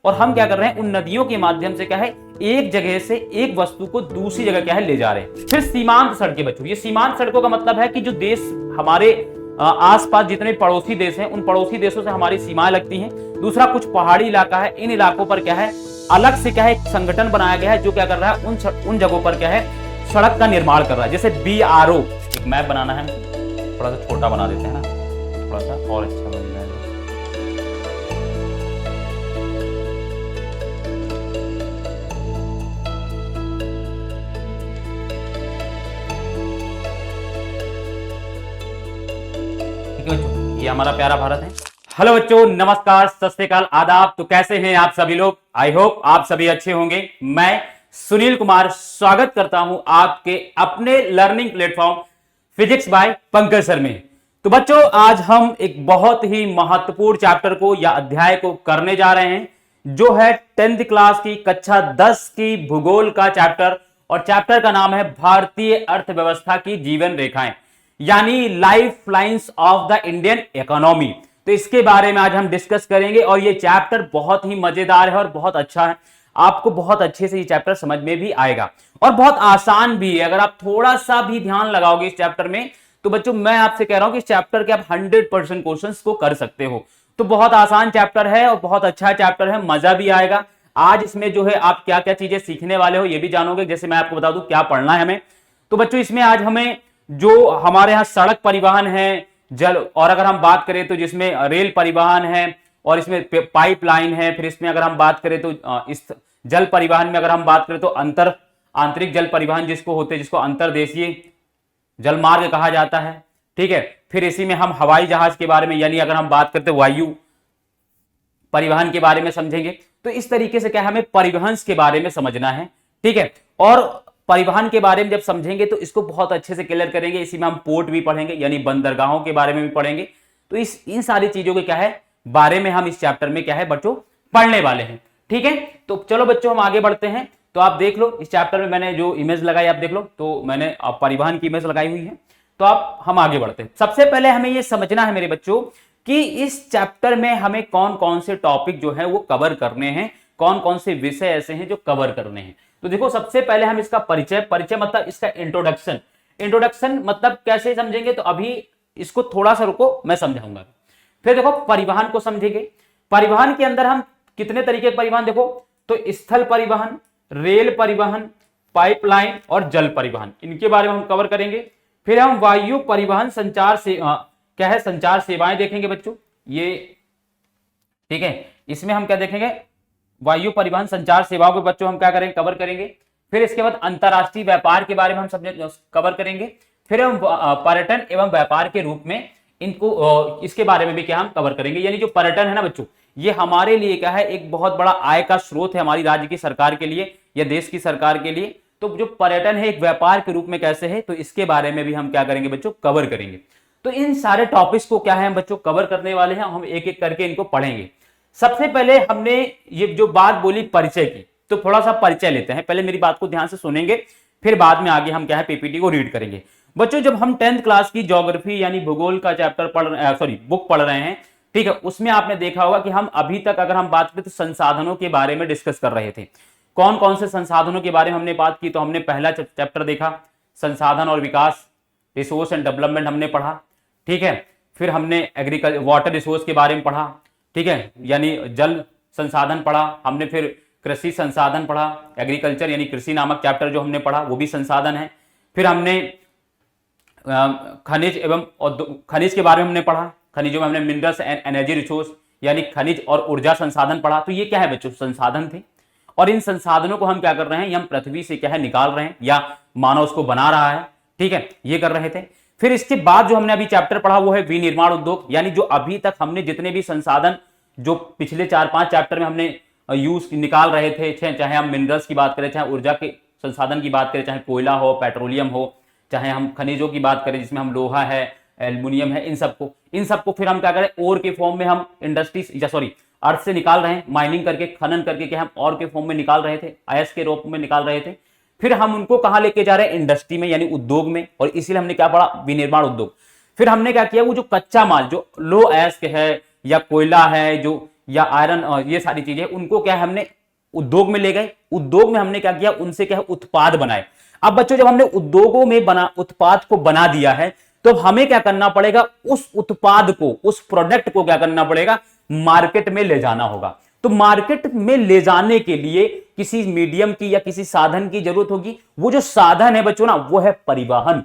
और हम क्या कर रहे हैं, उन नदियों के माध्यम से क्या है, एक जगह से एक वस्तु को दूसरी जगह क्या है ले जा रहे हैं। फिर सीमांत सड़कें बच्चों, ये सीमांत सड़कों का मतलब है कि जो देश हमारे आसपास जितने पड़ोसी देश हैं, उन पड़ोसी देशों से हमारी सीमाएं लगती हैं। दूसरा, कुछ पहाड़ी इलाका है, इन इलाकों पर क्या है अलग से क्या है एक संगठन बनाया गया है जो क्या कर रहा है, उन जगहों पर क्या है सड़क का निर्माण कर रहा है। जैसे BRO, एक मैप बनाना है, थोड़ा सा छोटा बना देते हैं ना, थोड़ा सा और अच्छा बन जाएगा। ठीक है बच्चों, ये हमारा प्यारा भारत है। हेलो बच्चों, नमस्कार, सत श्री अकाल, आदाब। तो कैसे हैं आप सभी लोग? आई होप आप सभी अच्छे होंगे। मैं सुनील कुमार स्वागत करता हूं आपके अपने learning platform physics bye Pankaj sir में। तो बच्चों, आज हम एक बहुत ही महत्वपूर्ण चैप्टर को या अध्याय को करने जा रहे हैं, जो है 10th क्लास की कक्षा 10 की भूगोल का चैप्टर, और चैप्टर का नाम है भारतीय अर्थव्यवस्था की जीवन रेखाएं, यानी life lines of the Indian economy. तो इसके बारे में आज हम डिस्कस करेंगे, और ये चैप्टर बहुत ही मजेदार है और बहुत अच्छा है। आपको बहुत अच्छे से ये चैप्टर समझ में भी आएगा और बहुत आसान भी है। अगर आप थोड़ा सा भी ध्यान लगाओगे इस चैप्टर में, तो बच्चों मैं आपसे कह रहा हूं कि इस चैप्टर के आप 100% क्वेश्चंस को कर सकते हो। तो बहुत आसान चैप्टर है और बहुत अच्छा चैप्टर है, मजा भी आएगा। आज इसमें जो है आप क्या क्या चीजें सीखने वाले हो ये भी जानोगे। जैसे मैं आपको बता दूं क्या पढ़ना है हमें। तो बच्चों, इसमें आज हमें जो हमारे यहाँ सड़क परिवहन है, जल, और अगर हम बात करें तो जिसमें रेल परिवहन है, और इसमें पाइपलाइन है। फिर इसमें अगर हम बात करें तो इस जल परिवहन में अगर हम बात करें तो आंतरिक जल परिवहन जिसको होते हैं, जिसको अंतर्देशीय जल मार्ग कहा जाता है। ठीक है, फिर इसी में हम हवाई जहाज के बारे में, यानी अगर हम बात करते वायु परिवहन के बारे में समझेंगे। तो इस तरीके से क्या हमें परिवहन के बारे में समझना है। ठीक है, और परिवहन के बारे में जब समझेंगे तो इसको बहुत अच्छे से क्लियर करेंगे। इसी में हम पोर्ट भी पढ़ेंगे, यानी बंदरगाहों के बारे में भी पढ़ेंगे। तो इन सारी चीजों के क्या है बारे में हम इस चैप्टर में क्या है बच्चों पढ़ने वाले हैं। ठीक है, तो चलो बच्चों हम आगे बढ़ते हैं। तो आप देख लो इस चैप्टर में मैंने जो इमेज लगाई आप देख लो, तो मैंने परिवहन की इमेज लगाई हुई है। तो हम आगे बढ़ते हैं। सबसे पहले हमें यह समझना है मेरे बच्चों कि इस चैप्टर में हमें कौन कौन से टॉपिक जो है वो कवर करने हैं, कौन कौन से विषय ऐसे हैं जो कवर करने हैं। तो देखो, सबसे पहले हम इसका परिचय मतलब इसका इंट्रोडक्शन मतलब कैसे समझेंगे, तो अभी इसको थोड़ा सा रुको, मैं समझाऊंगा। फिर देखो, परिवहन को समझेंगे। परिवहन के अंदर हम कितने तरीके के परिवहन, देखो तो स्थल परिवहन, रेल परिवहन, पाइपलाइन और जल परिवहन, इनके बारे में हम कवर करेंगे। फिर हम वायु परिवहन संचार से क्या है संचार सेवाएं देखेंगे बच्चों, ये ठीक है। इसमें हम क्या देखेंगे, वायु परिवहन संचार सेवाओं के बच्चों हम क्या करेंगे, कवर करेंगे। फिर इसके बाद अंतरराष्ट्रीय व्यापार के बारे में हम कवर करेंगे। फिर हम पर्यटन एवं व्यापार के रूप में इनको इसके बारे में भी क्या हम कवर करेंगे। यानी जो पर्यटन है ना बच्चों, ये हमारे लिए क्या है एक बहुत बड़ा आय का स्रोत है, हमारी राज्य की सरकार के लिए या देश की सरकार के लिए। तो जो पर्यटन है एक व्यापार के रूप में कैसे है, तो इसके बारे में भी हम क्या करेंगे बच्चों, कवर करेंगे। तो इन सारे टॉपिक्स को क्या है हम बच्चों कवर करने वाले हैं, हम एक एक करके इनको पढ़ेंगे। सबसे पहले हमने ये जो बात बोली परिचय की, तो थोड़ा सा परिचय लेते हैं। पहले मेरी बात को ध्यान से सुनेंगे, फिर बाद में आगे हम क्या है पीपीटी को रीड करेंगे। बच्चों, जब हम 10th क्लास की ज्योग्राफी यानी भूगोल का चैप्टर बुक पढ़ रहे हैं, ठीक है, उसमें आपने देखा होगा कि हम अभी तक अगर हम बात करें तो संसाधनों के बारे में डिस्कस कर रहे थे। कौन कौन से संसाधनों के बारे में हमने बात की, तो हमने पहला चैप्टर देखा संसाधन और विकास, रिसोर्स एंड डेवलपमेंट हमने पढ़ा। ठीक है, फिर हमने एग्रीकल्चर वाटर रिसोर्स के बारे में पढ़ा, ठीक है, यानी जल संसाधन पढ़ा हमने। फिर कृषि संसाधन पढ़ा, एग्रीकल्चर यानी कृषि नामक चैप्टर जो हमने पढ़ा वो भी संसाधन है। फिर हमने खनिज खनिज के बारे में हमने पढ़ा, खनिजों में हमने मिनरल्स एंड एनर्जी रिसोर्स यानी खनिज और ऊर्जा संसाधन पढ़ा। तो ये क्या है बच्चों, संसाधन थे, और इन संसाधनों को हम क्या कर रहे हैं, ये हम पृथ्वी से क्या है निकाल रहे हैं या मानव उसको बना रहा है। ठीक है, ये कर रहे थे। फिर इसके बाद जो हमने अभी चैप्टर पढ़ा वो है विनिर्माण उद्योग, यानी जो अभी तक हमने जितने भी संसाधन जो पिछले 4-5 चैप्टर में हमने यूज निकाल रहे थे, चाहे हम मिनरल्स की बात करें, चाहे ऊर्जा के संसाधन की बात करें, चाहे कोयला हो, पेट्रोलियम हो, चाहे हम खनिजों की बात करें जिसमें हम लोहा है, एल्युमिनियम है, इन सबको फिर हम क्या करें, ओर के फॉर्म में हम अर्थ से निकाल रहे हैं, माइनिंग करके खनन करके क्या हम और के फॉर्म में निकाल रहे थे, अयस्क के रूप में निकाल रहे थे। फिर हम उनको कहां लेके जा रहे हैं, इंडस्ट्री में यानी उद्योग में, और इसीलिए हमने क्या पढ़ा, विनिर्माण उद्योग। फिर हमने क्या किया, वो जो कच्चा माल जो लो अयस्क है या कोयला है, जो या आयरन, ये सारी चीजें, उनको क्या है हमने उद्योग में ले गए, उद्योग में हमने क्या किया, उनसे क्या है उत्पाद बनाए। अब बच्चों जब हमने उद्योगों में उत्पाद को बना दिया है, तो हमें क्या करना पड़ेगा, उस उत्पाद को, उस प्रोडक्ट को क्या करना पड़ेगा, मार्केट में ले जाना होगा। तो मार्केट में ले जाने के लिए किसी मीडियम की या किसी साधन की जरूरत होगी। वो जो साधन है बच्चों ना, वो है परिवहन।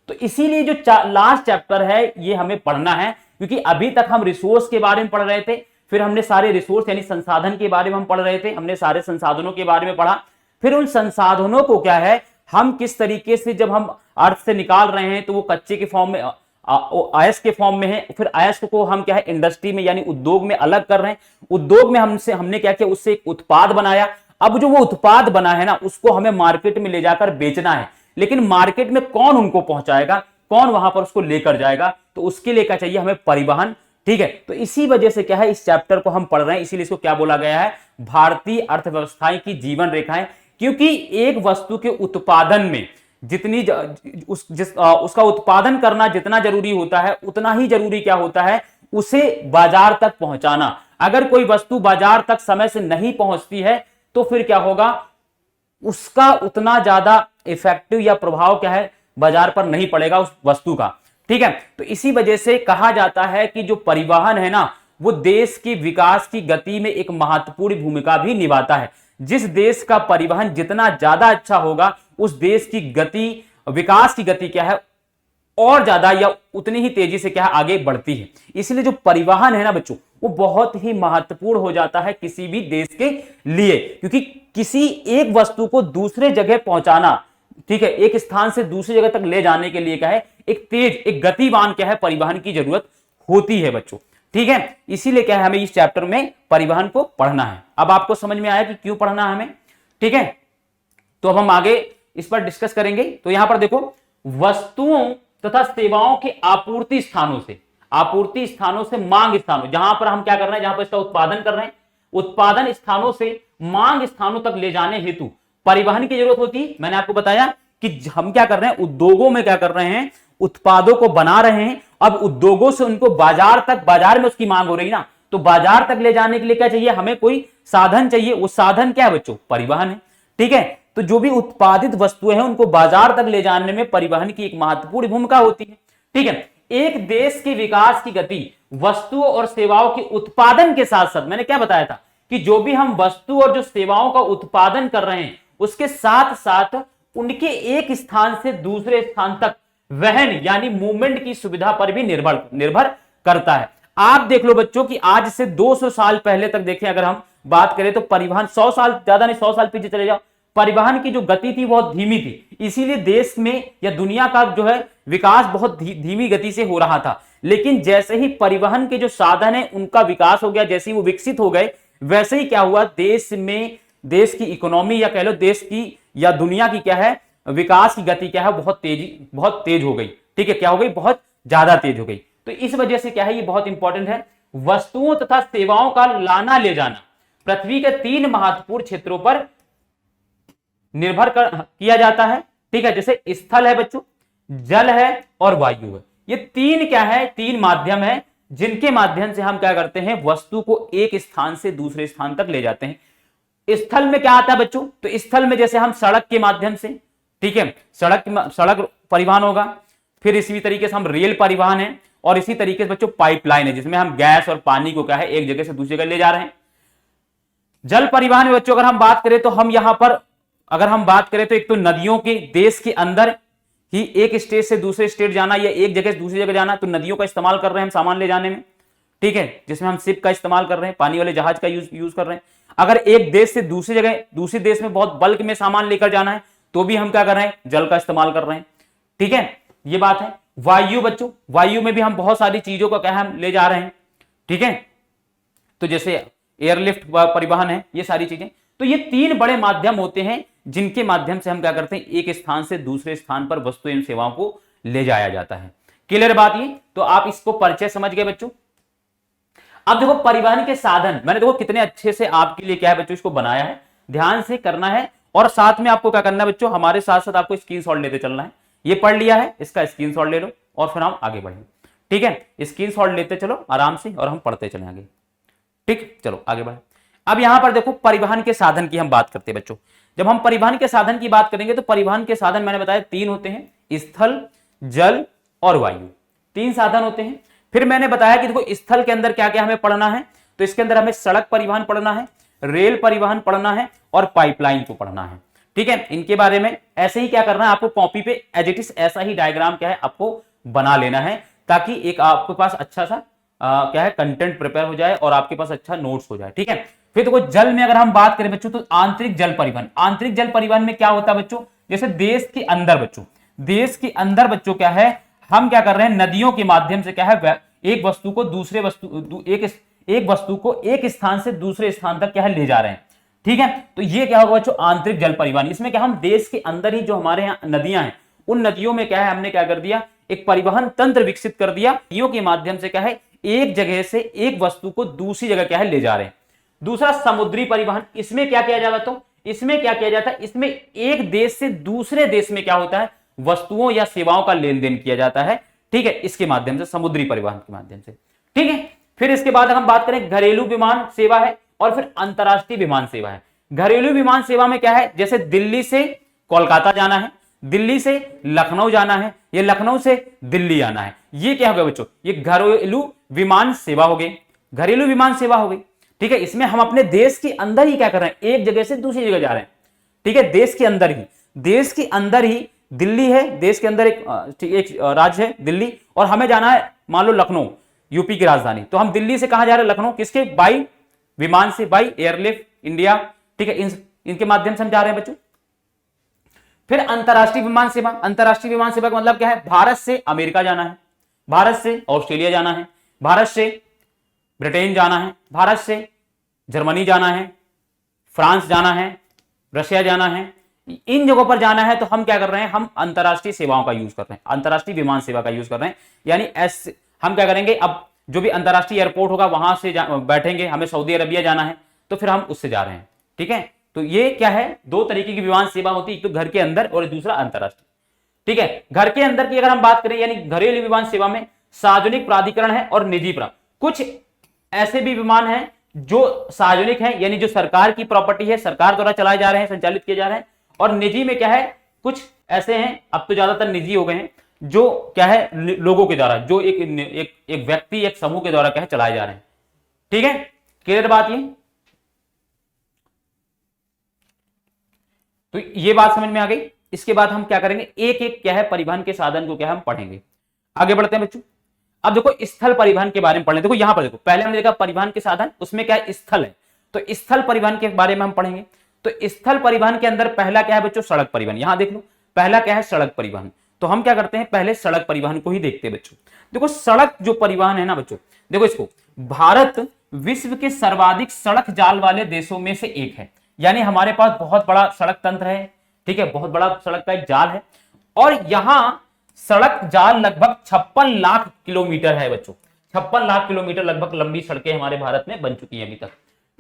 तो इसीलिए जो लास्ट चैप्टर है ये हमें पढ़ना है, क्योंकि अभी तक हम रिसोर्स के बारे में पढ़ रहे थे, फिर हमने सारे रिसोर्स यानी संसाधन के बारे में हम पढ़ रहे थे, हमने सारे संसाधनों के बारे में पढ़ा, फिर उन संसाधनों को क्या है हम किस तरीके से जब हम अर्थ से निकाल रहे हैं तो वो कच्चे के फॉर्म में, अयस्क के फॉर्म में है, फिर अयस्क को हम क्या है इंडस्ट्री में यानी उद्योग में अलग कर रहे हैं, उद्योग में हमने क्या किया, उससे एक उत्पाद बनाया। अब जो वो उत्पाद बना है ना, उसको हमें मार्केट में ले जाकर बेचना है, लेकिन मार्केट में कौन उनको पहुंचाएगा, कौन वहां पर उसको लेकर जाएगा, तो उसके लिए क्या चाहिए हमें, परिवहन। ठीक है, तो इसी वजह से क्या है इस चैप्टर को हम पढ़ रहे हैं, इसीलिए इसको क्या बोला गया है, भारतीय अर्थव्यवस्थाएं की जीवन रेखाएं। क्योंकि एक वस्तु के उत्पादन में जितनी उसका उत्पादन करना जितना जरूरी होता है, उतना ही जरूरी क्या होता है, उसे बाजार तक पहुंचाना। अगर कोई वस्तु बाजार तक समय से नहीं पहुंचती है तो फिर क्या होगा, उसका उतना ज्यादा इफेक्टिव या प्रभाव क्या है बाजार पर नहीं पड़ेगा उस वस्तु का। ठीक है, तो इसी वजह से कहा जाता है कि जो परिवहन है ना, वो देश के विकास की गति में एक महत्वपूर्ण भूमिका भी निभाता है। जिस देश का परिवहन जितना ज्यादा अच्छा होगा, उस देश की गति, विकास की गति क्या है और ज्यादा या उतनी ही तेजी से क्या है आगे बढ़ती है। इसलिए जो परिवहन है ना बच्चों, वो बहुत ही महत्वपूर्ण हो जाता है किसी भी देश के लिए, क्योंकि किसी एक वस्तु को दूसरे जगह पहुंचाना, ठीक है, एक स्थान से दूसरी जगह तक ले जाने के लिए क्या है, एक तेज, एक गतिवान क्या है परिवहन की जरूरत होती है बच्चों। ठीक है, इसीलिए क्या है हमें इस चैप्टर में परिवहन को पढ़ना है। अब आपको समझ में आया कि क्यों पढ़ना है हमें। ठीक है, तो अब हम आगे इस पर डिस्कस करेंगे। तो यहां पर देखो, वस्तुओं तथा सेवाओं के आपूर्ति स्थानों से मांग स्थानों, जहां पर हम क्या कर रहे हैं, जहां पर इसका उत्पादन कर रहे हैं, उत्पादन स्थानों से मांग स्थानों तक ले जाने हेतु परिवहन की जरूरत होती है। मैंने आपको बताया कि हम क्या कर रहे हैं, उद्योगों में क्या कर रहे हैं, उत्पादों को बना रहे हैं। अब उद्योगों से उनको बाजार तक, बाजार में उसकी मांग हो रही ना, तो बाजार तक ले जाने के लिए क्या चाहिए, हमें कोई साधन चाहिए। वो साधन क्या है बच्चों, परिवहन है। ठीक है, तो जो भी उत्पादित वस्तुएं हैं उनको बाजार तक ले जाने में परिवहन की एक महत्वपूर्ण भूमिका होती है। ठीक है, एक देश के विकास की गति वस्तुओं और सेवाओं के उत्पादन के साथ साथ, मैंने क्या बताया था कि जो भी हम वस्तु और जो सेवाओं का उत्पादन कर रहे हैं, उसके साथ साथ उनके एक स्थान से दूसरे स्थान तक वहन यानी मूवमेंट की सुविधा पर भी निर्भर करता है। आप देख लो बच्चों कि आज से 200 साल पहले तक देखें, अगर हम बात करें तो परिवहन, 100 साल, ज्यादा नहीं 100 साल पीछे चले जाओ, परिवहन की जो गति थी बहुत धीमी थी। इसीलिए देश में या दुनिया का जो है विकास बहुत धीमी गति से हो रहा था। लेकिन जैसे ही परिवहन के जो साधन है उनका विकास हो गया, जैसे ही वो विकसित हो गए, वैसे ही क्या हुआ, देश में, देश की इकोनॉमी या कह लो देश की या दुनिया की क्या है, विकास की गति क्या है, बहुत तेज हो गई। ठीक है, क्या हो गई, बहुत ज्यादा तेज हो गई। तो इस वजह से क्या है, ये बहुत इंपॉर्टेंट है। वस्तुओं तथा सेवाओं का लाना ले जाना पृथ्वी के 3 महत्वपूर्ण क्षेत्रों पर निर्भर किया जाता है। ठीक है, जैसे स्थल है बच्चों, जल है और वायु है। ये 3 क्या है, 3 माध्यम है जिनके माध्यम से हम क्या करते हैं, वस्तु को एक स्थान से दूसरे स्थान तक ले जाते हैं। स्थल में क्या आता है बच्चों, तो स्थल में जैसे हम सड़क के माध्यम से, ठीक है, सड़क परिवहन होगा, फिर इसी तरीके से हम रेल परिवहन है, और इसी तरीके से बच्चों पाइपलाइन है, जिसमें हम गैस और पानी को क्या है एक जगह से दूसरी जगह ले जा रहे हैं। जल परिवहन में बच्चों अगर हम बात करें तो हम यहां पर अगर हम बात करें तो एक तो नदियों के, देश के अंदर ही एक स्टेट से दूसरे स्टेट जाना या एक जगह से दूसरी जगह जाना, तो नदियों का इस्तेमाल कर रहे हैं हम सामान ले जाने में। ठीक है, जिसमें हम शिप का इस्तेमाल कर रहे हैं, पानी वाले जहाज का यूज कर रहे हैं। अगर एक देश से दूसरी जगह, दूसरे देश में बहुत बल्क में सामान लेकर जाना है तो भी हम क्या कर रहे हैं, जल का इस्तेमाल कर रहे हैं। ठीक है, ये बात है। वायु बच्चों, वायु में भी हम बहुत सारी चीजों का क्या हम ले जा रहे हैं। ठीक है, तो जैसे एयरलिफ्ट परिवहन है, ये सारी चीजें। तो ये 3 बड़े माध्यम होते हैं जिनके माध्यम से हम क्या करते हैं, एक स्थान से दूसरे स्थान पर वस्तु एवं सेवाओं को ले जाया जाता है। क्लियर बात ये, तो आप इसको परिचय समझ गए बच्चों। अब देखो परिवहन के साधन, मैंने देखो कितने अच्छे से आपके लिए क्या है बच्चों इसको बनाया है, ध्यान से करना है। और साथ में आपको क्या करना है बच्चों, हमारे साथ साथ आपको स्क्रीनशॉट लेते चलना है। ये पढ़ लिया है, इसका स्क्रीनशॉट ले लो और फिर हम आगे बढ़ेंगे। ठीक है, स्क्रीनशॉट लेते चलो आराम से और हम पढ़ते चले आगे। ठीक, चलो आगे बढ़े। अब यहां पर देखो परिवहन के साधन की हम बात करते हैं बच्चों। जब हम परिवहन के साधन की बात करेंगे तो परिवहन के साधन मैंने बताया 3 होते हैं, स्थल, जल और वायु, 3 साधन होते हैं। फिर मैंने बताया कि देखो स्थल के अंदर क्या क्या हमें पढ़ना है, तो इसके अंदर हमें सड़क परिवहन पढ़ना है, रेल परिवहन पढ़ना है और पाइपलाइन को पढ़ना है। ठीक है, इनके बारे में ऐसे ही क्या करना है आपको, कॉपी पे एज इट इज ऐसा ही डायग्राम क्या है आपको बना लेना है, ताकि एक आपके पास अच्छा सा क्या है कंटेंट प्रिपेयर हो जाए और आपके पास अच्छा नोट्स हो जाए। ठीक है, फिर देखो जल में अगर हम बात करें बच्चों तो आंतरिक जल परिवहन, आंतरिक जल परिवहन में क्या होता है बच्चों, जैसे देश के अंदर बच्चों, देश के अंदर बच्चों क्या है, हम क्या कर रहे हैं नदियों के माध्यम से क्या है एक वस्तु को दूसरे वस्तु एक वस्तु को एक स्थान से दूसरे स्थान तक क्या है ले जा रहे हैं। ठीक है, तो ये क्या होगा बच्चों आंतरिक जल परिवहन। इसमें क्या हम देश के अंदर ही जो हमारे यहाँ नदियां हैं उन नदियों में क्या है हमने क्या कर दिया, एक परिवहन तंत्र विकसित कर दिया, नदियों के माध्यम से क्या है एक जगह से एक वस्तु को दूसरी जगह क्या है ले जा रहे हैं। दूसरा समुद्री परिवहन, इसमें क्या किया जाता तो इसमें क्या किया जाता है, इसमें एक देश से दूसरे देश में क्या होता है वस्तुओं या सेवाओं का लेन देन किया जाता है। ठीक है, इसके माध्यम से समुद्री परिवहन के माध्यम से। ठीक है, फिर इसके बाद हम बात करें घरेलू विमान सेवा है और फिर अंतरराष्ट्रीय विमान सेवा है। घरेलू विमान सेवा में क्या है, जैसे दिल्ली से कोलकाता जाना है, दिल्ली से लखनऊ जाना है, या लखनऊ से दिल्ली आना है, ये क्या होगा बच्चों, ये घरेलू विमान सेवा हो गई, घरेलू विमान सेवा हो गई। ठीक है, इसमें हम अपने देश के अंदर ही क्या कर रहे हैं, एक जगह से दूसरी जगह जा रहे हैं। ठीक है, देश के अंदर ही, देश के अंदर ही दिल्ली है, देश के अंदर एक राज्य है दिल्ली, और हमें जाना है मान लो लखनऊ, यूपी की राजधानी, तो हम दिल्ली से कहां जा रहे हैं, लखनऊ, किसके, बाई विमान से, बाई एयरलिफ्ट इंडिया। ठीक है, इनके माध्यम से हम जा रहे हैं बच्चों। फिर अंतरराष्ट्रीय विमान सेवा, अंतरराष्ट्रीय विमान सेवा का मतलब क्या है, भारत से अमेरिका जाना है, भारत से ऑस्ट्रेलिया जाना है, भारत से ब्रिटेन जाना है, भारत से जर्मनी जाना है, फ्रांस जाना है, रशिया जाना है, इन जगहों पर जाना है। तो हम क्या कर रहे हैं, हम अंतरराष्ट्रीय सेवाओं का यूज कर रहे हैं, अंतरराष्ट्रीय विमान सेवा का यूज कर रहे हैं। यानी हम क्या करेंगे, अब जो भी अंतरराष्ट्रीय एयरपोर्ट होगा वहां से बैठेंगे, हमें सऊदी अरबिया जाना है तो फिर हम उससे जा रहे हैं। ठीक है, तो ये क्या है, दो तरीके की विमान सेवा होती है, एक तो घर के अंदर और दूसरा अंतरराष्ट्रीय। ठीक है, घर के अंदर की अगर हम बात करें, यानी घरेलू विमान सेवा में सार्वजनिक प्राधिकरण है और निजी कुछ ऐसे भी विमान हैं जो सार्वजनिक हैं, यानी जो सरकार की प्रॉपर्टी है, सरकार द्वारा चलाए जा रहे हैं, संचालित किए जा रहे हैं, और निजी में क्या है, कुछ ऐसे हैं, अब तो ज्यादातर निजी हो गए हैं, जो क्या है लोगों के द्वारा, जो एक व्यक्ति, एक समूह के द्वारा क्या है चलाए जा रहे हैं। ठीक है, क्लियर बात ये, तो ये बात समझ में आ गई। इसके बाद हम क्या करेंगे, एक एक क्या है परिवहन के साधन को क्या हम पढ़ेंगे। आगे बढ़ते हैं बच्चों। अब देखो स्थल परिवहन के बारे में पढ़ें। देखो यहां पर देखो, पहले हमने देखा परिवहन के साधन, उसमें क्या है स्थल है, तो स्थल परिवहन के बारे में हम पढ़ेंगे। तो स्थल परिवहन के अंदर पहला क्या है बच्चों, सड़क परिवहन। यहां देख लो, पहला क्या है सड़क परिवहन। तो हम क्या करते हैं, पहले सड़क परिवहन को ही देखते हैं बच्चों। देखो सड़क जो परिवहन है ना बच्चों, देखो इसको, भारत विश्व के सर्वाधिक सड़क जाल वाले देशों में से एक है, यानी हमारे पास बहुत बड़ा सड़क तंत्र है। ठीक है, बहुत बड़ा सड़क का एक जाल है, और यहां सड़क जाल लगभग 56 लाख किलोमीटर है बच्चों, 56 लाख किलोमीटर लगभग लंबी सड़कें हमारे भारत में बन चुकी हैं अभी तक।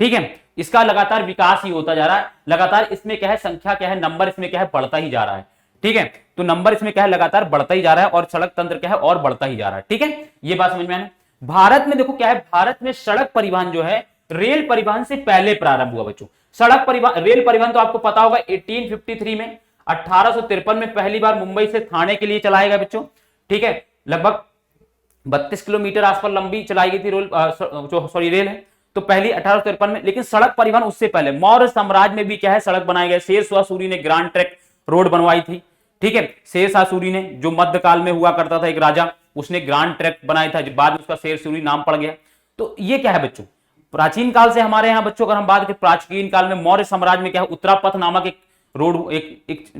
ठीक है, इसका लगातार विकास ही होता जा रहा है, लगातार इसमें क्या है संख्या क्या है, नंबर इसमें क्या है बढ़ता ही जा रहा है। ठीक है, तो नंबर इसमें क्या है लगातार बढ़ता ही जा रहा है, और सड़क तंत्र क्या है और बढ़ता ही जा रहा है। ठीक है, ये बात समझ में आना। भारत में देखो क्या है, भारत में सड़क परिवहन जो है रेल परिवहन से पहले प्रारंभ हुआ बच्चों। सड़क परिवहन, रेल परिवहन तो आपको पता होगा 1853 में, 1853 में पहली बार मुंबई से थाने के लिए चलाया गया बच्चों। ठीक है, लगभग 32 किलोमीटर आसपास लंबी चलाई गई थी रेल है, तो पहली 1853 में। लेकिन सड़क परिवहन उससे पहले मौर्य साम्राज्य में भी क्या है सड़क बनाए गए। शेरशाह सूरी ने ग्रांड ट्रैंक रोड बनवाई थी। ठीक है, शेरशाह सूरी ने, जो मध्यकाल में हुआ करता था एक राजा, उसने ग्रांड ट्रैंक बनाया था, बाद में उसका शेर सूरी नाम पड़ गया। तो ये क्या है बच्चों, प्राचीन काल से हमारे यहाँ बच्चों, अगर हम बात करें प्राचीन काल में मौर्य साम्राज्य में क्या है, उत्तरापथ नामक एक रोड, एक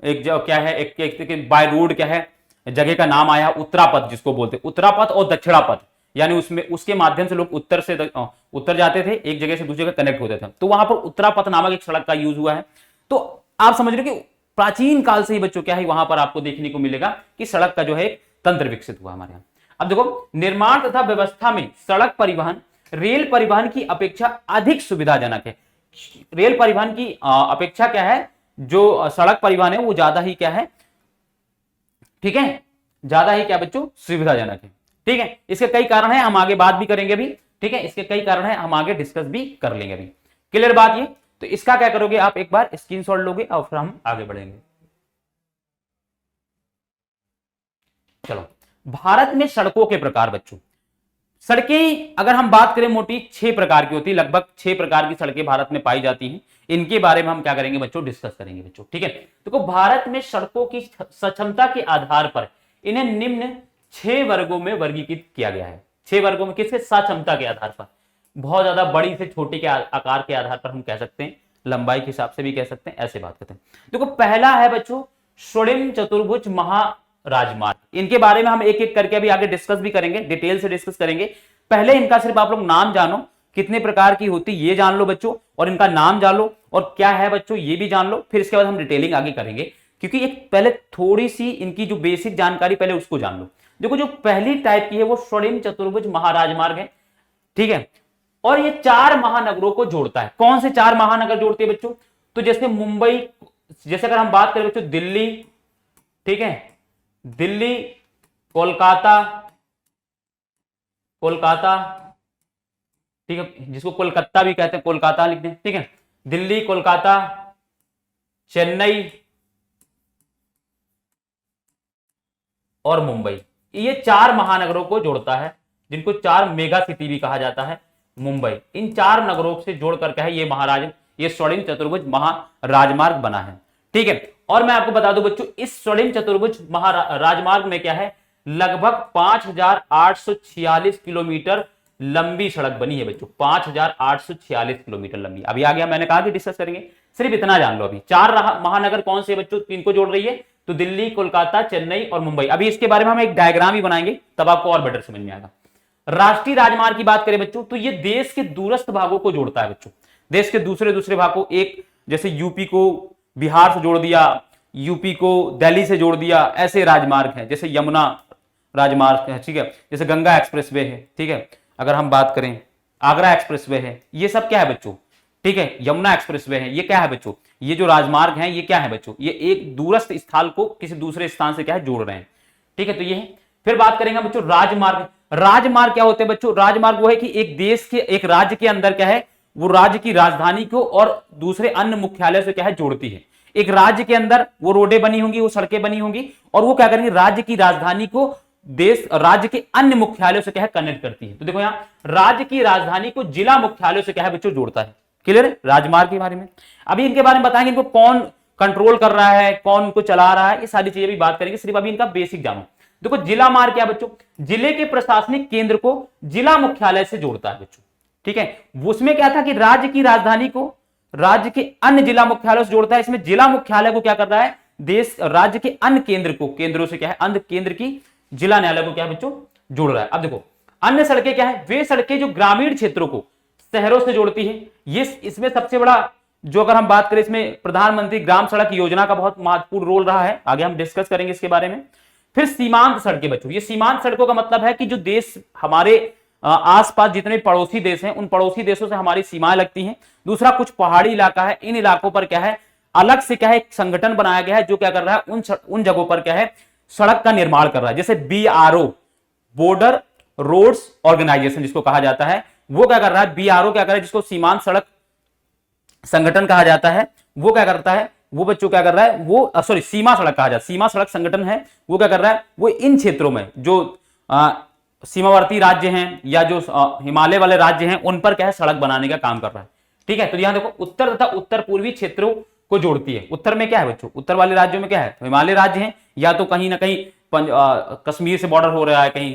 क्या है, एक बाय रोड क्या है जगह का नाम आया, उत्तरापथ जिसको बोलते हैं, उत्तरापथ और दक्षिणापथ, यानी उसमें उसके माध्यम से लोग उत्तर जाते थे, एक जगह से दूसरी जगह कनेक्ट होते थे, तो वहां पर उत्तरापथ नामक एक सड़क का यूज हुआ है। तो आप समझ रहे हो कि प्राचीन काल से ही बच्चों क्या है वहां पर आपको देखने को मिलेगा कि सड़क का जो है तंत्र विकसित हुआ हमारे यहाँ। अब देखो, निर्माण तथा व्यवस्था में सड़क परिवहन रेल परिवहन की अपेक्षा अधिक सुविधाजनक है। रेल परिवहन की अपेक्षा क्या है, जो सड़क परिवहन है वो ज्यादा ही क्या है, ठीक है, ज्यादा ही क्या बच्चों सुविधाजनक है। ठीक है, इसके कई कारण हैं, हम आगे बात भी करेंगे अभी। ठीक है, इसके कई कारण है, हम आगे डिस्कस भी कर लेंगे अभी। क्लियर बात ये? तो इसका क्या करोगे आप, एक बार स्क्रीनशॉट लोगे और फिर हम आगे बढ़ेंगे। चलो, भारत में सड़कों के प्रकार बच्चों, सड़कें अगर हम बात करें मोटी 6 प्रकार की होती है, लगभग 6 प्रकार की सड़कें भारत में पाई जाती हैं। इनके बारे में हम क्या करेंगे बच्चों, डिस्कस करेंगे बच्चों, ठीक है। देखो, भारत में सड़कों की सक्षमता के आधार पर इन्हें निम्न 6 वर्गों में वर्गीकृत किया गया है। 6 वर्गों में, किसके, सक्षमता के आधार पर, बहुत ज्यादा बड़ी से छोटे के आकार के आधार पर हम कह सकते हैं, लंबाई के हिसाब से भी कह सकते हैं, ऐसे बात करते हैं। देखो, पहला है बच्चों स्वर्णिम चतुर्भुज महाराजमार्ग। इनके बारे में हम एक एक करके अभी आगे डिस्कस भी करेंगे, डिटेल से डिस्कस करेंगे। पहले इनका सिर्फ आप लोग नाम जानो, कितने प्रकार की होती ये जान लो बच्चों, और इनका नाम जान लो और क्या है बच्चों ये भी जान लो, फिर इसके बाद हम डिटेलिंग आगे करेंगे, क्योंकि एक पहले थोड़ी सी इनकी जो बेसिक जानकारी पहले उसको जान लो। देखो, जो पहली टाइप की है वो स्वर्णिम चतुर्भुज महाराजमार्ग है, ठीक है, और ये 4 महानगरों को जोड़ता है। कौन से 4 महानगर जोड़ते हैं बच्चों, तो जैसे मुंबई, जैसे अगर हम बात करें बच्चों दिल्ली, ठीक है, दिल्ली, कोलकाता, कोलकाता, ठीक है, जिसको कोलकाता भी कहते हैं, कोलकाता लिख दें, ठीक है, दिल्ली, कोलकाता, चेन्नई और मुंबई, ये 4 महानगरों को जोड़ता है, जिनको 4 मेगा सिटी भी कहा जाता है। मुंबई, इन 4 नगरों से जोड़कर क्या है ये स्वर्णिम चतुर्भुज महाराजमार्ग बना है, ठीक है। और मैं आपको बता दूं बच्चों, इस स्वर्णिम चतुर्भुज महाराजमार्ग में क्या है, लगभग 5846 किलोमीटर लंबी सड़क बनी है बच्चों, 5846 किलोमीटर लंबी। अभी आ गया, मैंने कहा कि डिस्कस करेंगे, सिर्फ इतना जान लो। अभी 4 महानगर कौन से बच्चों, इनको जोड़ रही है, तो दिल्ली, कोलकाता, चेन्नई और मुंबई। अभी इसके बारे में हम एक डायग्राम भी बनाएंगे, तब आपको और बेटर समझ में आएगा। राष्ट्रीय राजमार्ग की बात करें बच्चों, तो ये देश के दूरस्थ भागों को जोड़ता है बच्चों, देश के दूसरे भाग को, एक जैसे यूपी को बिहार से जोड़ दिया, यूपी को दिल्ली से जोड़ दिया, ऐसे राजमार्ग है, जैसे यमुना राजमार्ग है, ठीक है, जैसे गंगा एक्सप्रेसवे है, ठीक है, अगर हम बात करें आगरा एक्सप्रेसवे है, ये सब क्या है बच्चों, ठीक है, यमुना एक्सप्रेसवे है, ये क्या है बच्चों, ये जो राजमार्ग है ये क्या है बच्चों, ये एक दूरस्थ स्थल को किसी दूसरे स्थान से क्या है, जोड़ रहे हैं, ठीक है, तो ये है। फिर बात करेंगे बच्चों राजमार्ग। राजमार्ग क्या होते हैं बच्चों, राजमार्ग वो है कि एक देश के, एक राज्य के अंदर क्या है, वो राज्य की राजधानी को और दूसरे अन्य मुख्यालय से क्या है, जोड़ती है। एक राज्य के अंदर वो रोडें बनी होंगी, वो सड़कें बनी होंगी, और वो क्या करेंगे, राज्य की राजधानी को राज्य के अन्य मुख्यालयों से क्या है, कनेक्ट करती है। तो देखो यहां राज्य की राजधानी को जिला मुख्यालयों से क्या है बच्चों, जोड़ता है। क्लियर है राजमार्ग के बारे में? अभी इनके बारे में बताएंगे, इनको कौन कंट्रोल कर रहा है, कौन इनको चला रहा है, ये सारी चीजें भी बात करेंगे, सिर्फ अभी इनका बेसिक जानो। देखो, जिला मार्ग क्या बच्चों, जिले के प्रशासनिक केंद्र को जिला मुख्यालय से जोड़ता है बच्चों, ठीक है। उसमें क्या था कि राज्य की राजधानी को राज्य के अन्य जिला मुख्यालयों से जोड़ता है। इसमें जिला मुख्यालय को क्या कर रहा है, देश राज्य के अन्य केंद्रों से क्या है, अन्य केंद्र की जिला न्यायालय को क्या है बच्चों, जोड़ रहा है। अब देखो, अन्य सड़कें क्या है, वे सड़कें जो ग्रामीण क्षेत्रों को शहरों से जोड़ती है। ये इसमें सबसे बड़ा जो अगर हम बात करें, इसमें प्रधानमंत्री ग्राम सड़क योजना का बहुत महत्वपूर्ण रोल रहा है, आगे हम डिस्कस करेंगे इसके बारे में। फिर सीमांत सड़कें बच्चों, ये सीमांत सड़कों का मतलब है कि जो देश हमारे आसपास जितने पड़ोसी देश हैं, उन पड़ोसी देशों से हमारी सीमाएं लगती हैं। दूसरा, कुछ पहाड़ी इलाका है, इन इलाकों पर क्या है, अलग से क्या है, एक संगठन बनाया गया है जो क्या कर रहा है, उन जगहों पर क्या है, सड़क का निर्माण कर रहा है। जैसे BRO, बॉर्डर रोड्स ऑर्गेनाइजेशन जिसको कहा जाता है, वो क्या कर रहा है, BRO क्या कर रहा है, जिसको सीमांत सड़क संगठन कहा जाता है, वो क्या करता है, वो बच्चों क्या कर रहा है, वो सॉरी सीमा सड़क कहा जाता है, सीमा सड़क संगठन है, वो क्या कर रहा है, वो इन क्षेत्रों में जो सीमावर्ती राज्य हैं या जो हिमालय वाले राज्य हैं, उन पर क्या है, सड़क बनाने का काम कर रहा है, ठीक है। तो यहां देखो, उत्तर तथा उत्तर पूर्वी क्षेत्रों को जोड़ती है। उत्तर में क्या है बच्चों, उत्तर वाले राज्यों में क्या है, हिमालय राज्य हैं, या तो कहीं ना कहीं कश्मीर से बॉर्डर हो रहा है कहीं,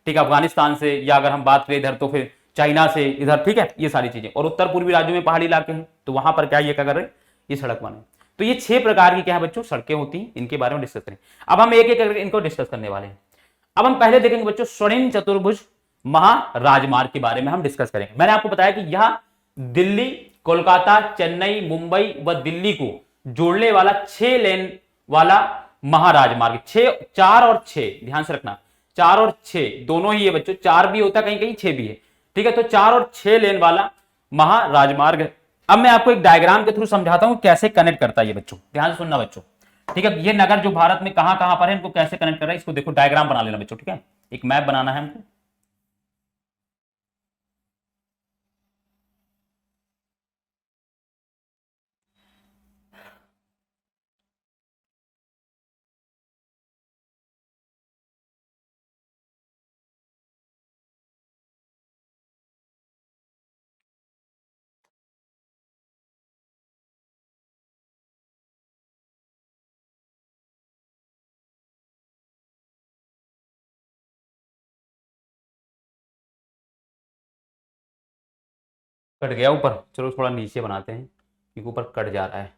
ठीक है, अफगानिस्तान से, या अगर हम बात करें इधर तो फिर चाइना से इधर, ठीक है, ये सारी चीजें। और उत्तर पूर्वी राज्यों में पहाड़ी इलाके हैं, तो वहां पर क्या ये क्या कर रहे हैं, ये सड़क बने। तो ये 6 प्रकार की क्या है बच्चों, सड़कें होती हैं, इनके बारे में डिस्कस करें। अब हम एक एक करके इनको डिस्कस करने वाले हैं। अब हम पहले देखेंगे बच्चों स्वर्णिम चतुर्भुज महाराजमार्ग के बारे में हम डिस्कस करेंगे। मैंने आपको बताया कि यह दिल्ली, कोलकाता, चेन्नई, मुंबई व दिल्ली को जोड़ने वाला 6 लेन वाला महाराजमार्ग, 4 और 6 ध्यान से रखना, 4 और 6 दोनों ही है बच्चों, 4 भी होता है कहीं कहीं, 6 भी है, ठीक है। तो 4 और 6 लेन वाला महाराजमार्ग है। अब मैं आपको एक डायग्राम के थ्रू समझाता हूं कैसे कनेक्ट करता है ये बच्चों, ध्यान से सुनना बच्चों, ठीक है। ये नगर जो भारत में कहां कहां पर है, इनको कैसे कनेक्ट कर रहा है, इसको देखो, डायग्राम बना लेना बच्चों, ठीक है, एक मैप बनाना है हमको। कट गया ऊपर, चलो थोड़ा नीचे बनाते हैं क्योंकि ऊपर कट जा रहा है।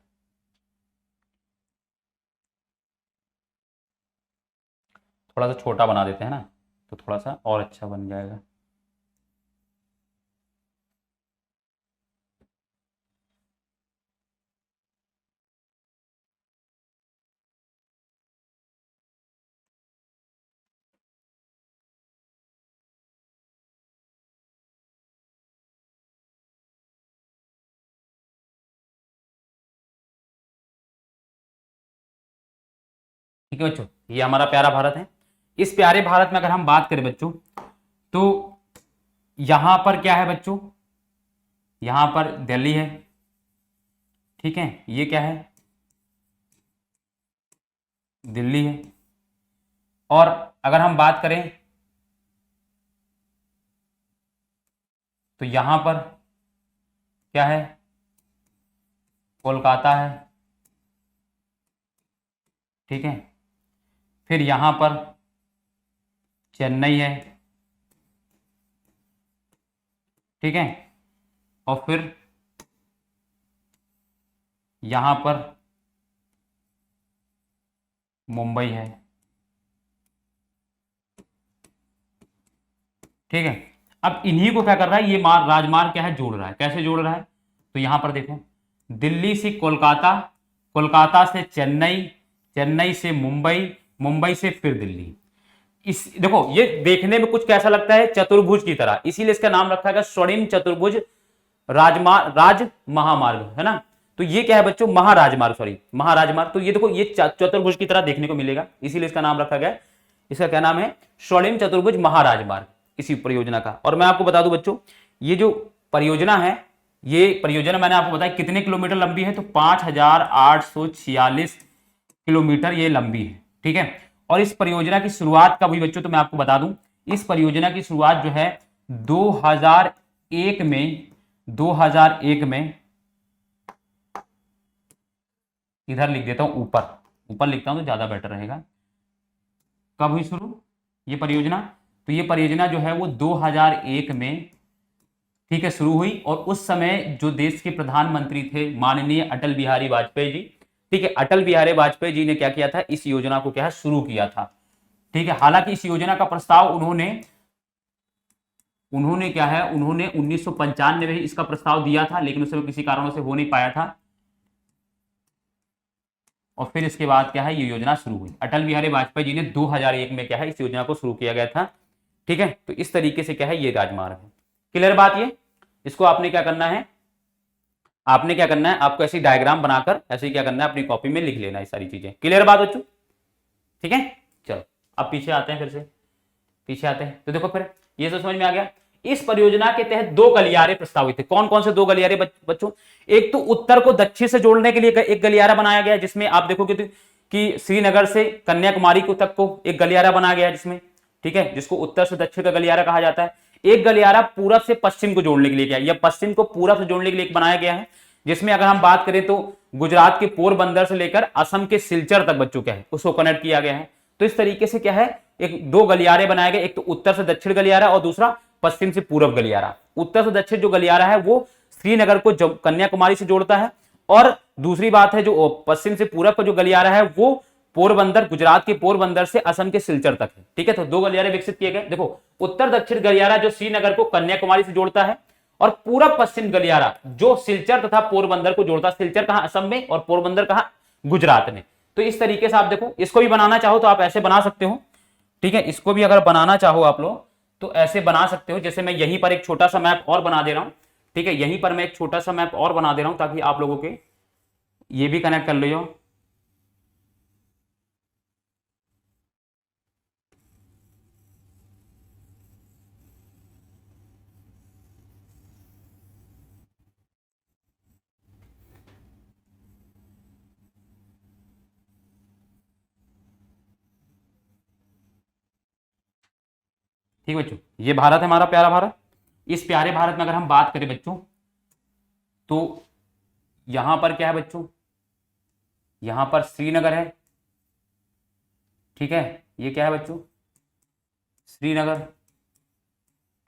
थोड़ा सा छोटा बना देते हैं ना, तो थोड़ा सा और अच्छा बन जाएगा। ठीक है बच्चों, ये हमारा प्यारा भारत है। इस प्यारे भारत में अगर हम बात करें बच्चों, तो यहां पर क्या है बच्चों, यहां पर दिल्ली है, ठीक है, ये क्या है, दिल्ली है। और अगर हम बात करें तो यहां पर क्या है, कोलकाता है, ठीक है। फिर यहां पर चेन्नई है, ठीक है। और फिर यहां पर मुंबई है, ठीक है। अब इन्हीं को क्या कर रहा है, ये राजमार्ग क्या है, जोड़ रहा है। कैसे जोड़ रहा है, तो यहां पर देखो, दिल्ली से कोलकाता, कोलकाता से चेन्नई, चेन्नई से मुंबई, मुंबई से फिर दिल्ली। इस देखो ये देखने में कुछ कैसा लगता है, चतुर्भुज की तरह, इसीलिए इसका नाम रखा गया स्वर्णिम चतुर्भुज राजमार्ग, राज महामार्ग, है ना। तो ये क्या है बच्चों, महाराजमार्ग, सॉरी महाराजमार्ग। तो ये देखो ये चतुर्भुज की तरह देखने को मिलेगा, इसीलिए इसका नाम रखा गया। इसका क्या नाम है, स्वर्णिम चतुर्भुज महाराजमार्ग, इसी परियोजना का। और मैं आपको बता दूं बच्चों, ये जो परियोजना है, ये परियोजना मैंने आपको बताया कितने किलोमीटर लंबी है, तो 5846 किलोमीटर ये लंबी है, ठीक है। और इस परियोजना की शुरुआत कब हुई बच्चों, तो मैं आपको बता दूं, इस परियोजना की शुरुआत जो है 2001 में, 2001 में, इधर लिख देता हूं, ऊपर ऊपर लिखता हूं तो ज्यादा बेटर रहेगा। कब हुई शुरू ये परियोजना, तो ये परियोजना जो है वो 2001 में, ठीक है, शुरू हुई। और उस समय जो देश के प्रधानमंत्री थे माननीय अटल बिहारी वाजपेयी जी, ठीक है, अटल बिहारी वाजपेयी जी ने क्या किया था, इस योजना को क्या है, शुरू किया था, ठीक है। हालांकि इस योजना का प्रस्ताव उन्होंने उन्होंने क्या है, उन्होंने 1995 में इसका प्रस्ताव दिया था, लेकिन उस समय किसी कारणों से हो नहीं पाया था। और फिर इसके बाद क्या है, ये योजना शुरू हुई। अटल बिहारी वाजपेयी जी ने 2001 में क्या है, इस योजना को शुरू किया गया था, ठीक है। तो इस तरीके से क्या है, ये राजमार्ग है। क्लियर बात ये, इसको आपने क्या करना है, आपने क्या करना है, आपको ऐसी डायग्राम बनाकर ऐसे ही क्या करना है, अपनी कॉपी में लिख लेना है सारी चीजें। क्लियर बात बच्चों, ठीक है। चलो अब पीछे आते हैं, फिर से पीछे आते हैं। तो देखो फिर ये तो समझ में आ गया। इस परियोजना के तहत दो गलियारे प्रस्तावित थे। कौन कौन से दो गलियारे बच्चों, एक तो उत्तर को दक्षिण से जोड़ने के लिए एक गलियारा बनाया गया, जिसमें आप देखोगे तो कि श्रीनगर से कन्याकुमारी को तक को एक गलियारा बनाया गया जिसमें, ठीक है, जिसको उत्तर से दक्षिण का गलियारा कहा जाता है। एक गलियारा पूरब से पश्चिम को जोड़ने के लिए, क्या या पश्चिम को पूरब से जोड़ने के लिए एक बनाया गया है, जिसमें अगर हम बात करें तो गुजरात के पोरबंदर से लेकर असम के सिलचर तक बच्चों क्या है, उसको कनेक्ट किया गया है। तो इस तरीके से क्या है, एक दो गलियारे बनाए गए, एक तो उत्तर से दक्षिण गलियारा और दूसरा पश्चिम से पूर्व गलियारा। उत्तर से दक्षिण जो गलियारा है वो श्रीनगर को कन्याकुमारी से जोड़ता है, और दूसरी बात है जो पश्चिम से पूरब का जो गलियारा है वो पोरबंदर, गुजरात के पोरबंदर से असम के सिलचर तक है, ठीक है। तो दो गलियारे विकसित किए गए। देखो उत्तर दक्षिण गलियारा जो श्रीनगर को कन्याकुमारी से जोड़ता है, और पूरब पश्चिम गलियारा जो सिलचर तथा पोरबंदर को जोड़ता है। सिलचर कहां, असम में, और पोरबंदर कहां, गुजरात में। तो इस तरीके से आप देखो, इसको भी बनाना चाहो तो आप ऐसे बना सकते हो, ठीक है। इसको भी अगर बनाना चाहो आप लोग तो ऐसे बना सकते हो। जैसे मैं यहीं पर एक छोटा सा मैप और बना दे रहा हूं, ठीक है, यहीं पर मैं एक छोटा सा मैप और बना दे रहा हूं ताकि आप लोगों के ये भी कनेक्ट कर लो। ठीक बच्चों, ये भारत है हमारा प्यारा भारत। इस प्यारे भारत में अगर हम बात करें बच्चों, तो यहां पर क्या है बच्चों, यहां पर श्रीनगर है, ठीक है, ये क्या है बच्चों, श्रीनगर,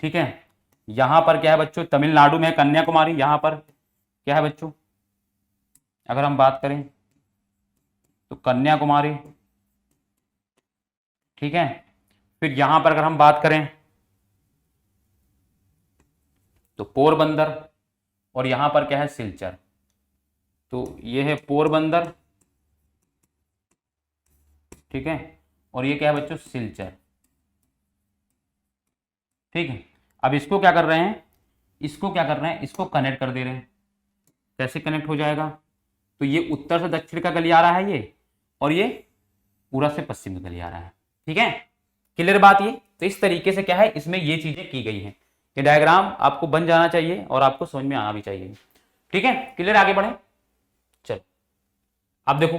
ठीक है। यहां पर क्या है बच्चों, तमिलनाडु में कन्याकुमारी, यहां पर क्या है बच्चों, अगर हम बात करें तो कन्याकुमारी, ठीक है। फिर यहां पर अगर हम बात करें तो पोरबंदर, और यहां पर क्या है सिलचर। तो ये है पोरबंदर, ठीक है, और ये क्या है बच्चों सिलचर, ठीक है। अब इसको क्या कर रहे हैं, इसको क्या कर रहे हैं, इसको कनेक्ट कर दे रहे हैं। कैसे कनेक्ट हो जाएगा, तो ये उत्तर से दक्षिण का गलियारा है ये, और ये पूरा से पश्चिम का गलियारा है, ठीक है। क्लियर बात ये। तो इस तरीके से क्या है, इसमें ये चीजें की गई हैं। ये डायग्राम आपको बन जाना चाहिए और आपको समझ में आना भी चाहिए, ठीक है। क्लियर, आगे बढ़े। चलो अब देखो,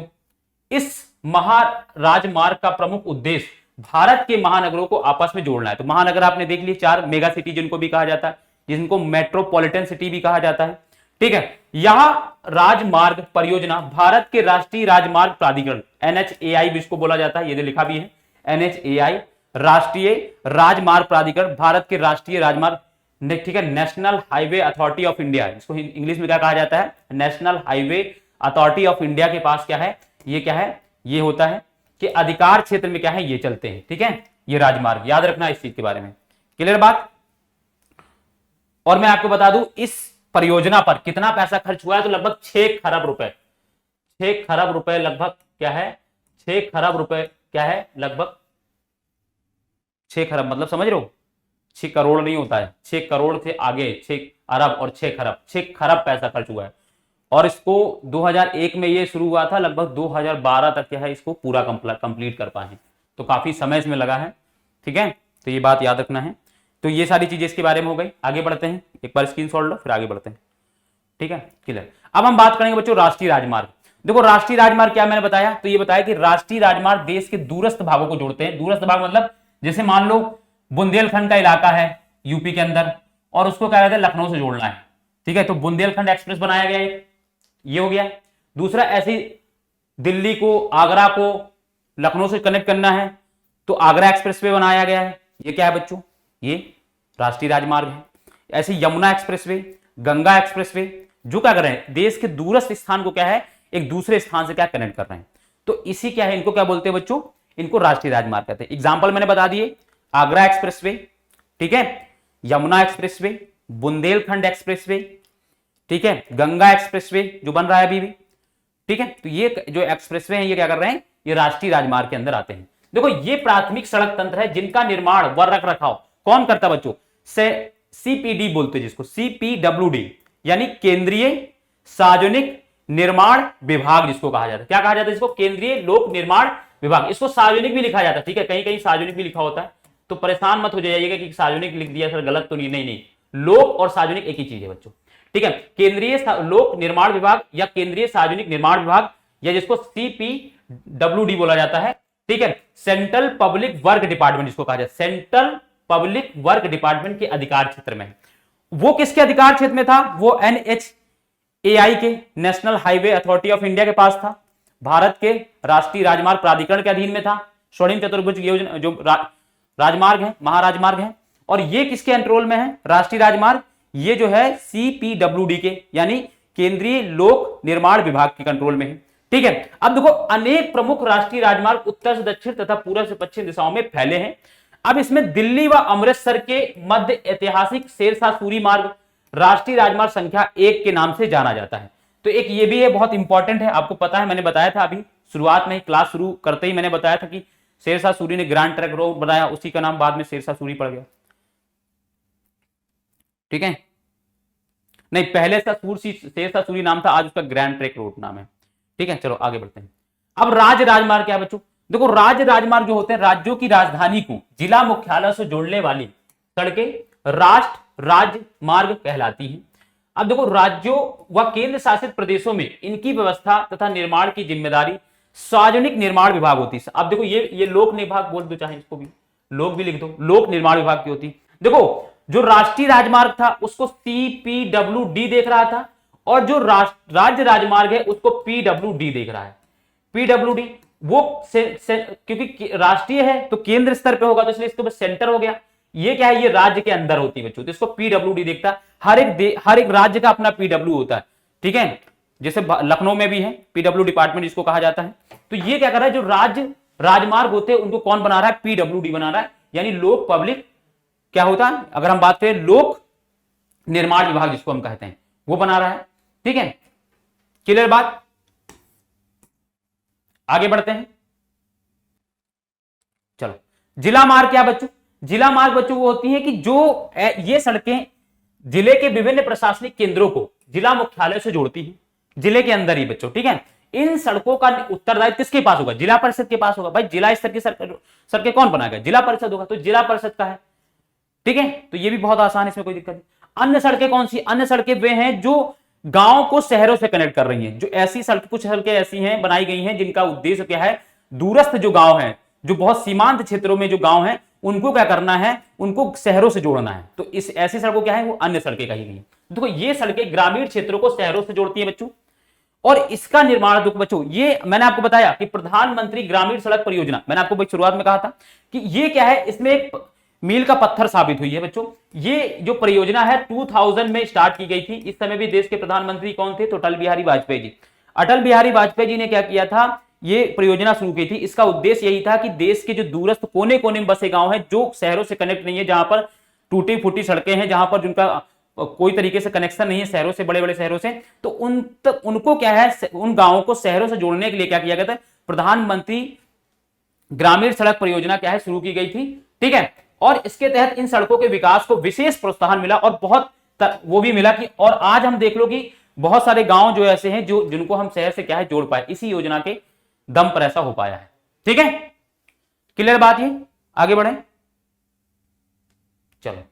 इस महाराजमार्ग का प्रमुख उद्देश्य भारत के महानगरों को आपस में जोड़ना है। तो महानगर आपने देख लिए, 4 मेगा सिटी जिनको भी कहा जाता है, जिनको मेट्रोपॉलिटन सिटी भी कहा जाता है, ठीक है। यह राजमार्ग परियोजना भारत के राष्ट्रीय राजमार्ग प्राधिकरण NHAI भी इसको बोला जाता है, ये लिखा भी है NHAI, राष्ट्रीय राजमार्ग प्राधिकरण, भारत के राष्ट्रीय राजमार्ग, ठीक है, national highway authority of India, इसको इंग्लिश में क्या कहा जाता है, national highway authority of India के पास क्या है, ये क्या है, ये होता है कि अधिकार क्षेत्र में क्या है, ये चलते हैं, ठीक है। ये राजमार्ग याद रखना इस चीज के बारे में। क्लियर बात। और मैं आपको बता दूं इस परियोजना पर कितना पैसा खर्च हुआ है, तो लगभग 6 खरब रुपए, 6 खरब रुपए लगभग क्या है, 6 खरब रुपए क्या है, लगभग 6 खरब, मतलब समझ रहे हो, 6 करोड़ नहीं होता है, 6 करोड़ से आगे 6 अरब और 6 खरब, 6 खरब पैसा खर्च हुआ है। और इसको 2001 में ये शुरू हुआ था, लगभग 2012 तक क्या है इसको पूरा कंप्लीट कर पाए, तो काफी समय इसमें लगा है, ठीक है। तो ये बात याद रखना है। तो ये सारी चीजें इसके बारे में हो गई। आगे बढ़ते हैं, एक बार स्क्रीनशॉट लो फिर आगे बढ़ते हैं, ठीक है। क्लियर। अब हम बात करेंगे बच्चों राष्ट्रीय राजमार्ग। देखो राष्ट्रीय राजमार्ग क्या मैंने बताया, तो ये बताया कि राष्ट्रीय राजमार्ग देश के दूरस्थ भागों को जोड़ते हैं। दूरस्थ भाग मतलब जैसे मान लो बुंदेलखंड का इलाका है यूपी के अंदर, और उसको क्या कहते हैं लखनऊ से जोड़ना है, ठीक है। तो बुंदेलखंड एक्सप्रेस बनाया गया है, ये हो गया। दूसरा ऐसी दिल्ली को, आगरा को लखनऊ से कनेक्ट करना है, तो आगरा एक्सप्रेसवे बनाया गया है, ये क्या है बच्चों, ये राष्ट्रीय राजमार्ग है। ऐसे यमुना एक्सप्रेसवे, गंगा एक्सप्रेसवे, जो क्या कर रहे हैं देश के दूरस्थ स्थान को क्या है एक दूसरे स्थान से क्या कनेक्ट कर रहे हैं, तो इसी क्या है, इनको क्या बोलते हैं बच्चों, इनको राष्ट्रीय राजमार्ग कहते हैं। एग्जांपल मैंने बता दिए, आगरा एक्सप्रेसवे, ठीक है, यमुना एक्सप्रेसवे, बुंदेलखंड एक्सप्रेसवे, ठीक है, गंगा एक्सप्रेसवे जो बन रहा है अभी भी, ठीक है। तो ये जो एक्सप्रेसवे हैं ये क्या कर रहे हैं, ये राष्ट्रीय राजमार्ग के अंदर आते हैं। देखो ये प्राथमिक सड़क तंत्र है जिनका निर्माण व रख रखाव कौन करता है बच्चों, से CPD बोलते हैं जिसको, CPWD यानी केंद्रीय सार्वजनिक निर्माण विभाग जिसको कहा जाता है। क्या कहा जाता है इसको, केंद्रीय लोक निर्माण विभाग। इसको सार्वजनिक भी लिखा जाता है, ठीक है, कहीं कहीं सार्वजनिक भी लिखा होता है, तो परेशान मत हो जाइएगा कि सार्वजनिक लिख दिया सर गलत तो नहीं, नहीं, लोक और सार्वजनिक एक ही चीज है बच्चों, ठीक है। केंद्रीय लोक निर्माण विभाग या केंद्रीय सार्वजनिक निर्माण विभाग, या जिसको CPWD बोला जाता है, ठीक है, सेंट्रल पब्लिक वर्क डिपार्टमेंट जिसको कहा जाता है, सेंट्रल पब्लिक वर्क डिपार्टमेंट के अधिकार क्षेत्र में। वो किसके अधिकार क्षेत्र में था, वो NHAI के, national highway authority of India के पास था, भारत के राष्ट्रीय राजमार्ग प्राधिकरण के अधीन में था। स्वर्णिम चतुर्भुज योजना जो राजमार्ग है, महाराजमार्ग है, और ये किसके कंट्रोल में है राष्ट्रीय राजमार्ग, ये जो है CPWD के यानी केंद्रीय लोक निर्माण विभाग के कंट्रोल में है, ठीक है। अब देखो अनेक प्रमुख राष्ट्रीय राजमार्ग उत्तर से दक्षिण तथा पूर्व से पश्चिम दिशाओं में फैले हैं। अब इसमें दिल्ली व अमृतसर के मध्य ऐतिहासिक शेरशाह सूरी मार्ग राष्ट्रीय राजमार्ग संख्या 1 के नाम से जाना जाता है। तो एक ये भी है, बहुत इंपॉर्टेंट है, आपको पता है मैंने बताया था अभी शुरुआत में ही, क्लास शुरू करते ही मैंने बताया था कि शेरशाह सूरी ने ग्रैंड ट्रैंक रोड बनाया, उसी का नाम बाद में शेरशाह सूरी पड़ गया, ठीक है। नहीं, पहले शेरशाह सूरी नाम था, आज उसका ग्रैंड ट्रैंक रोड नाम है, ठीक है। चलो आगे बढ़ते हैं। अब राज्य राजमार्ग क्या है बच्चों, देखो राज्य राजमार्ग जो होते हैं राज्यों की राजधानी को जिला मुख्यालय से जोड़ने वाली सड़कें राष्ट्र राजमार्ग कहलाती हैं। अब देखो राज्यों व केंद्र शासित प्रदेशों में इनकी व्यवस्था तथा निर्माण की जिम्मेदारी सार्वजनिक निर्माण विभाग होती है। अब देखो ये लोक विभाग बोल दो, चाहे इसको भी लोक भी लिख दो, लोक निर्माण विभाग की होती है। देखो जो राष्ट्रीय राजमार्ग था उसको CPWD देख रहा था, और जो राज्य राजमार्ग है उसको PWD देख रहा है। PWD वो क्योंकि राष्ट्रीय है तो केंद्र स्तर पे होगा, तो इसलिए इसके ऊपर सेंटर हो गया, ये क्या है, ये राज्य के अंदर होती है बच्चों, तो इसको पीडब्ल्यूडी देखता है। हर एक राज्य का अपना पीडब्ल्यू होता है, ठीक है। जैसे लखनऊ में भी है पीडब्ल्यू डिपार्टमेंट जिसको कहा जाता है। तो ये क्या कर रहा है, जो राजमार्ग होते हैं उनको कौन बना रहा है, पीडब्ल्यूडी बना रहा है, यानी लोक पब्लिक क्या होता है, अगर हम बात करें लोक निर्माण विभाग जिसको हम कहते हैं, वो बना रहा है, ठीक है। क्लियर बात, आगे बढ़ते हैं। चलो, जिला मार्ग क्या बच्चों, जिला मार्ग बच्चों वो होती है कि जो ये सड़कें जिले के विभिन्न प्रशासनिक केंद्रों को जिला मुख्यालय से जोड़ती है, जिले के अंदर ही बच्चों, ठीक है। इन सड़कों का उत्तरदायित्व किसके पास होगा, जिला परिषद के पास होगा। भाई जिला स्तर की सड़कें कौन बनाएगा, जिला परिषद होगा, तो जिला परिषद का है, ठीक है। तो ये भी बहुत आसान है, इसमें कोई दिक्कत नहीं। अन्य सड़कें कौन सी, अन्य सड़कें वे हैं जो गांव को शहरों से कनेक्ट कर रही हैं, जो ऐसी सड़क, कुछ सड़कें ऐसी हैं बनाई गई हैं जिनका उद्देश्य क्या है, दूरस्थ जो गांव है, जो बहुत सीमांत क्षेत्रों में जो गांव है, उनको क्या करना है, उनको शहरों से जोड़ना है। तो इस ऐसी सड़कों क्या है, वो अन्य सड़कें कही गई है। देखो ये सड़कें ग्रामीण क्षेत्रों को शहरों से जोड़ती है बच्चों, और इसका निर्माण देखो बच्चों, ये मैंने आपको बताया कि प्रधानमंत्री ग्रामीण सड़क परियोजना, मैंने आपको शुरुआत में कहा था कि ये क्या है, इसमें एक मील का पत्थर साबित हुई है बच्चों। ये जो परियोजना है 2000 में स्टार्ट की गई थी। इस समय भी देश के प्रधानमंत्री कौन थे, तो अटल बिहारी वाजपेयी जी। अटल बिहारी वाजपेयी जी ने क्या किया था, ये परियोजना शुरू की थी। इसका उद्देश्य यही था कि देश के जो दूरस्थ कोने कोने में बसे गांव हैं, जो शहरों से कनेक्ट नहीं है, जहां पर टूटी फूटी सड़कें हैं, जहां पर जिनका कोई तरीके से कनेक्शन नहीं है शहरों से, बड़े बड़े शहरों से, तो उनको क्या है, उन गांवों को शहरों से जोड़ने के लिए क्या किया गया था, प्रधानमंत्री ग्रामीण सड़क परियोजना क्या है, शुरू की गई थी, ठीक है। और इसके तहत इन सड़कों के विकास को विशेष प्रोत्साहन मिला, और बहुत वो भी मिला कि, और आज हम देख लो कि बहुत सारे गांव जो ऐसे हैं जो जिनको हम शहर से क्या है जोड़ पाए, इसी योजना के दम पर ऐसा हो पाया है, ठीक है। क्लियर बात, ये आगे बढ़े। चलो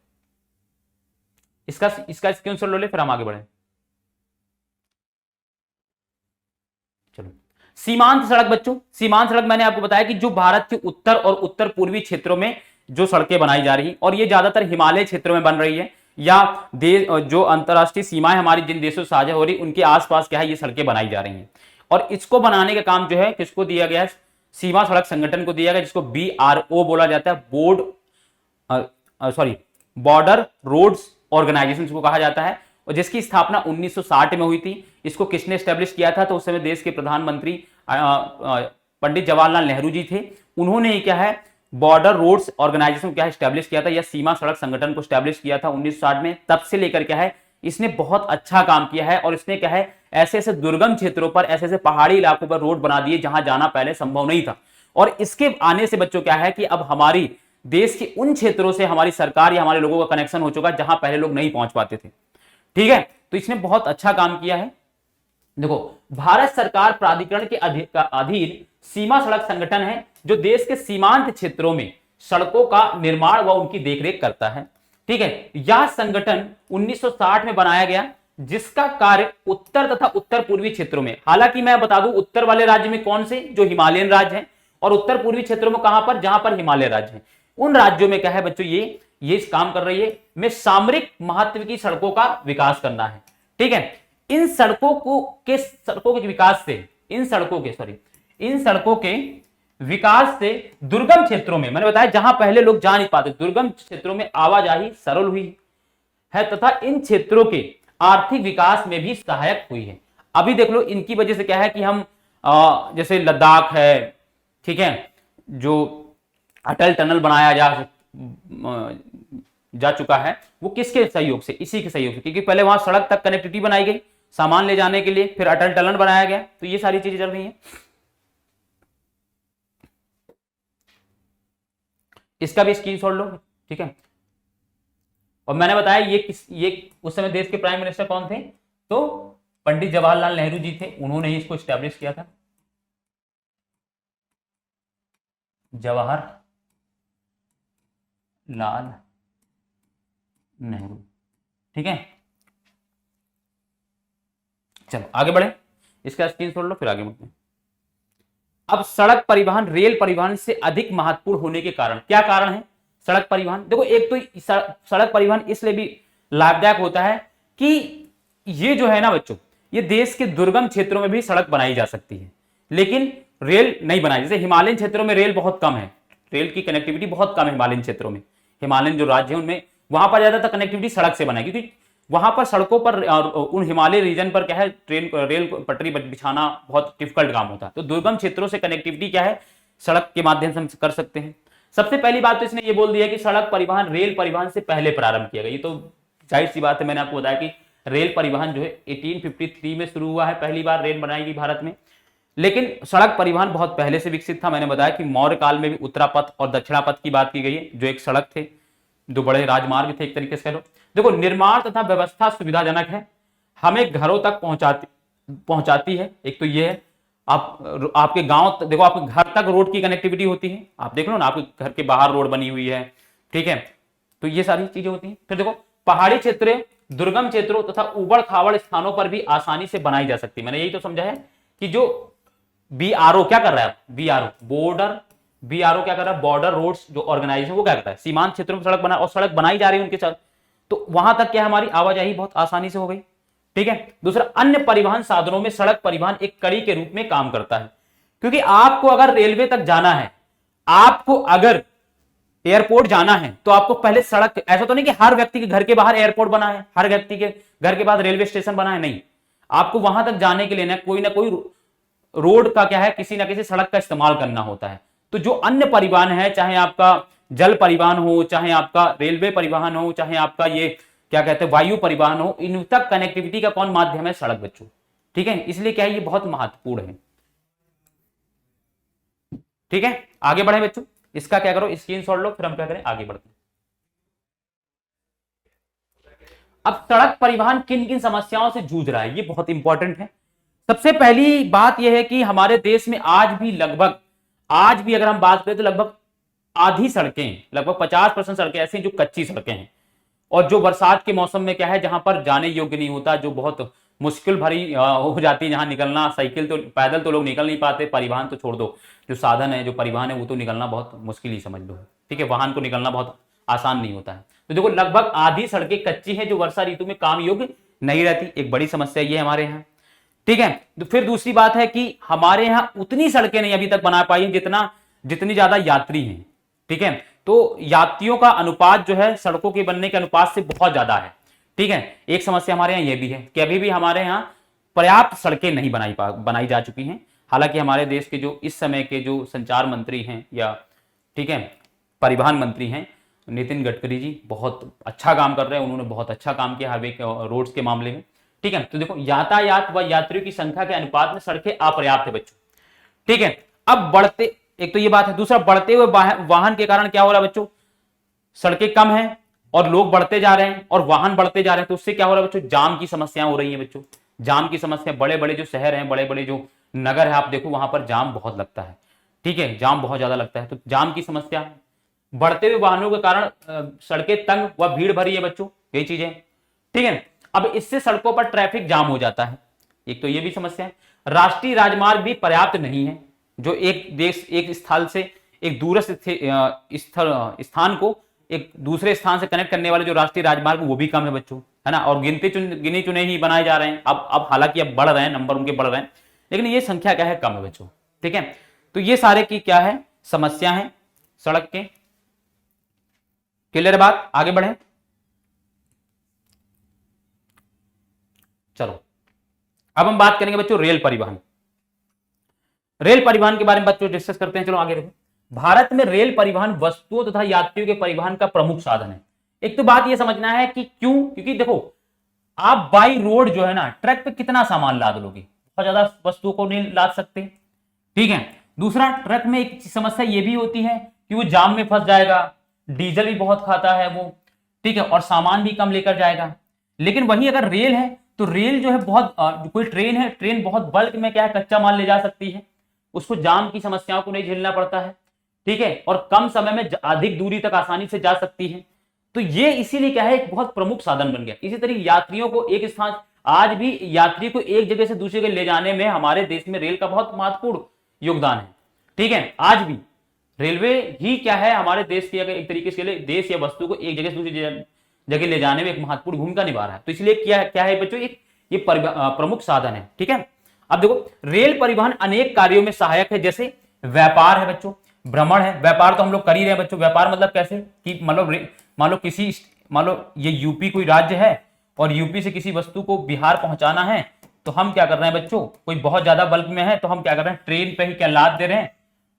इसका स्क्रीनशॉट लो ले, फिर हम आगे बढ़े। चलो, सीमांत सड़क बच्चों, सीमांत सड़क मैंने आपको बताया कि जो भारत के उत्तर और उत्तर पूर्वी क्षेत्रों में जो सड़कें बनाई जा रही, और ये ज्यादातर हिमालय क्षेत्रों में बन रही है, या देश जो अंतरराष्ट्रीय सीमाएं हमारी जिन देशों से साझा हो रही, उनके आसपास क्या है, ये सड़कें बनाई जा रही हैं। और इसको बनाने का काम जो है किसको दिया गया है, सीमा सड़क संगठन को दिया गया, जिसको BRO बोला जाता है, बॉर्डर रोड्स ऑर्गेनाइजेशन को कहा जाता है, और जिसकी स्थापना 1960 में हुई थी। इसको किसने एस्टेब्लिश किया था, तो उस समय देश के प्रधानमंत्री पंडित जवाहरलाल नेहरू जी थे। उन्होंने क्या है, बॉर्डर रोड्स ऑर्गेनाइजेशन क्या है एस्टेब्लिश किया था, या सीमा सड़क संगठन को एस्टेब्लिश किया था 1960 में। तब से लेकर क्या है, इसने बहुत अच्छा काम किया है, और इसने क्या है, ऐसे ऐसे दुर्गम क्षेत्रों पर, ऐसे ऐसे पहाड़ी इलाकों पर रोड बना दिए जहां जाना पहले संभव नहीं था। और इसके आने से बच्चों क्या है कि अब हमारी देश के उन क्षेत्रों से हमारी सरकार या हमारे लोगों का कनेक्शन हो चुका जहां पहले लोग नहीं पहुंच पाते थे, ठीक है। तो इसने बहुत अच्छा काम किया है। देखो, भारत सरकार प्राधिकरण के अधीन सीमा सड़क संगठन है, जो देश के सीमांत क्षेत्रों में सड़कों का निर्माण व उनकी देखरेख करता है, ठीक है। यह संगठन 1960 में बनाया गया, जिसका कार्य उत्तर तथा उत्तर पूर्वी क्षेत्रों में, हालांकि मैं बता दूं उत्तर वाले राज्य में कौन से, जो हिमालयन राज्य हैं, और उत्तर पूर्वी क्षेत्रों में कहां पर, जहां पर हिमालय राज्य हैं, उन राज्यों में क्या है बच्चों, ये इस काम कर रही है में सामरिक महत्व की सड़कों का विकास करना है, ठीक है। इन सड़कों के विकास से, इन सड़कों के विकास से दुर्गम क्षेत्रों में, मैंने बताया जहां पहले लोग जा नहीं पाते, दुर्गम क्षेत्रों में आवाजाही सरल हुई है, तथा इन क्षेत्रों के आर्थिक विकास में भी सहायक हुई है। अभी देख लो, इनकी वजह से क्या है कि हम जैसे लद्दाख है, ठीक है, जो अटल टनल बनाया जा चुका है, वो किसके सहयोग से, इसी के सहयोग से, क्योंकि पहले वहां सड़क तक कनेक्टिविटी बनाई गई सामान ले जाने के लिए, फिर अटल टनल बनाया गया, तो ये सारी चीजें चल रही हैं। इसका भी स्क्रीनशॉट लो, ठीक है। और मैंने बताया ये उस समय देश के प्राइम मिनिस्टर कौन थे, तो पंडित जवाहरलाल नेहरू जी थे, उन्होंने ही इसको एस्टेब्लिश किया था, जवाहरलाल नेहरू, ठीक है। चलो आगे बढ़े, इसका स्क्रीनशॉट लो, फिर आगे बढ़ते हैं। अब सड़क परिवहन रेल परिवहन से अधिक महत्वपूर्ण होने के कारण, क्या कारण है सड़क परिवहन, देखो एक तो सड़क परिवहन इसलिए भी लाभदायक होता है कि ये जो है ना बच्चों, ये देश के दुर्गम क्षेत्रों में भी सड़क बनाई जा सकती है, लेकिन रेल नहीं बनाई। जैसे हिमालयन क्षेत्रों में रेल बहुत कम है, रेल की कनेक्टिविटी बहुत कम है हिमालयन क्षेत्रों में। हिमालयन जो राज्य है उनमें, वहां पर ज्यादातर कनेक्टिविटी सड़क से बना है, क्योंकि वहां पर सड़कों पर उन हिमालय रीजन पर क्या है, रेल पटरी बिछाना बहुत डिफिकल्ट काम होता है। तो दुर्गम क्षेत्रों से कनेक्टिविटी क्या है, सड़क के माध्यम से हम कर सकते हैं। सबसे पहली बात तो इसने ये बोल दिया कि सड़क परिवहन रेल परिवहन से पहले प्रारंभ किया गया। ये तो जाहिर सी बात है, मैंने आपको बताया कि रेल परिवहन जो है 1853 में शुरू हुआ है, पहली बार रेल बनाई गई भारत में। लेकिन सड़क परिवहन बहुत पहले से विकसित था। मैंने बताया कि मौर्य काल में भी उत्तरापथ और दक्षिणापथ की बात की गई है, जो एक सड़क थे, जो बड़े राजमार्ग थे एक तरीके से कह लो। देखो, निर्माण तथा व्यवस्था सुविधाजनक है, हमें घरों तक पहुंचाती है। एक तो ये है, आपके गांव, देखो आपके घर तक रोड की कनेक्टिविटी होती है, आप देख लो ना, आपके घर के बाहर रोड बनी हुई है, ठीक है, तो ये सारी चीजें होती हैं। फिर देखो, पहाड़ी क्षेत्रों, दुर्गम क्षेत्रों तथा उबड़ खाबड़ स्थानों पर भी आसानी से बनाई जा सकती है। मैंने यही तो समझा है कि जो BRO क्या कर रहा है, BRO क्या कर रहा है, बॉर्डर रोड्स जो ऑर्गेनाइजेशन, वो क्या करता है, सीमांत क्षेत्रों में सड़क बना, और सड़क बनाई जा रही है उनके साथ, तो वहां तक क्या हमारी आवाजाही बहुत आसानी से हो गई, ठीक है। दूसरा, अन्य परिवहन साधनों में सड़क परिवहन एक कड़ी के रूप में काम करता है, क्योंकि आपको अगर रेलवे तक जाना है, आपको अगर एयरपोर्ट जाना है, तो आपको पहले सड़क, ऐसा तो नहीं कि हर व्यक्ति के घर के बाहर एयरपोर्ट बना है, हर व्यक्ति के घर के पास रेलवे स्टेशन बना है, नहीं, आपको वहां तक जाने के लिए ना कोई रोड का क्या है, किसी ना किसी सड़क का इस्तेमाल करना होता है। तो जो अन्य परिवहन है, चाहे आपका जल परिवहन हो, चाहे आपका रेलवे परिवहन हो, चाहे आपका ये क्या कहते हैं वायु परिवहन हो, इन तक कनेक्टिविटी का कौन माध्यम है, सड़क बच्चों, ठीक है। इसलिए क्या है, ये बहुत महत्वपूर्ण है, ठीक है। आगे बढ़े बच्चों, इसका क्या करो, स्क्रीनशॉट लो, फिर हम क्या करें, आगे बढ़ते हैं। अब सड़क परिवहन किन किन समस्याओं से जूझ रहा है, ये बहुत इंपॉर्टेंट है। सबसे पहली बात यह है कि हमारे देश में आज भी अगर हम बात करें तो लगभग आधी सड़कें, लगभग 50% सड़कें ऐसी हैं जो कच्ची सड़कें हैं, और जो बरसात के मौसम में क्या है, जहां पर जाने योग्य नहीं होता, जो बहुत मुश्किल भरी हो जाती है, जहां निकलना, साइकिल तो, पैदल तो लोग निकल नहीं पाते, परिवहन तो छोड़ दो, जो साधन है, जो परिवहन है, वो तो निकलना बहुत मुश्किल ही समझ लो, ठीक है, वाहन को निकलना बहुत आसान नहीं होता है। तो देखो, लगभग आधी सड़कें कच्ची हैं जो वर्षा ऋतु में काम योग्य नहीं रहती, एक बड़ी समस्या ये है हमारे यहाँ, ठीक है। तो फिर दूसरी बात है कि हमारे यहां उतनी सड़कें नहीं अभी तक बना पाई हैं जितनी ज्यादा यात्री हैं, ठीक है। तो यात्रियों का अनुपात जो है सड़कों के बनने के अनुपात से बहुत ज्यादा है, ठीक है। एक समस्या हमारे यहाँ यह भी है कि अभी भी हमारे यहाँ पर्याप्त सड़कें नहीं बनाई जा चुकी हैं। हालांकि हमारे देश के जो इस समय के जो संचार मंत्री हैं, या ठीक है, परिवहन मंत्री हैं, नितिन गडकरी जी बहुत अच्छा काम कर रहे हैं, उन्होंने बहुत अच्छा काम किया हाईवे रोड्स के मामले में, ठीक है। तो देखो, यातायात व यात्रियों की संख्या के अनुपात में सड़कें अपर्याप्त है बच्चों, ठीक है। अब बढ़ते, एक तो ये बात है, दूसरा, बढ़ते हुए वाहन के कारण क्या हो रहा है बच्चों, सड़कें कम हैं और लोग बढ़ते जा रहे हैं और वाहन बढ़ते जा रहे हैं, तो उससे क्या हो रहा है बच्चों, जाम की समस्या हो रही है बच्चों, जाम की समस्या। बड़े बड़े जो शहर हैं, बड़े बड़े जो नगर है, आप देखो वहां पर जाम बहुत लगता है, ठीक है, जाम बहुत ज्यादा लगता है, तो जाम की समस्या है। बढ़ते हुए वाहनों के कारण सड़कें तंग व भीड़ भरी है बच्चों, यही चीजें, ठीक है। अब इससे सड़कों पर ट्रैफिक जाम हो जाता है, एक तो ये भी समस्या है। राष्ट्रीय राजमार्ग भी पर्याप्त नहीं है, जो एक स्थल से एक दूरस्थ स्थान को एक दूसरे स्थान से कनेक्ट करने वाले जो राष्ट्रीय राजमार्ग, वो भी कम है बच्चों, है ना, और गिने चुने ही बनाए जा रहे हैं। अब हालांकि अब बढ़ रहे हैं, नंबर उनके बढ़ रहे हैं, लेकिन ये संख्या क्या है, कम है बच्चों, ठीक है। तो ये सारे की क्या है, समस्या है सड़क के। क्लियर बात, आगे बढ़े, चलो अब हम बात करेंगे बच्चों रेल परिवहन। रेल परिवहन के बारे में बच्चों डिस्कस करते हैं, चलो आगे देखो। भारत में रेल परिवहन वस्तुओं तथा यात्रियों के परिवहन का प्रमुख साधन है। एक तो बात यह समझना है कि क्यों, क्योंकि देखो, आप बाई रोड जो है ना, ट्रक पे कितना सामान लाद लोगे, बहुत ज्यादा वस्तुओं को नहीं लाद सकते, ठीक है। दूसरा, ट्रक में एक समस्या यह भी होती है कि वो जाम में फंस जाएगा, डीजल भी बहुत खाता है वो, ठीक है, और सामान भी कम लेकर जाएगा। लेकिन वहीं अगर रेल है, तो रेल जो है बहुत कोई ट्रेन है, ट्रेन बहुत बल्क में क्या है, कच्चा माल ले जा सकती है, उसको जाम की समस्याओं को नहीं झेलना पड़ता है, ठीक है, और कम समय में अधिक दूरी तक आसानी से जा सकती है। तो ये इसीलिए क्या है, एक बहुत प्रमुख साधन बन गया। इसी तरह यात्रियों को एक स्थान, आज भी यात्री को एक जगह से दूसरी जगह ले जाने में हमारे देश में रेल का बहुत महत्वपूर्ण योगदान है, ठीक है। आज भी रेलवे ही क्या है, हमारे देश की अगर एक तरीके से देश या वस्तु को एक जगह से दूसरी जगह ले जाने में एक महत्वपूर्ण भूमिका निभा रहा है। तो इसलिए क्या है बच्चों, ये प्रमुख साधन है, ठीक है। अब देखो, रेल परिवहन अनेक कार्यों में सहायक है, जैसे व्यापार है बच्चों, भ्रमण है, व्यापार तो हम लोग कर ही रहे हैं बच्चों। व्यापार मतलब कैसे कि मान लो ये यूपी कोई राज्य है और यूपी से किसी वस्तु को बिहार पहुंचाना है, तो हम क्या कर रहे हैं बच्चों, कोई बहुत ज्यादा बल्क में है तो हम क्या कर रहे हैं, ट्रेन पे ही क्या लाद दे रहे हैं,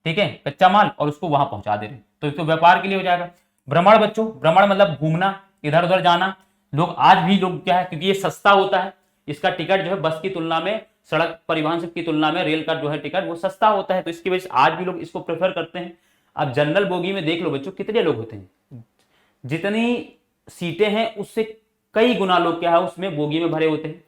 ठीक है, कच्चा माल, और उसको वहां पहुंचा दे रहे हैं, तो इसको व्यापार के लिए हो जाएगा। भ्रमण बच्चों, भ्रमण मतलब घूमना, इधर उधर जाना। लोग आज भी लोग क्या है, क्योंकि ये सस्ता होता है, इसका टिकट जो है बस की तुलना में, सड़क परिवहन की तुलना में रेल का जो है टिकट वो सस्ता होता है, तो इसकी वजह से आज भी लोग इसको प्रेफर करते हैं। अब जनरल बोगी में देख लो बच्चों कितने लोग होते हैं, जितनी सीटें हैं उससे कई गुना लोग क्या है उसमें बोगी में भरे होते हैं,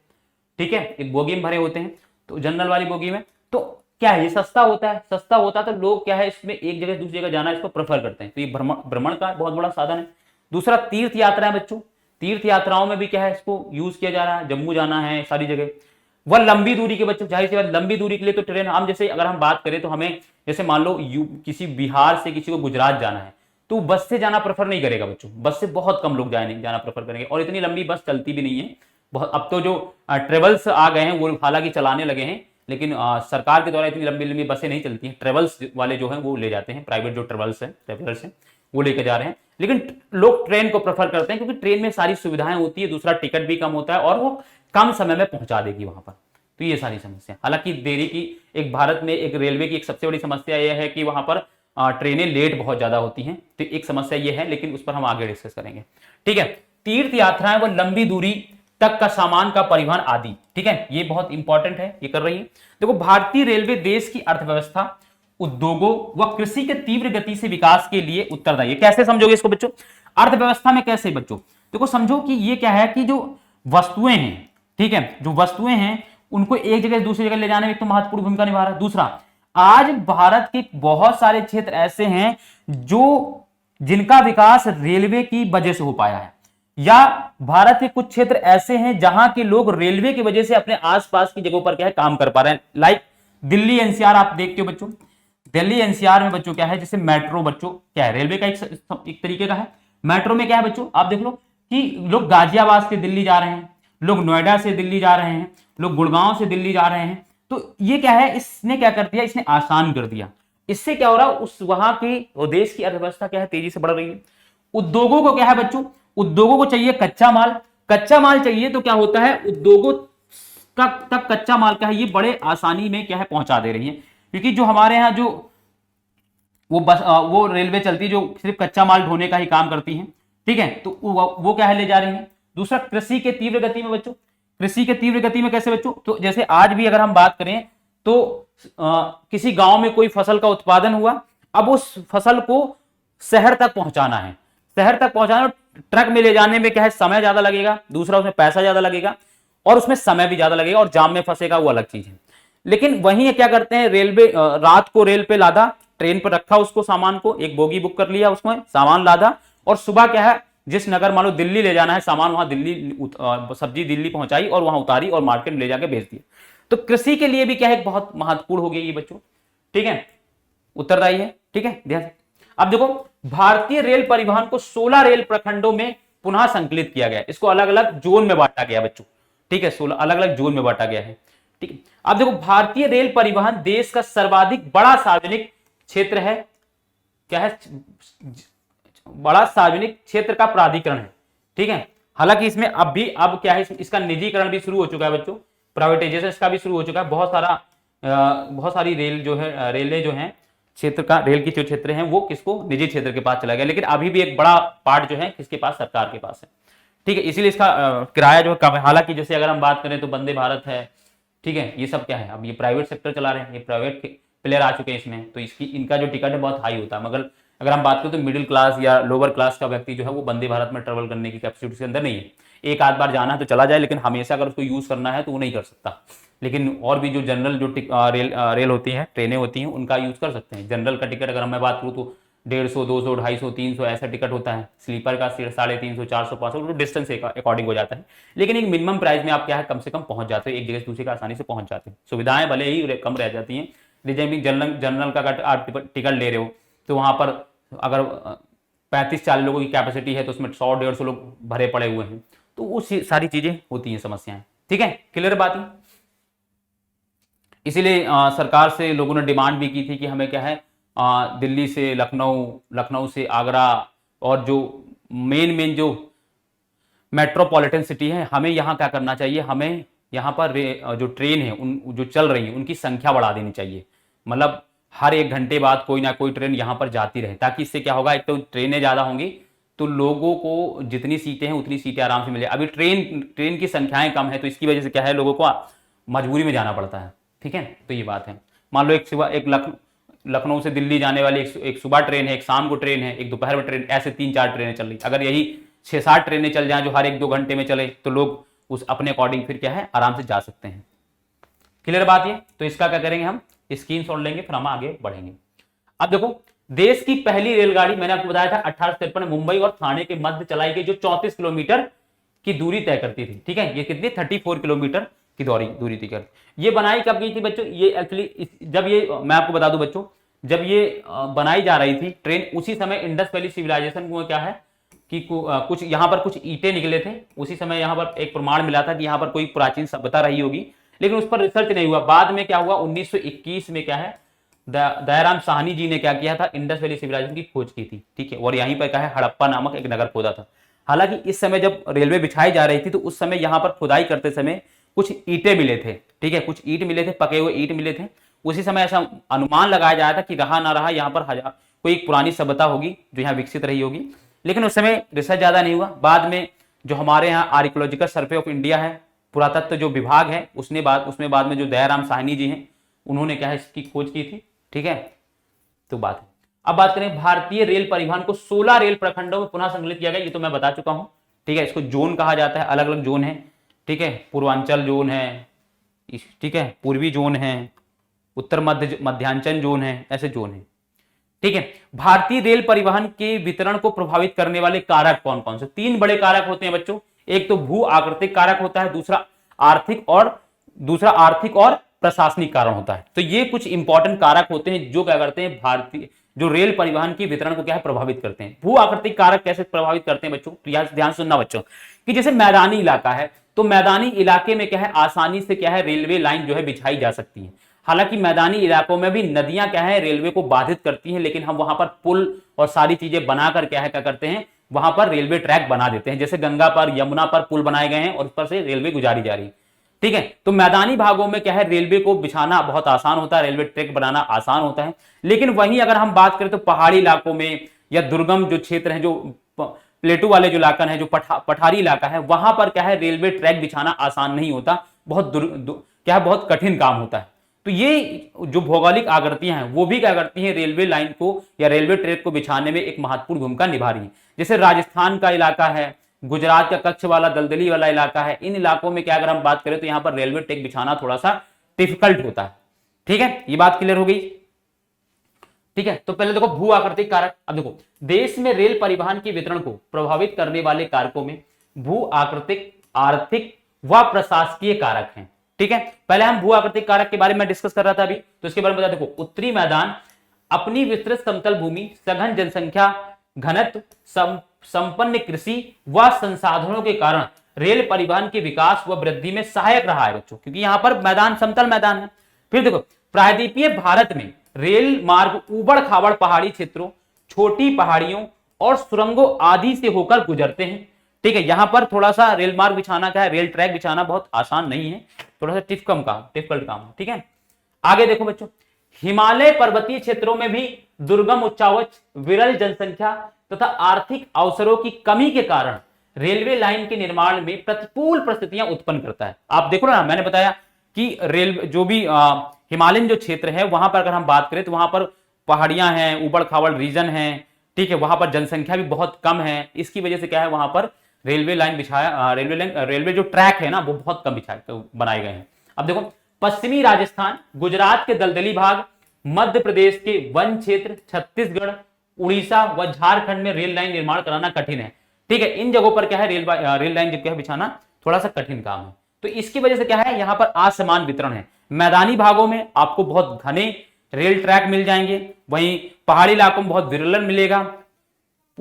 ठीक है, एक बोगी में भरे होते हैं, तो जनरल वाली बोगी में। तो क्या है, ये सस्ता होता है, सस्ता होता है तो लोग क्या है इसमें एक जगह दूसरी जगह जाना इसको प्रेफर करते हैं, तो ये भ्रमण का बहुत बड़ा साधन है। दूसरा तीर्थ यात्रा है बच्चों, तीर्थ यात्राओं में भी क्या है इसको यूज किया जा रहा है, जम्मू जाना है सारी जगह। वह लंबी दूरी के बच्चों, जाहिर सी बात लंबी दूरी के लिए तो ट्रेन, हम जैसे अगर हम बात करें तो हमें जैसे मान लो किसी बिहार से किसी को गुजरात जाना है तो बस से जाना प्रेफर नहीं करेगा बच्चों, बस से बहुत कम लोग जाना प्रेफर करेंगे, और इतनी लंबी बस चलती भी नहीं है बहुत। अब तो जो ट्रेवल्स आ गए हैं वो हालांकि चलाने लगे हैं, लेकिन सरकार के द्वारा इतनी लंबी लंबी बसें नहीं चलती हैं, ट्रेवल्स वाले जो हैं वो ले जाते हैं, प्राइवेट जो ट्रेवल्स हैं वो लेकर जा रहे हैं। लेकिन लोग ट्रेन को प्रेफर करते हैं क्योंकि ट्रेन में सारी सुविधाएं होती है, दूसरा टिकट भी कम होता है और वो कम समय में पहुंचा देगी वहां पर। तो ये सारी समस्या, हालांकि देरी की एक भारत में एक रेलवे की एक सबसे बड़ी समस्या यह है कि वहां पर ट्रेनें लेट बहुत ज्यादा होती हैं, तो एक समस्या ये है, लेकिन उस पर हम आगे डिस्कस करेंगे, ठीक है। तीर्थ यात्राएं व लंबी दूरी तक का सामान का परिवहन आदि, ठीक है, ये बहुत इंपॉर्टेंट है, ये कर रही है। देखो भारतीय रेलवे देश की अर्थव्यवस्था, उद्योगों व कृषि के तीव्र गति से विकास के लिए उत्तरदायी है। कैसे समझोगे इसको बच्चों, अर्थव्यवस्था में कैसे बच्चों, देखो समझो कि ये क्या है कि जो वस्तुएं हैं, ठीक है, जो वस्तुएं हैं उनको एक जगह से दूसरी जगह ले जाने में तो महत्वपूर्ण भूमिका निभा रहा है। दूसरा, आज भारत के बहुत सारे क्षेत्र ऐसे हैं जो जिनका विकास रेलवे की वजह से हो पाया है, या भारत के कुछ क्षेत्र ऐसे हैं जहां के लोग रेलवे की वजह से अपने आसपास की जगहों पर क्या है काम कर पा रहे हैं। लाइक दिल्ली एनसीआर आप देखते हो बच्चों, दिल्ली एनसीआर में बच्चों क्या है, जैसे मेट्रो बच्चों क्या है, रेलवे का एक तरीके का है। मेट्रो में क्या है बच्चों, आप देख लो कि लोग गाजियाबाद से दिल्ली जा रहे हैं, लोग नोएडा से दिल्ली जा रहे हैं, लोग गुड़गांव से दिल्ली जा रहे हैं, तो ये क्या है, इसने क्या कर दिया, इसने आसान कर दिया। इससे क्या हो रहा है, उस वहां की देश की अर्थव्यवस्था क्या है तेजी से बढ़ रही है। उद्योगों को क्या है बच्चों, उद्योगों को चाहिए कच्चा माल, कच्चा माल चाहिए तो क्या होता है, उद्योगों तक कच्चा माल क्या है ये बड़े आसानी में क्या है पहुंचा दे रही है, क्योंकि जो हमारे यहाँ जो वो रेलवे चलती है जो सिर्फ कच्चा माल ढोने का ही काम करती है, ठीक है, तो वो क्या है ले जा रही है। दूसरा, कृषि के तीव्र गति में बच्चों, कृषि के तीव्र गति में कैसे बच्चों, तो जैसे आज भी अगर हम बात करें तो किसी गांव में कोई फसल का उत्पादन हुआ, अब उस फसल को शहर तक पहुंचाना है, शहर तक पहुंचाना, ट्रक में ले जाने में क्या है समय ज्यादा लगेगा, दूसरा उसमें पैसा ज्यादा लगेगा और उसमें समय भी ज्यादा लगेगा और जाम में फंसेगा, वो अलग चीज है। लेकिन वहीं क्या करते हैं, रेलवे रात को रेल पे लादा, ट्रेन पर रखा उसको, सामान को एक बोगी बुक कर लिया, उसमें सामान लादा, और सुबह क्या है जिस नगर मान लो दिल्ली ले जाना है सामान, वहां दिल्ली सब्जी दिल्ली पहुंचाई और वहां उतारी और मार्केट में ले जाके बेच दिया। तो कृषि के लिए भी क्या है बहुत महत्वपूर्ण हो गई ये बच्चों, ठीक है, उत्तरदायी है, ठीक है, ध्यान। अब देखो भारतीय रेल परिवहन को 16 रेल प्रखंडों में पुनः संकलित किया गया, इसको अलग अलग जोन में बांटा गया बच्चों, ठीक है, 16 अलग अलग जोन में बांटा गया है, ठीक है। अब देखो भारतीय रेल परिवहन देश का सर्वाधिक बड़ा सार्वजनिक क्षेत्र है, क्या है, बड़ा सार्वजनिक क्षेत्र का प्राधिकरण है, ठीक है। हालांकि इसमें अब क्या है, इसका निजीकरण भी शुरू हो चुका है बच्चों, प्राइवेटाइजेशन इसका भी शुरू हो चुका है, बहुत सारी रेल जो है, रेलें जो हैं क्षेत्र का, रेल की जो क्षेत्र हैं वो किसको, निजी क्षेत्र के पास चला गया, लेकिन अभी भी एक बड़ा पार्ट जो है किसके पास, सरकार के पास है, ठीक है, इसीलिए इसका किराया जो है कम है। हालांकि जैसे अगर हम बात करें तो वंदे भारत है, ठीक है, ये सब क्या है, अब ये प्राइवेट सेक्टर चला रहे हैं, ये प्राइवेट प्लेयर आ चुके हैं इसमें, तो इनका जो टिकट है बहुत हाई होता है। मगर अगर हम बात करें तो मिडिल क्लास या लोअर क्लास का व्यक्ति जो है वो वंदे भारत में ट्रेवल करने की कैपेसिटी के अंदर नहीं है, एक आध बार जाना है तो चला जाए, लेकिन हमेशा अगर उसको यूज करना है तो वो नहीं कर सकता। लेकिन और भी जो जनरल जो रेल होती है, ट्रेनें होती हैं, उनका यूज कर सकते हैं। जनरल का टिकट अगर मैं बात करूँ तो 150, 200, 250, 300 ऐसा टिकट होता है, स्लीपर का 350, 400, 500 डिस्टेंस के अकॉर्डिंग हो जाता है, लेकिन एक मिनिमम प्राइस में आप क्या है कम से कम पहुंच जाते हैं, एक जगह से दूसरी का आसानी से पहुंच जाते हैं, सुविधाएं भले ही कम रह जाती हैं। जैसे जनरल का आप टिकट ले रहे हो तो वहां पर अगर 35-40 लोगों की कैपेसिटी है तो उसमें 100-150 लोग भरे पड़े हुए हैं, तो वो सारी चीजें होती हैं, समस्याएं, ठीक है, क्लियर बात है। इसीलिए सरकार से लोगों ने डिमांड भी की थी कि हमें क्या है दिल्ली से लखनऊ, लखनऊ से आगरा, और जो मेन जो मेट्रोपॉलिटन सिटी है, हमें यहाँ क्या करना चाहिए, हमें यहाँ पर जो ट्रेन है उन जो चल रही है उनकी संख्या बढ़ा देनी चाहिए। मतलब हर 1 घंटे बाद कोई ना कोई ट्रेन यहाँ पर जाती रहे, ताकि इससे क्या होगा, एक तो ट्रेनें ज़्यादा होंगी तो लोगों को जितनी सीटें हैं उतनी सीटें आराम से मिले। अभी ट्रेन की संख्याएं कम है, तो इसकी वजह से क्या है, लोगों को मजबूरी में जाना पड़ता है। ठीक है, तो ये बात है। मान लो एक लखनऊ से दिल्ली जाने वाली एक सुबह ट्रेन है, एक शाम को ट्रेन है, एक दोपहर में ट्रेन, ऐसे 3-4 ट्रेनें चल रही। अगर यही 6-7 ट्रेनें चल जाएं जो हर 1-2 घंटे में चले, तो लोग उस अपने अकॉर्डिंग फिर क्या है, आराम से जा सकते हैं। क्लियर बात ये? तो इसका क्या करेंगे, हम स्क्रीनशॉट लेंगे, फिर हम आगे बढ़ेंगे। अब देखो, देश की पहली रेलगाड़ी मैंने आपको बताया था 1853 में मुंबई और थाने के मध्य चलाई गई, जो 34 किलोमीटर की दूरी तय करती थी। ठीक है, ये कितनी 34 किलोमीटर की दूरी थी। ये बनाई कब गई थी बच्चों? ये एक्चुअली जब ये, मैं आपको बता दूं बच्चों, जब ये बनाई जा रही थी ट्रेन, उसी समय इंडस वैली सिविलाइजेशन को क्या है कि कुछ यहाँ पर कुछ ईंटें निकले थे। उसी समय यहाँ पर एक प्रमाण मिला था कि यहाँ पर कोई प्राचीन सभ्यता रही होगी, लेकिन उस पर रिसर्च नहीं हुआ। बाद में क्या हुआ, 1921 में क्या है, दयाराम साहनी जी ने क्या किया था, इंडस वैली सिविलाइजेशन की खोज की थी। ठीक है, और यहीं पर क्या है, हड़प्पा नामक एक नगर खोदा था। हालांकि इस समय जब रेलवे बिछाई जा रही थी, तो उस समय यहाँ पर खुदाई करते समय कुछ ईंटें मिले थे। ठीक है, कुछ ईंट मिले थे, पके हुए ईंट मिले थे। उसी समय ऐसा अनुमान लगाया जाया था कि रहा ना रहा यहाँ पर कोई एक पुरानी सभ्यता होगी जो यहाँ विकसित रही होगी, लेकिन उस समय रिसर्च ज्यादा नहीं हुआ। बाद में जो हमारे यहाँ आर्कियोलॉजिकल सर्वे ऑफ इंडिया है, पुरातत्व जो विभाग है, उसमें बाद में जो दयाराम साहनी जी हैं, उन्होंने क्या है, इसकी खोज की थी। ठीक है, तो बात है। अब बात करें, भारतीय रेल परिवहन को 16 रेल प्रखंडों में पुनः संकलित किया गया। ये तो मैं बता चुका हूं। ठीक है, इसको जोन कहा जाता है, अलग अलग जोन है। ठीक है, पूर्वांचल जोन है, ठीक है, पूर्वी जोन है, उत्तर मध्यांचल जोन है, ऐसे जोन है। ठीक है, भारतीय रेल परिवहन के वितरण को प्रभावित करने वाले कारक कौन कौन से? 3 बड़े कारक होते हैं बच्चों। एक तो भू आकृतिक कारक होता है, दूसरा आर्थिक और प्रशासनिक कारण होता है। तो ये कुछ इंपॉर्टेंट कारक होते हैं जो क्या करते हैं, भारतीय जो रेल परिवहन की वितरण को क्या है, प्रभावित करते हैं। भू आकृतिक कारक कैसे प्रभावित करते हैं बच्चों? तो ध्यान सुनना बच्चों, कि जैसे मैदानी इलाका है, तो मैदानी इलाके में क्या है, आसानी से क्या है, रेलवे लाइन जो है बिछाई जा सकती है। हालांकि मैदानी इलाकों में भी नदियां क्या है, रेलवे को बाधित करती हैं, लेकिन हम वहां पर पुल और सारी चीजें बनाकर क्या करते हैं, वहां पर रेलवे ट्रैक बना देते हैं। जैसे गंगा पर, यमुना पर पुल बनाए गए हैं और उस पर से रेलवे गुजारी जा रही है। ठीक है, तो मैदानी भागों में क्या है, रेलवे को बिछाना बहुत आसान होता है, रेलवे ट्रैक बनाना आसान होता है। लेकिन वहीं अगर हम बात करें तो पहाड़ी इलाकों में या दुर्गम जो क्षेत्र है, जो प्लेटू वाले जो इलाका है, जो पठारी इलाका है, वहां पर क्या है, रेलवे ट्रैक बिछाना आसान नहीं होता, बहुत कठिन काम होता है। तो ये जो भौगोलिक आकृतियां हैं, वो भी क्या करती हैं, रेलवे लाइन को या रेलवे ट्रैक को बिछाने में एक महत्वपूर्ण भूमिका निभा रही है। जैसे राजस्थान का इलाका है, गुजरात का कच्छ वाला दलदली वाला इलाका है, इन इलाकों में क्या अगर हम बात करें तो यहाँ पर रेलवे ट्रैक बिछाना थोड़ा सा डिफिकल्ट होता है। ठीक है, ये बात क्लियर हो गई। ठीक है, तो पहले देखो भू आकृतिक कारक। अब देखो, देश में रेल परिवहन के वितरण को प्रभावित करने वाले कारकों में भू आकृतिक, आर्थिक व प्रशासकीय कारक हैं। ठीक है, पहले हम भू आकृतिक कारक के बारे में डिस्कस कर रहा था अभी, तो इसके बारे में बता। देखो, उत्तरी मैदान अपनी विस्तृत समतल भूमि, सघन जनसंख्या घनत्व, संपन्न कृषि व संसाधनों के कारण रेल परिवहन के विकास व वृद्धि में सहायक रहा है बच्चों, क्योंकि यहां पर मैदान समतल मैदान है। फिर देखो, प्रायद्वीपीय भारत में रेल मार्ग उबड़ खाबड़ पहाड़ी क्षेत्रों, छोटी पहाड़ियों और सुरंगों आदि से होकर गुजरते हैं। ठीक है, यहां पर थोड़ा सा रेल मार्ग बिछाना क्या है, रेल ट्रैक बिछाना बहुत आसान नहीं है, थोड़ा सा डिफिकल्ट काम है। ठीक है, आगे देखो बच्चों, हिमालय पर्वतीय क्षेत्रों में भी दुर्गम उच्चावच, विरल जनसंख्या तथा आर्थिक अवसरों की कमी के कारण रेलवे लाइन के निर्माण में प्रतिकूल परिस्थितियां उत्पन्न करता है। आप देखो ना, मैंने बताया कि रेल जो भी हिमालयन जो क्षेत्र है, वहां पर अगर हम बात करें तो वहां पर पहाड़ियां हैं, उबड़ खाबड़ रीजन है। ठीक है, वहां पर जनसंख्या भी बहुत कम है। इसकी वजह से क्या है, वहां पर रेलवे लाइन बिछाया, रेलवे जो ट्रैक है ना, वो बहुत कम बनाए गए हैं। अब देखो, पश्चिमी राजस्थान, गुजरात के दलदली भाग, मध्य प्रदेश के वन क्षेत्र, छत्तीसगढ़, उड़ीसा व झारखंड में रेल लाइन निर्माण कराना कठिन है। ठीक है, इन जगहों पर क्या है, रेल लाइन जो है बिछाना थोड़ा सा कठिन काम है। तो इसकी वजह से क्या है, यहां पर असमान वितरण है। मैदानी भागों में आपको बहुत घने रेल ट्रैक मिल जाएंगे, वहीं पहाड़ी इलाकों में बहुत विरल मिलेगा,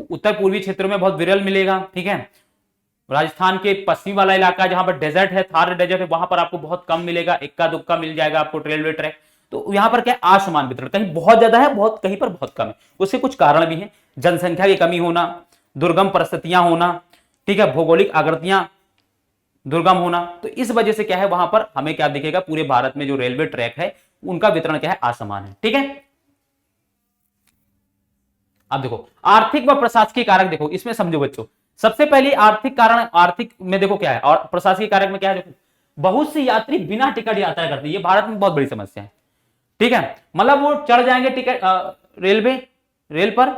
उत्तर पूर्वी क्षेत्रों में बहुत विरल मिलेगा। ठीक है, राजस्थान के पश्चिमी वाला इलाका जहां पर डेजर्ट है, थार डेजर्ट है, वहां पर आपको बहुत कम मिलेगा, इक्का दुक्का मिल जाएगा आपको रेलवे ट्रैक। तो यहां पर क्या असमान वितरण, कहीं बहुत ज्यादा है, बहुत कहीं पर बहुत कम है। उसके कुछ कारण भी हैं, जनसंख्या की कमी होना, दुर्गम परिस्थितियां होना, ठीक है, भौगोलिक आकृतियां दुर्गम होना। तो इस वजह से क्या है, वहां पर हमें क्या दिखेगा, पूरे भारत में जो रेलवे ट्रैक है उनका वितरण क्या है, असमान है। ठीक है, अब देखो आर्थिक व प्रशासकीय कारक, देखो इसमें समझो बच्चों, सबसे पहले आर्थिक कारण, आर्थिक में देखो क्या है, और प्रशासकीय कारक में क्या है, देखो बहुत से यात्री बिना टिकट यात्रा करते हैं, ये भारत में बहुत बड़ी समस्या है। ठीक है, मतलब वो चढ़ जाएंगे टिकट रेल पर,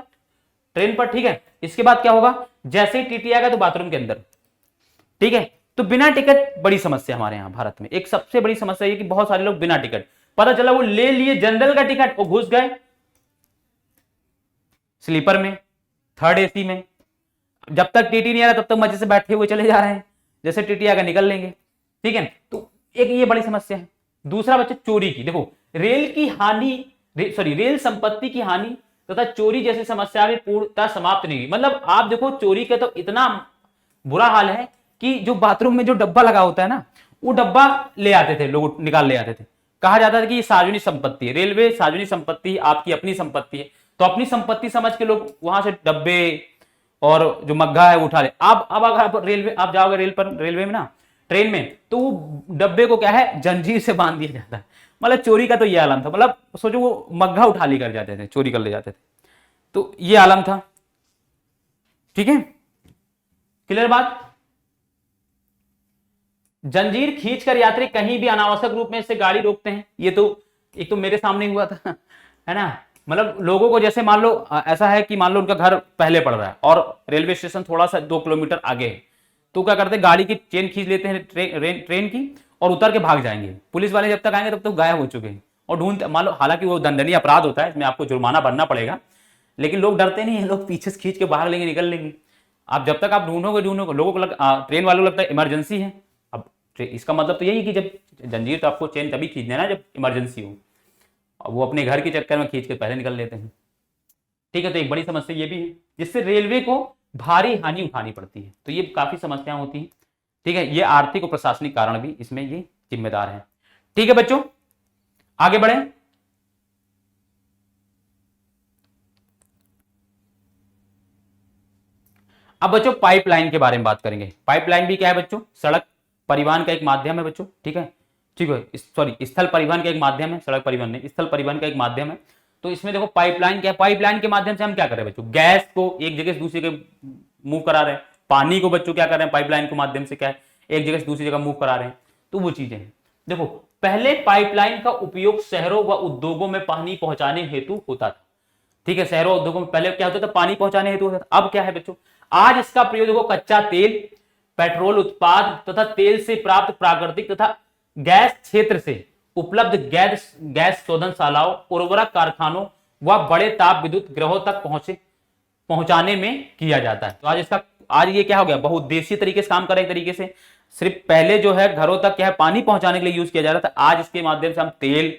ट्रेन पर, ठीक है, इसके बाद क्या होगा, जैसे ही टीटी आएगा तो बाथरूम के अंदर, ठीक है। तो बिना टिकट बड़ी समस्या हमारे यहां भारत में, एक सबसे बड़ी समस्या ये कि बहुत सारे लोग बिना टिकट, पता चला वो ले लिए जनरल का टिकट, वो घुस गए स्लीपर में, थर्ड एसी में, जब तक टीटी नहीं आ रहा तब तक मजे से बैठे हुए चले जा रहे हैं, जैसे टीटी आएगा निकल लेंगे। ठीक है, तो एक ये बड़ी समस्या है। दूसरा बच्चा चोरी की, देखो रेल की हानि, रेल संपत्ति की हानि तथा चोरी जैसी समस्या भी पूर्णतः समाप्त नहीं हुई। मतलब आप देखो चोरी का तो इतना बुरा हाल है कि जो बाथरूम में जो डब्बा लगा होता है ना, वो डब्बा ले आते थे लोग, निकाल ले आते थे, कहा जाता था कि ये सार्वजनिक संपत्ति है, रेलवे सार्वजनिक संपत्ति, आपकी अपनी संपत्ति है, तो अपनी संपत्ति समझ के लोग वहां से डब्बे और जो मग्घा है वो उठा ले। अब अगर आप रेलवे, आप जाओगे रेलवे में ना, ट्रेन में, तो वो डब्बे को क्या है, जंजीर से बांध दिया जाता है। मतलब चोरी का तो ये आलम था, मतलब सोचो वो मग्घा उठा ली कर जाते थे, चोरी कर ले जाते थे, तो ये आलम था। ठीक है, क्लियर बात। जंजीर खींचकर यात्री कहीं भी अनावश्यक रूप में इससे गाड़ी रोकते हैं, ये तो एक तो मेरे सामने हुआ था है ना, मतलब लोगों को जैसे मान लो ऐसा है कि मान लो उनका घर पहले पड़ रहा है और रेलवे स्टेशन थोड़ा सा 2 किलोमीटर आगे है, तो क्या करते हैं, गाड़ी की चेन खींच लेते हैं ट्रेन की और उतर के भाग जाएंगे। पुलिस वाले जब तक आएंगे तब तक गायब हो चुके हैं और ढूंढते, मान लो हालांकि वो दंडनीय अपराध होता है, इसमें आपको जुर्माना भरना पड़ेगा, लेकिन लोग डरते नहीं है, लोग पीछे से खींच के भाग लेंगे, निकल लेंगे। आप जब तक आप ढूंढोगे लोगों को ट्रेन वालों को लगता है इमरजेंसी है। अब इसका मतलब तो यही कि जब जंजीर, तो आपको चेन तभी खींचना है ना जब इमरजेंसी हो, वो अपने घर के चक्कर में खींच के पहले निकल लेते हैं। ठीक है, तो एक बड़ी समस्या ये भी है जिससे रेलवे को भारी हानि उठानी पड़ती है, तो ये काफी समस्याएं होती हैं। ठीक है, ये आर्थिक और प्रशासनिक कारण भी इसमें ये जिम्मेदार है। ठीक है बच्चों, आगे बढ़े। अब बच्चों पाइपलाइन के बारे में बात करेंगे। पाइपलाइन भी क्या है बच्चों, सड़क परिवहन का एक माध्यम है बच्चों। ठीक है, सॉरी, स्थल परिवहन का एक माध्यम है, सड़क परिवहन नहीं, स्थल परिवहन का एक माध्यम है। तो इसमें देखो पाइपलाइन क्या है, पाइपलाइन के माध्यम से हम क्या कर रहे हैं बच्चों, गैस को एक जगह से दूसरी जगह मूव करा रहे हैं, पानी को बच्चों क्या कर रहे हैं, पाइपलाइन के माध्यम से क्या है, एक जगह से दूसरी जगह मूव करा रहे हैं। तो वो चीजें हैं। देखो पहले पाइपलाइन का उपयोग शहरों व उद्योगों में पानी पहुंचाने हेतु होता था। ठीक है, शहरों उद्योगों में पहले क्या होता था, पानी पहुंचाने हेतु होता था। अब क्या है बच्चों, आज इसका प्रयोग देखो कच्चा तेल, पेट्रोल उत्पाद तथा तेल से प्राप्त प्राकृतिक तथा गैस क्षेत्र से उपलब्ध गैस शोधनशालाओं, उर्वरक कारखानों व बड़े ताप विद्युत ग्रहों तक पहुंचाने में किया जाता है। तो आज ये क्या हो गया, बहुउद्देशीय तरीके से काम कर रहे हैं। तरीके से सिर्फ पहले जो है घरों तक क्या है पानी पहुंचाने के लिए यूज किया जा रहा था, आज इसके माध्यम से हम तेल,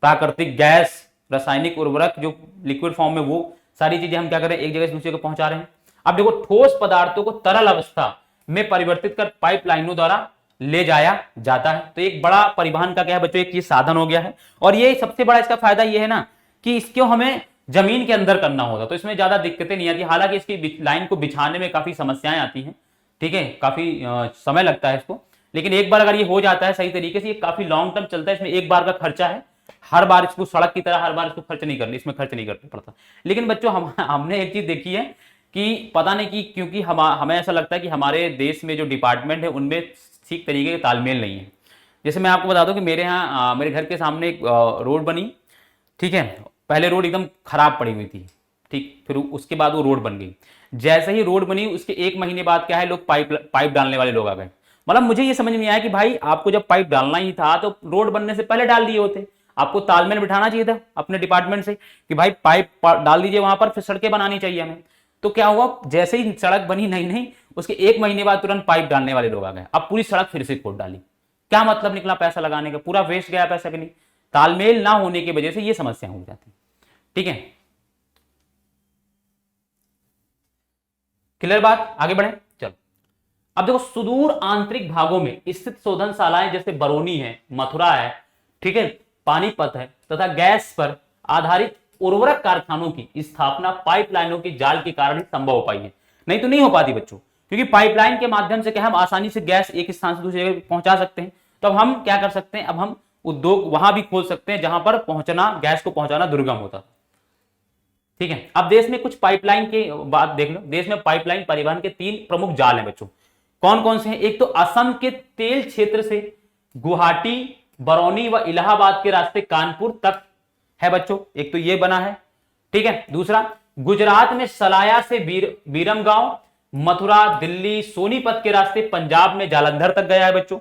प्राकृतिक गैस, रासायनिक उर्वरक जो लिक्विड फॉर्म में, वो सारी चीजें हम क्या कर रहे हैं, एक जगह से दूसरी जगह पहुंचा रहे हैं। अब देखो ठोस पदार्थों को तरल अवस्था में परिवर्तित कर पाइपलाइनों द्वारा ले जाया जाता है। तो एक बड़ा परिवहन का क्या है बच्चों, एक ये साधन हो गया है। और ये सबसे बड़ा इसका फायदा ये है ना कि इसको हमें जमीन के अंदर करना होता, तो इसमें ज्यादा दिक्कतें नहीं आती। हालांकि इसकी लाइन को बिछाने में काफी समस्याएं आती हैं, ठीक है, काफी समय लगता है इसको, लेकिन एक बार अगर ये हो जाता है सही तरीके से, ये काफी लॉन्ग टर्म चलता है। इसमें एक बार का खर्चा है, हर बार इसको सड़क की तरह हर बार इसको खर्च नहीं करनी, इसमें खर्च नहीं करना पड़ता। लेकिन बच्चों हमने एक चीज देखी है कि पता नहीं कि क्योंकि हमें ऐसा लगता है कि हमारे देश में जो डिपार्टमेंट है उनमें ठीक तरीके का तालमेल नहीं है। जैसे मैं आपको बता दूं कि मेरे यहाँ मेरे घर के सामने एक रोड बनी, ठीक है, पहले रोड एकदम खराब पड़ी हुई थी, ठीक, फिर उसके बाद वो रोड बन गई। जैसे ही रोड बनी उसके 1 महीने बाद क्या है, लोग पाइप डालने वाले लोग आ गए। मतलब मुझे ये समझ में आया कि भाई आपको जब पाइप डालना ही था तो रोड बनने से पहले डाल दिए होते, आपको तालमेल बिठाना चाहिए था अपने डिपार्टमेंट से कि भाई पाइप डाल दीजिए वहां पर, फिर सड़कें बनानी चाहिए हमें। तो क्या हुआ, जैसे ही सड़क बनी नई नई, उसके 1 महीने बाद तुरंत पाइप डालने वाले लोग आ गए, अब पूरी सड़क फिर से खोद डाली। क्या मतलब निकला पैसा लगाने का, पूरा वेस्ट गया पैसा के लिए। तालमेल ना होने की वजह से ये समस्या हो जाती है। ठीक है, क्लियर बात, आगे बढ़े चलो। अब देखो सुदूर आंतरिक भागों में स्थित शोधनशालाएं जैसे बरौनी है, मथुरा है, ठीक है, पानीपत है तथा गैस पर आधारित उर्वरक कारखानों की स्थापना पाइपलाइनों के जाल के कारण ही संभव हो पाई है, नहीं तो नहीं हो पाती बच्चों। क्योंकि पाइपलाइन के माध्यम से क्या हम आसानी से गैस एक स्थान से दूसरी जगह पहुंचा सकते हैं। तो अब हम क्या कर सकते हैं, अब हम उद्योग वहां भी खोल सकते हैं जहां पर पहुंचना, गैस को पहुंचाना दुर्गम होता। ठीक है, अब देश में कुछ पाइपलाइन की बात देख लो। देश में पाइपलाइन परिवहन के 3 प्रमुख जाल हैं बच्चों। कौन कौन से हैं? एक तो असम के तेल क्षेत्र से गुवाहाटी, बरौनी व इलाहाबाद के रास्ते कानपुर तक है बच्चों, एक तो ये बना है। ठीक है, दूसरा गुजरात में सलाया से बीरमगांव, मथुरा, दिल्ली, सोनीपत के रास्ते पंजाब में जालंधर तक गया है बच्चों।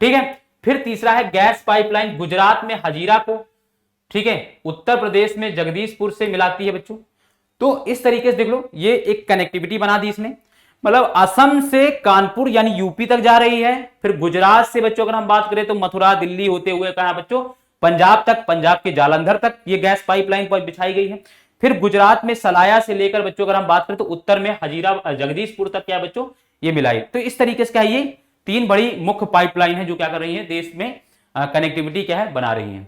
ठीक है, फिर तीसरा है गैस पाइपलाइन गुजरात में हजीरा को, ठीक है, उत्तर प्रदेश में जगदीशपुर से मिलाती है बच्चों। तो इस तरीके से देख लो, ये एक कनेक्टिविटी बना दी इसने, मतलब असम से कानपुर यानी यूपी तक जा रही है। फिर गुजरात से बच्चों अगर हम बात करें तो मथुरा, दिल्ली होते हुए कहां बच्चों, पंजाब तक, पंजाब के जालंधर तक ये गैस पाइपलाइन पर बिछाई गई है। फिर गुजरात में सलाया से लेकर बच्चों अगर हम बात करें तो उत्तर में हजीरा, जगदीशपुर तक क्या बच्चों ये मिलाई। तो इस तरीके से क्या है, ये 3 बड़ी मुख्य पाइपलाइन है जो क्या कर रही है, देश में कनेक्टिविटी क्या है बना रही है।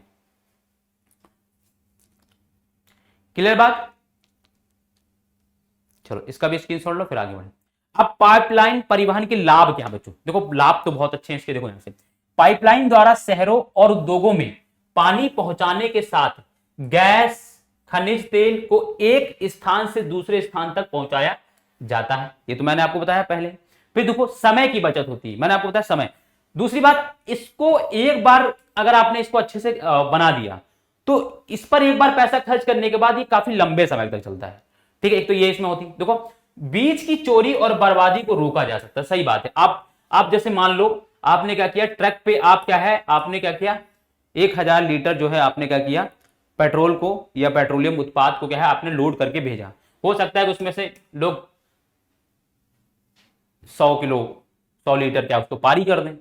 क्लियर बात? चलो इसका भी स्क्रीनशॉट लो फिर आगे बढ़े। अब पाइपलाइन परिवहन के लाभ क्या है बच्चों? देखो लाभ तो बहुत अच्छे हैं इसके। देखो यहां से पाइपलाइन द्वारा शहरों और उद्योगों में पानी पहुंचाने के साथ गैस, खनिज तेल को एक स्थान से दूसरे स्थान तक पहुंचाया जाता है। ये तो मैंने आपको बताया पहले। फिर देखो समय की बचत होती है, मैंने आपको बताया समय। दूसरी बात, इसको एक बार अगर आपने इसको अच्छे से बना दिया तो इस पर एक बार पैसा खर्च करने के बाद ये काफी लंबे समय तक चलता है। ठीक है, एक तो ये इसमें होती, देखो बीज की चोरी और बर्बादी को रोका जा सकता है। सही बात है। आप जैसे मान लो आपने क्या किया, ट्रक पे आप क्या है, आपने क्या किया, 1000 लीटर जो है आपने क्या किया, पेट्रोल को या पेट्रोलियम उत्पाद को क्या है आपने लोड करके भेजा। हो सकता है कि उसमें से लोग 100 लीटर क्या उसको पारी कर दें,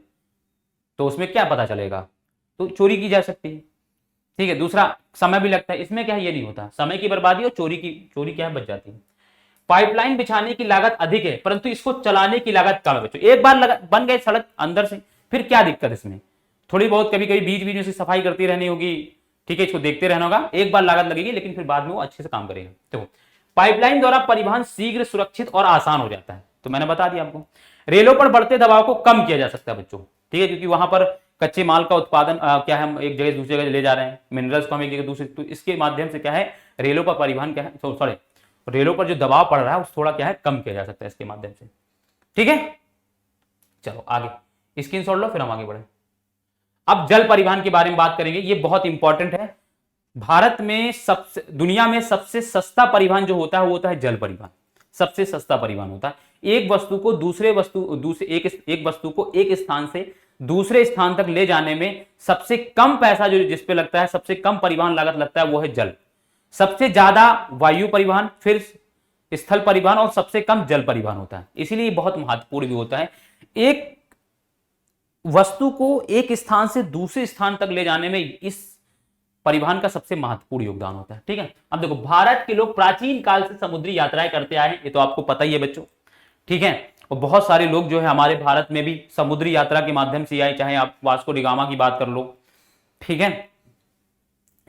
तो उसमें क्या पता चलेगा, तो चोरी की जा सकती है। ठीक है, दूसरा समय भी लगता है, इसमें क्या है ये नहीं होता, समय की बर्बादी और चोरी क्या है बच जाती है। पाइपलाइन बिछाने की लागत अधिक है परंतु इसको चलाने की लागत कम है बच्चों। एक बार बन गए सड़क अंदर से, फिर क्या दिक्कत इसमें, थोड़ी बहुत कभी कभी बीच में से सफाई करती रहनी होगी। ठीक है, इसको देखते रहना होगा, एक बार लागत लगेगी लेकिन फिर बाद में वो अच्छे से काम करेगा। देखो पाइपलाइन द्वारा परिवहन शीघ्र, सुरक्षित और आसान हो जाता है, तो मैंने बता दिया आपको। रेलों पर बढ़ते दबाव को कम किया जा सकता है बच्चों। ठीक है, क्योंकि वहां पर कच्चे माल का उत्पादन क्या है, हम एक जगह दूसरी जगह ले जा रहे हैं, मिनरल्स को हम एक जगह दूसरी, तो इसके माध्यम से क्या है रेलों का परिवहन क्या है, सॉरी रेलों पर जो दबाव पड़ रहा है उस थोड़ा क्या है कम किया जा सकता है इसके माध्यम से। ठीक है, चलो आगे स्क्रीनशॉट लो फिर हम आगे बढ़े। अब जल परिवहन के बारे में बात करेंगे, ये बहुत इंपॉर्टेंट है। भारत में सबसे, दुनिया में सबसे सस्ता परिवहन जो होता है वो होता है जल परिवहन। सबसे सस्ता परिवहन होता है, एक वस्तु को एक वस्तु को एक स्थान से दूसरे स्थान तक ले जाने में सबसे कम पैसा जो जिस पे लगता है, सबसे कम परिवहन लागत लगता है वो है जल। सबसे ज्यादा वायु परिवहन, फिर स्थल परिवहन और सबसे कम जल परिवहन होता है। इसीलिए बहुत महत्वपूर्ण भी होता है। एक वस्तु को एक स्थान से दूसरे स्थान तक ले जाने में इस परिवहन का सबसे महत्वपूर्ण योगदान होता है। ठीक है, अब देखो भारत के लोग प्राचीन काल से समुद्री यात्राएं करते आए हैं, ये तो आपको पता ही है बच्चों। ठीक है, और बहुत सारे लोग जो है हमारे भारत में भी समुद्री यात्रा के माध्यम से आए, चाहे आप वास्को डी गामा की बात कर लो। ठीक है,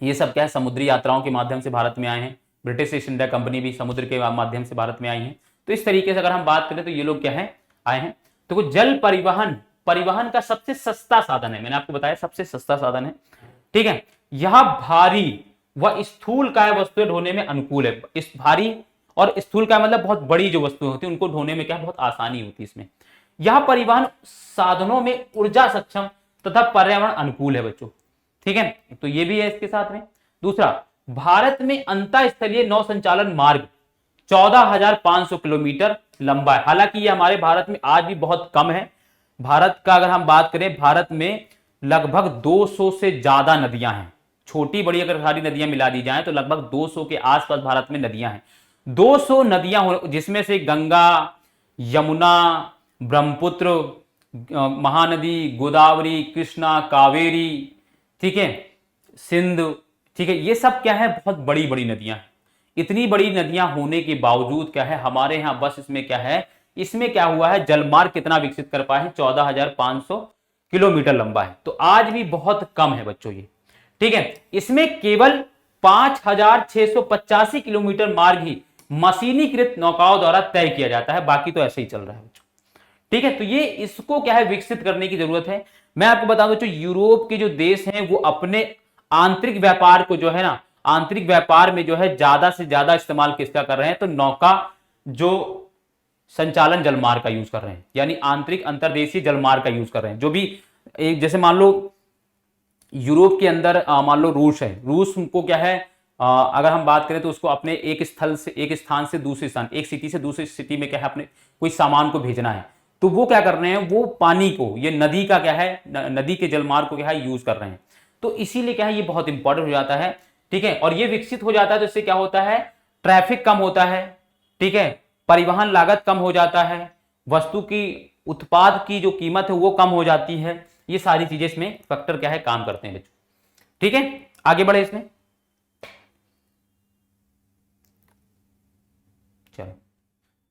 ये सब क्या है समुद्री यात्राओं के माध्यम से भारत में आए हैं। ब्रिटिश ईस्ट इंडिया कंपनी भी समुद्र के माध्यम से भारत में आई है। तो इस तरीके से अगर हम बात करें तो ये लोग क्या है आए हैं। तो जल परिवहन का सबसे सस्ता साधन है, मैंने आपको बताया सबसे सस्ता साधन है। ठीक है, यह भारी व स्थूलकाय वस्तुएं ढोने में अनुकूल है। इस भारी और स्थूलकाय मतलब बहुत बड़ी जो वस्तुएं होती है उनको ढोने में क्या बहुत आसानी होती है इसमें। यह परिवहन साधनों में ऊर्जा सक्षम तथा पर्यावरण अनुकूल है बच्चों। ठीक है, तो ये भी है इसके साथ में। दूसरा, भारत में अंतःस्थलीय नौ संचालन मार्ग 14,500 किलोमीटर लंबा है। हालांकि ये हमारे भारत में आज भी बहुत कम है। भारत का अगर हम बात करें, भारत में लगभग 200 से ज्यादा नदियां हैं। छोटी बड़ी अगर सारी नदियां मिला दी जाएं तो लगभग 200 के आसपास भारत में नदियां हैं। 200 नदियां जिसमें से गंगा, यमुना, ब्रह्मपुत्र, महानदी, गोदावरी, कृष्णा, कावेरी, ठीक है, सिंध, ठीक है, ये सब क्या है बहुत बड़ी बड़ी नदियां हैं। इतनी बड़ी नदियां होने के बावजूद क्या है हमारे यहां बस इसमें क्या है, इसमें क्या हुआ है जलमार्ग कितना विकसित कर पाए हैं, 14,500 किलोमीटर लंबा है। तो आज भी बहुत कम है बच्चों ये। ठीक है, इसमें केवल 5,685 किलोमीटर मार्ग ही मशीनीकृत नौकाओं द्वारा तय किया जाता है, बाकी तो ऐसे ही चल रहा है बच्चों। ठीक है, तो ये इसको क्या है, विकसित करने की जरूरत है। मैं आपको बता दूं, जो यूरोप के जो देश हैं वो अपने आंतरिक व्यापार को जो है ना, आंतरिक व्यापार में जो है ज्यादा से ज्यादा इस्तेमाल किसका कर रहे हैं, तो नौका जो संचालन जलमार्ग का यूज कर रहे हैं, यानी आंतरिक अंतर्देशीय जलमार्ग का यूज कर रहे हैं। जो भी एक जैसे मान लो यूरोप के अंदर मान लो रूस है, रूस को क्या है, अगर हम बात करें तो उसको अपने एक स्थल से, एक स्थान से दूसरे स्थान, एक सिटी से दूसरी सिटी में क्या है, अपने कोई सामान को भेजना है, तो वो क्या कर रहे हैं, वो पानी को, ये नदी का क्या है, नदी के जलमार्ग को क्या है यूज कर रहे हैं। तो इसीलिए क्या है, ये बहुत इंपॉर्टेंट हो जाता है। ठीक है, और ये विकसित हो जाता है तो इससे क्या होता है, ट्रैफिक कम होता है। ठीक है, परिवहन लागत कम हो जाता है, वस्तु की उत्पाद की जो कीमत है वो कम हो जाती है। ये सारी चीजें इसमें फैक्टर क्या है, काम करते हैं बच्चों। ठीक है, आगे बढ़े इसमें, चलो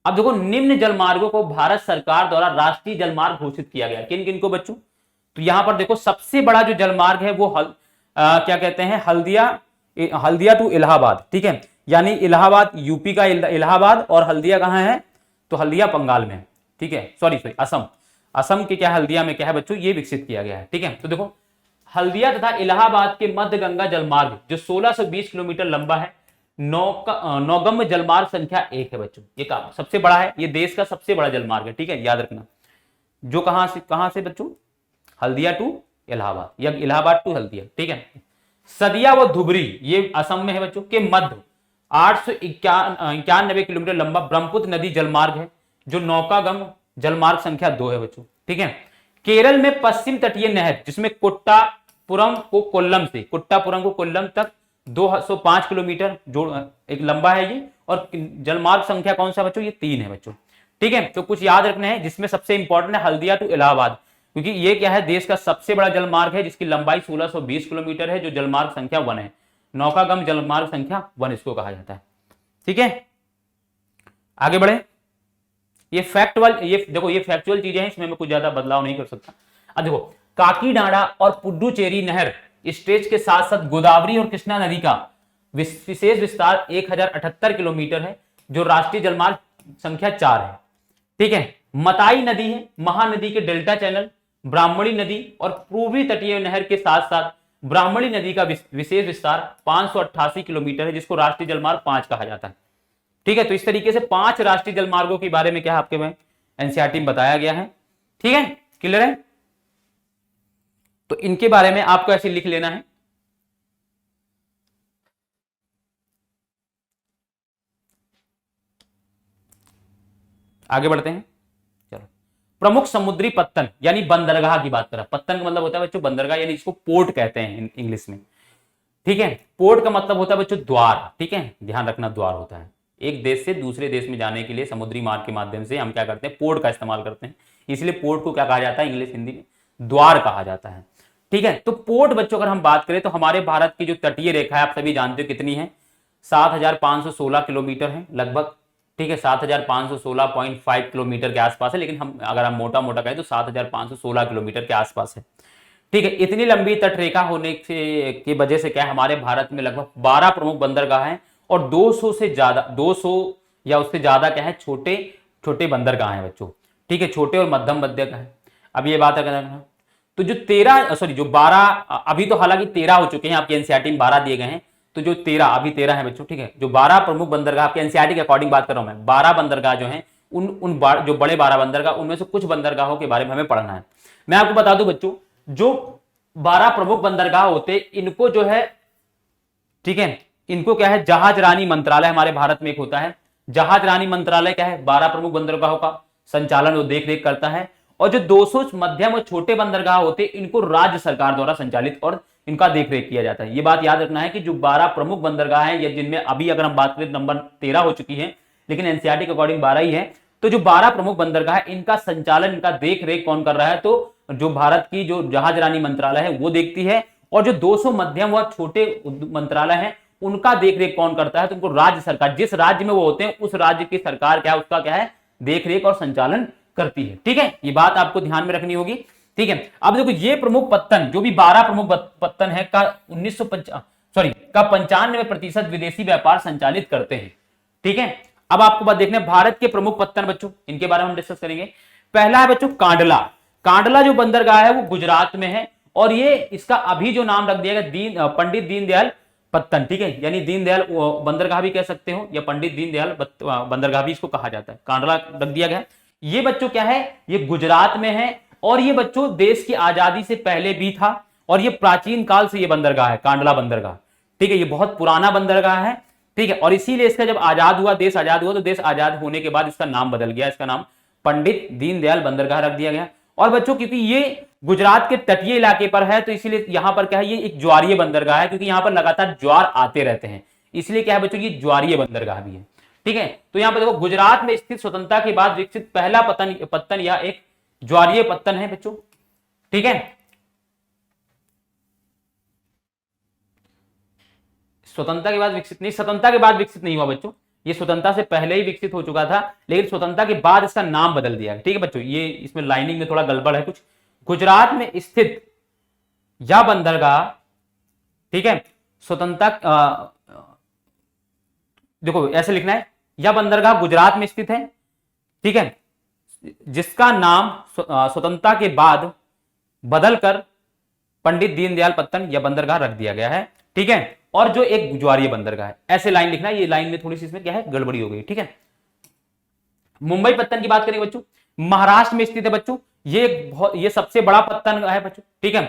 अब देखो, निम्न जलमार्गों को भारत सरकार द्वारा राष्ट्रीय जलमार्ग घोषित किया गया। किन किन को बच्चों, तो यहां पर देखो सबसे बड़ा जो जलमार्ग है वो क्या कहते हैं, हल्दिया टू इलाहाबाद। ठीक है, यानी इलाहाबाद यूपी का इलाहाबाद, और हल्दिया कहां है, तो हल्दिया बंगाल में। ठीक है, सॉरी असम, असम के क्या हल्दिया में क्या है बच्चों, ये विकसित किया गया है। ठीक है, तो देखो हल्दिया तथा इलाहाबाद के मध्य गंगा जलमार्ग जो 1620 किलोमीटर लंबा है, नौगम्य जलमार्ग संख्या 1 है बच्चों। ये का सबसे बड़ा है, ये देश का सबसे बड़ा जलमार्ग है। ठीक है, याद रखना, जो कहां से बच्चों, हल्दिया टू इलाहाबाद या इलाहाबाद टू हल्दिया। ठीक है, सदिया व धुबरी ये असम में है बच्चों, के मध्य 891 किलोमीटर लंबा ब्रह्मपुत्र नदी जलमार्ग है, जो नौकागम जलमार्ग संख्या 2 है बच्चों। ठीक है, केरल में पश्चिम तटीय नहर जिसमें कुट्टापुरम को कोल्लम तक 205 किलोमीटर जो एक लंबा है ये, और जलमार्ग संख्या कौन सा बच्चों, ये 3 है बच्चों। ठीक है, तो कुछ याद रखना है, जिसमें सबसे इंपॉर्टेंट है हल्दिया टू इलाहाबाद, क्योंकि ये क्या है, देश का सबसे बड़ा जलमार्ग है, जिसकी लंबाई 1620 किलोमीटर है, जो जलमार्ग संख्या 1 है, नौकागम जलमार्ग संख्या 1 इसको कहा जाता है। ठीक है, आगे बढ़े, ये देखो ये फैक्चुअल चीजें हैं, इसमें मैं कुछ ज्यादा बदलाव नहीं कर सकता। अब देखो, काकीनाडा और पुडुचेरी नहर स्ट्रेच के साथ साथ गोदावरी और कृष्णा नदी का विशेष विस्तार 1078 किलोमीटर है, जो राष्ट्रीय जलमार्ग संख्या 4 है। ठीक है, मताई नदी है, महानदी के डेल्टा चैनल, ब्राह्मणी नदी और पूर्वी तटीय नहर के साथ साथ ब्राह्मणी नदी का विशेष विस्तार 588 किलोमीटर है, जिसको राष्ट्रीय जलमार्ग 5 कहा जाता है। ठीक है, तो इस तरीके से 5 राष्ट्रीय जलमार्गों के बारे में क्या आपके में एनसीईआरटी में बताया गया है। ठीक है, क्लियर है, तो इनके बारे में आपको ऐसे लिख लेना है। आगे बढ़ते हैं, चलो प्रमुख समुद्री पत्तन यानी बंदरगाह की बात करें। पत्तन का मतलब होता है बच्चों बंदरगाह, यानी इसको पोर्ट कहते हैं इंग्लिश में। ठीक है, पोर्ट का मतलब होता है बच्चों द्वार। ठीक है, ध्यान रखना, द्वार होता है, एक देश से दूसरे देश में जाने के लिए समुद्री मार्ग के माध्यम से हम क्या करते हैं, पोर्ट का इस्तेमाल करते हैं। इसलिए पोर्ट को क्या कहा जाता है, इंग्लिश हिंदी में द्वार कहा जाता है। ठीक है, तो पोर्ट बच्चों अगर हम बात करें तो हमारे भारत की जो तटीय रेखा है आप सभी जानते हो कितनी है, 7516 किलोमीटर है लगभग। ठीक है, 7516.5 किलोमीटर के आसपास है, लेकिन हम अगर हम मोटा मोटा कहें तो 7516 किलोमीटर के आसपास है। ठीक है, इतनी लंबी तट रेखा होने की वजह से क्या हमारे भारत में लगभग 12 प्रमुख बंदरगाह हैं, और 200 से ज्यादा, 200 या उससे ज्यादा क्या है, छोटे छोटे बंदरगाह हैं बच्चों। ठीक है, छोटे और मध्यम बंदरगाह है। अब ये बात है, तो जो 12 अभी तो हालांकि 13 हो चुके हैं, आपके एनसीईआरटी में 12 दिए गए हैं, तो जो 13 अभी 13 है बच्चों। ठीक है, जो 12 प्रमुख बंदरगाह आपके एनसीईआरटी के अकॉर्डिंग बात कर रहा हूं मैं, 12 बंदरगाह जो हैं जो बड़े 12 बंदरगाह, उनमें से कुछ बंदरगाहों के बारे में हमें पढ़ना है। मैं आपको बता दूं बच्चों, जो 12 प्रमुख बंदरगाह होते इनको जो है, ठीक है, इनको क्या है, जहाज रानी मंत्रालय हमारे भारत में एक होता है। जहाज रानी मंत्रालय क्या है, 12 प्रमुख बंदरगाहों का संचालन और देखरेख करता है। और जो 200 मध्यम और छोटे बंदरगाह होते इनको राज्य सरकार द्वारा संचालित और इनका देखरेख किया जाता है। ये बात याद रखना है कि जो 12 प्रमुख बंदरगाह हैं, या जिनमें अभी अगर हम बात करें नंबर 13 हो चुकी है, लेकिन एनसीईआरटी के अकॉर्डिंग 12 ही है। तो जो 12 प्रमुख बंदरगाह है, इनका संचालन, इनका देखरेख कौन कर रहा है, तो जो भारत की जो जहाज रानी मंत्रालय है वो देखती है। और जो 200 मध्यम व छोटे मंत्रालय है उनका देखरेख कौन करता है, तो उनको राज्य सरकार, जिस राज्य में वो होते हैं उस राज्य की सरकार क्या है, उसका क्या है, देखरेख और संचालन करती है। ठीक है, ये बात आपको ध्यान में रखनी होगी। ठीक है। अब देखो ये प्रमुख पत्तन जो भी 12 प्रमुख पत्तन है का 95% विदेशी व्यापार संचालित करते हैं। ठीक है। अब आपको बात देखना है भारत के प्रमुख पत्तन बच्चों, इनके बारे में हम डिस्कस करेंगे। पहला है बच्चों कांडला। कांडला जो बंदरगाह है वो गुजरात में है और ये इसका अभी जो नाम रख दिया गया पंडित दीनदयाल पत्तन। ठीक है, यानी दीनदयाल बंदरगाह भी कह सकते हो या पंडित दीनदयाल बंदरगाह भी इसको कहा जाता है, कांडला रख दिया गया। ये बच्चों क्या है, ये गुजरात में है और ये बच्चों देश की आजादी से पहले भी था और ये प्राचीन काल से ये बंदरगाह है, कांडला बंदरगाह। ठीक है, ये बहुत पुराना बंदरगाह है। ठीक है, और इसीलिए इसका जब आजाद हुआ, देश आजाद हुआ, तो देश आजाद होने के बाद इसका नाम बदल गया, इसका नाम पंडित दीनदयाल बंदरगाह रख दिया गया। और बच्चों क्योंकि ये गुजरात के तटीय इलाके पर है तो इसीलिए यहां पर क्या है, ये एक ज्वारीय बंदरगाह है, क्योंकि यहां पर लगातार ज्वार आते रहते हैं, इसलिए क्या है बच्चों, ये ज्वारीय बंदरगाह भी है। ठीक है, तो यहां पर देखो गुजरात में स्थित स्वतंत्रता के बाद विकसित पहला पत्तन यह एक ज्वारीय पत्तन है बच्चों। ठीक है, स्वतंत्रता के बाद विकसित नहीं, स्वतंत्रता के बाद विकसित नहीं हुआ बच्चों, ये स्वतंत्रता से पहले ही विकसित हो चुका था, लेकिन स्वतंत्रता के बाद इसका नाम बदल दिया। ठीक है बच्चों, ये इसमें लाइनिंग में थोड़ा गड़बड़ है कुछ। गुजरात में स्थित यह बंदरगाह, ठीक है, स्वतंत्रता, देखो ऐसे लिखना है, यह बंदरगाह गुजरात में स्थित है। ठीक है, जिसका नाम स्वतंत्रता के बाद बदलकर पंडित दीनदयाल पत्तन यह बंदरगाह रख दिया गया है। ठीक है, और जो एक ज्वारीय बंदरगाह है, ऐसे लाइन लिखना है, ये लाइन में थोड़ी सी इसमें क्या है, गड़बड़ी हो गई। ठीक है, मुंबई पत्तन की बात करेंगे बच्चों, महाराष्ट्र में स्थित है बच्चों, ये सबसे बड़ा पत्तन है बच्चों। ठीक है,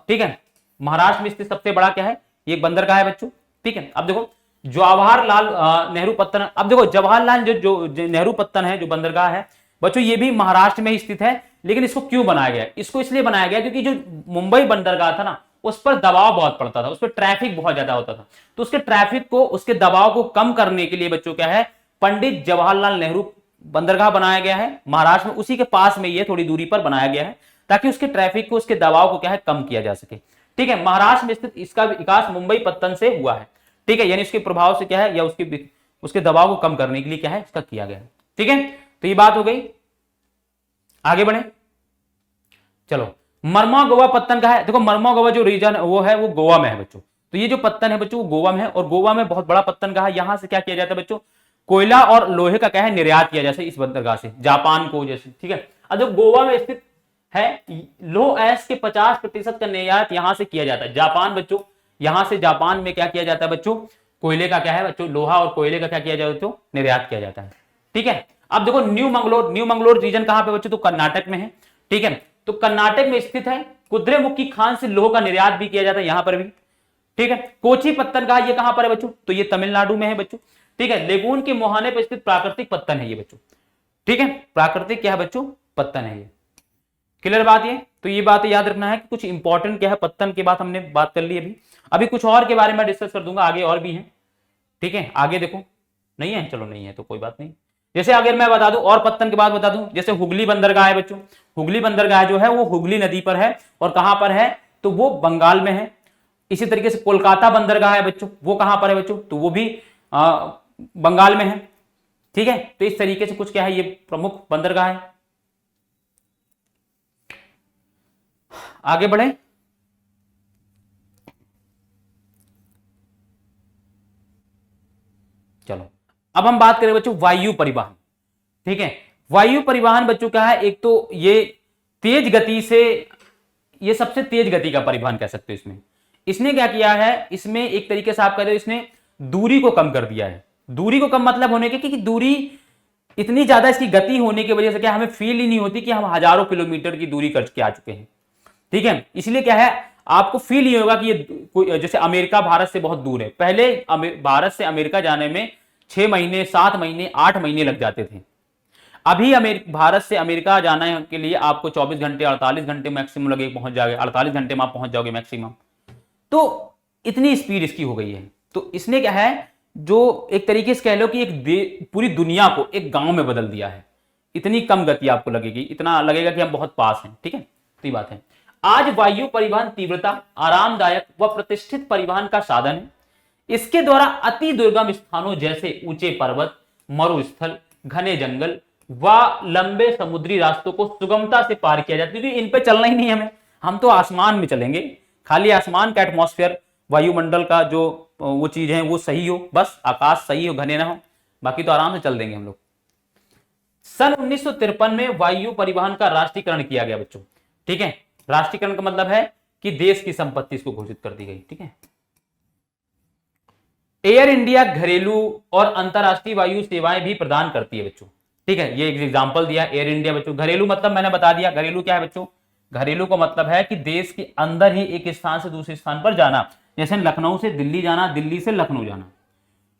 ठीक है, महाराष्ट्र में स्थित सबसे बड़ा क्या है, ये बंदरगाह है बच्चों। ठीक है, अब देखो जवाहरलाल नेहरू पत्तन, अब देखो जवाहरलाल जो नेहरू पत्तन है, जो बंदरगाह है बच्चों, ये भी महाराष्ट्र में ही स्थित है। लेकिन इसको क्यों बनाया गया, इसको इसलिए बनाया गया क्योंकि जो मुंबई बंदरगाह था ना, उस पर दबाव बहुत पड़ता था, उस पर ट्रैफिक बहुत ज्यादा होता था, तो उसके ट्रैफिक को, उसके दबाव को कम करने के लिए बच्चों क्या है, पंडित जवाहरलाल नेहरू बंदरगाह बनाया गया है महाराष्ट्र में, उसी के पास में ये थोड़ी दूरी पर बनाया गया है ताकि उसके ट्रैफिक को, उसके दबाव को क्या है, कम किया जा सके। ठीक है, महाराष्ट्र में स्थित इसका विकास मुंबई पत्तन से हुआ है। ठीक है, यानी उसके प्रभाव से क्या है, या उसके दबाव को कम करने के लिए क्या है, इसका किया गया है। ठीक है, तो ये बात हो गई, आगे बढ़े चलो। मरमा गोवा पत्तन का है, देखो मरमा गोवा जो रीजन वो है वो गोवा में है बच्चों, तो ये जो पत्तन है बच्चों वो गोवा में है और गोवा में बहुत बड़ा पत्तन का है। यहां से क्या किया जाता है बच्चों, कोयला और लोहे का क्या है, निर्यात किया जाता है इस बंदरगाह से जापान को जैसे। ठीक है, अब जो गोवा में स्थित है, लौह अयस्क के 50% का निर्यात यहां से किया जाता है, जापान बच्चों, यहां से जापान में क्या किया जाता है बच्चों, कोयले का क्या है बच्चों, लोहा और कोयले का क्या किया जाता है, निर्यात किया जाता है। ठीक है, अब देखो न्यू मंगलोर रीजन कहां पे बच्चों, तो कर्नाटक में है। ठीक है, तो कर्नाटक में स्थित है, कुद्रेमुखी खान से लोह का निर्यात भी किया जाता है यहां पर भी। ठीक है, कोची पत्तन का ये कहां पर है बच्चों, तो ये तमिलनाडु में है बच्चों। ठीक है, लेगून के मुहाने पर स्थित प्राकृतिक पत्तन है ये बच्चों। ठीक है, प्राकृतिक क्या है बच्चों, पत्तन है ये। क्लियर बात ये, तो ये बात याद रखना है कि कुछ इंपॉर्टेंट क्या है, पत्तन के बाद हमने बात कर ली। अभी कुछ और के बारे में डिस्कस कर दूंगा, आगे और भी है। ठीक है, आगे देखो, नहीं है, चलो नहीं है तो कोई बात नहीं। जैसे अगर मैं बता दूं और पत्तन के बाद बता दूं, जैसे हुगली बंदरगाह है बच्चों, हुगली बंदरगाह जो है वो हुगली नदी पर है और कहां पर है, तो वो बंगाल में है। इसी तरीके से कोलकाता बंदरगाह है बच्चों, वो कहां पर है बच्चों, तो वो भी बंगाल में है। ठीक है, तो इस तरीके से कुछ क्या है, ये प्रमुख बंदरगाह है। आगे बढ़े, चलो अब हम बात करें बच्चों वायु परिवहन। ठीक है, वायु परिवहन बच्चों क्या है, एक तो ये तेज गति से, ये सबसे तेज गति का परिवहन कह सकते हो। इसने क्या किया है, इसमें एक तरीके से आप कह रहे हो, इसने दूरी को कम कर दिया है। दूरी को कम मतलब होने के कि दूरी इतनी ज्यादा इसकी गति होने की वजह से क्या हमें फील ही नहीं होती कि हम हजारों किलोमीटर की दूरी कर के आ चुके हैं। ठीक है, इसलिए क्या है, आपको फील ही होगा कि ये जैसे अमेरिका भारत से बहुत दूर है। पहले भारत से अमेरिका जाने में 6 महीने, 7 महीने, 8 महीने लग जाते थे। अभी भारत से अमेरिका जाने के लिए आपको 24 घंटे, 48 घंटे मैक्सिमम लगे, पहुंच जाओगे, 48 घंटे में आप पहुंच जाओगे मैक्सिमम। तो इतनी स्पीड इसकी हो गई है। तो इसने क्या है, जो एक तरीके से कह लो कि एक पूरी दुनिया को एक गांव में बदल दिया है। इतनी कम गति आपको लगेगी, इतना लगेगा कि हम बहुत पास हैं। ठीक है, तो ये बात है। आज वायु परिवहन तीव्रता, आरामदायक व प्रतिष्ठित परिवहन का साधन है। इसके द्वारा अति दुर्गम स्थानों जैसे ऊंचे पर्वत, मरुस्थल, घने जंगल, व लंबे समुद्री रास्तों को सुगमता से पार किया जाता है, क्योंकि इन पे चलना ही नहीं है हमें, हम तो आसमान में चलेंगे, खाली आसमान का एटमॉस्फेयर, वायुमंडल का जो वो चीज है वो सही हो, बस आकाश सही हो, घने ना हो, बाकी तो आराम से चल देंगे हम लोग। सन 1953 में वायु परिवहन का राष्ट्रीयकरण किया गया बच्चों, ठीक है। राष्ट्रीयकरण का मतलब है कि देश की संपत्ति इसको घोषित कर दी गई, ठीक है। एयर इंडिया घरेलू और अंतरराष्ट्रीय वायु सेवाएं भी प्रदान करती है बच्चों, ठीक है। ये एक एग्जांपल दिया एयर इंडिया बच्चों। घरेलू मतलब मैंने बता दिया, घरेलू क्या है बच्चों, घरेलू का मतलब है कि देश के अंदर ही एक स्थान से दूसरे स्थान पर जाना, जैसे लखनऊ से दिल्ली जाना, दिल्ली से लखनऊ जाना,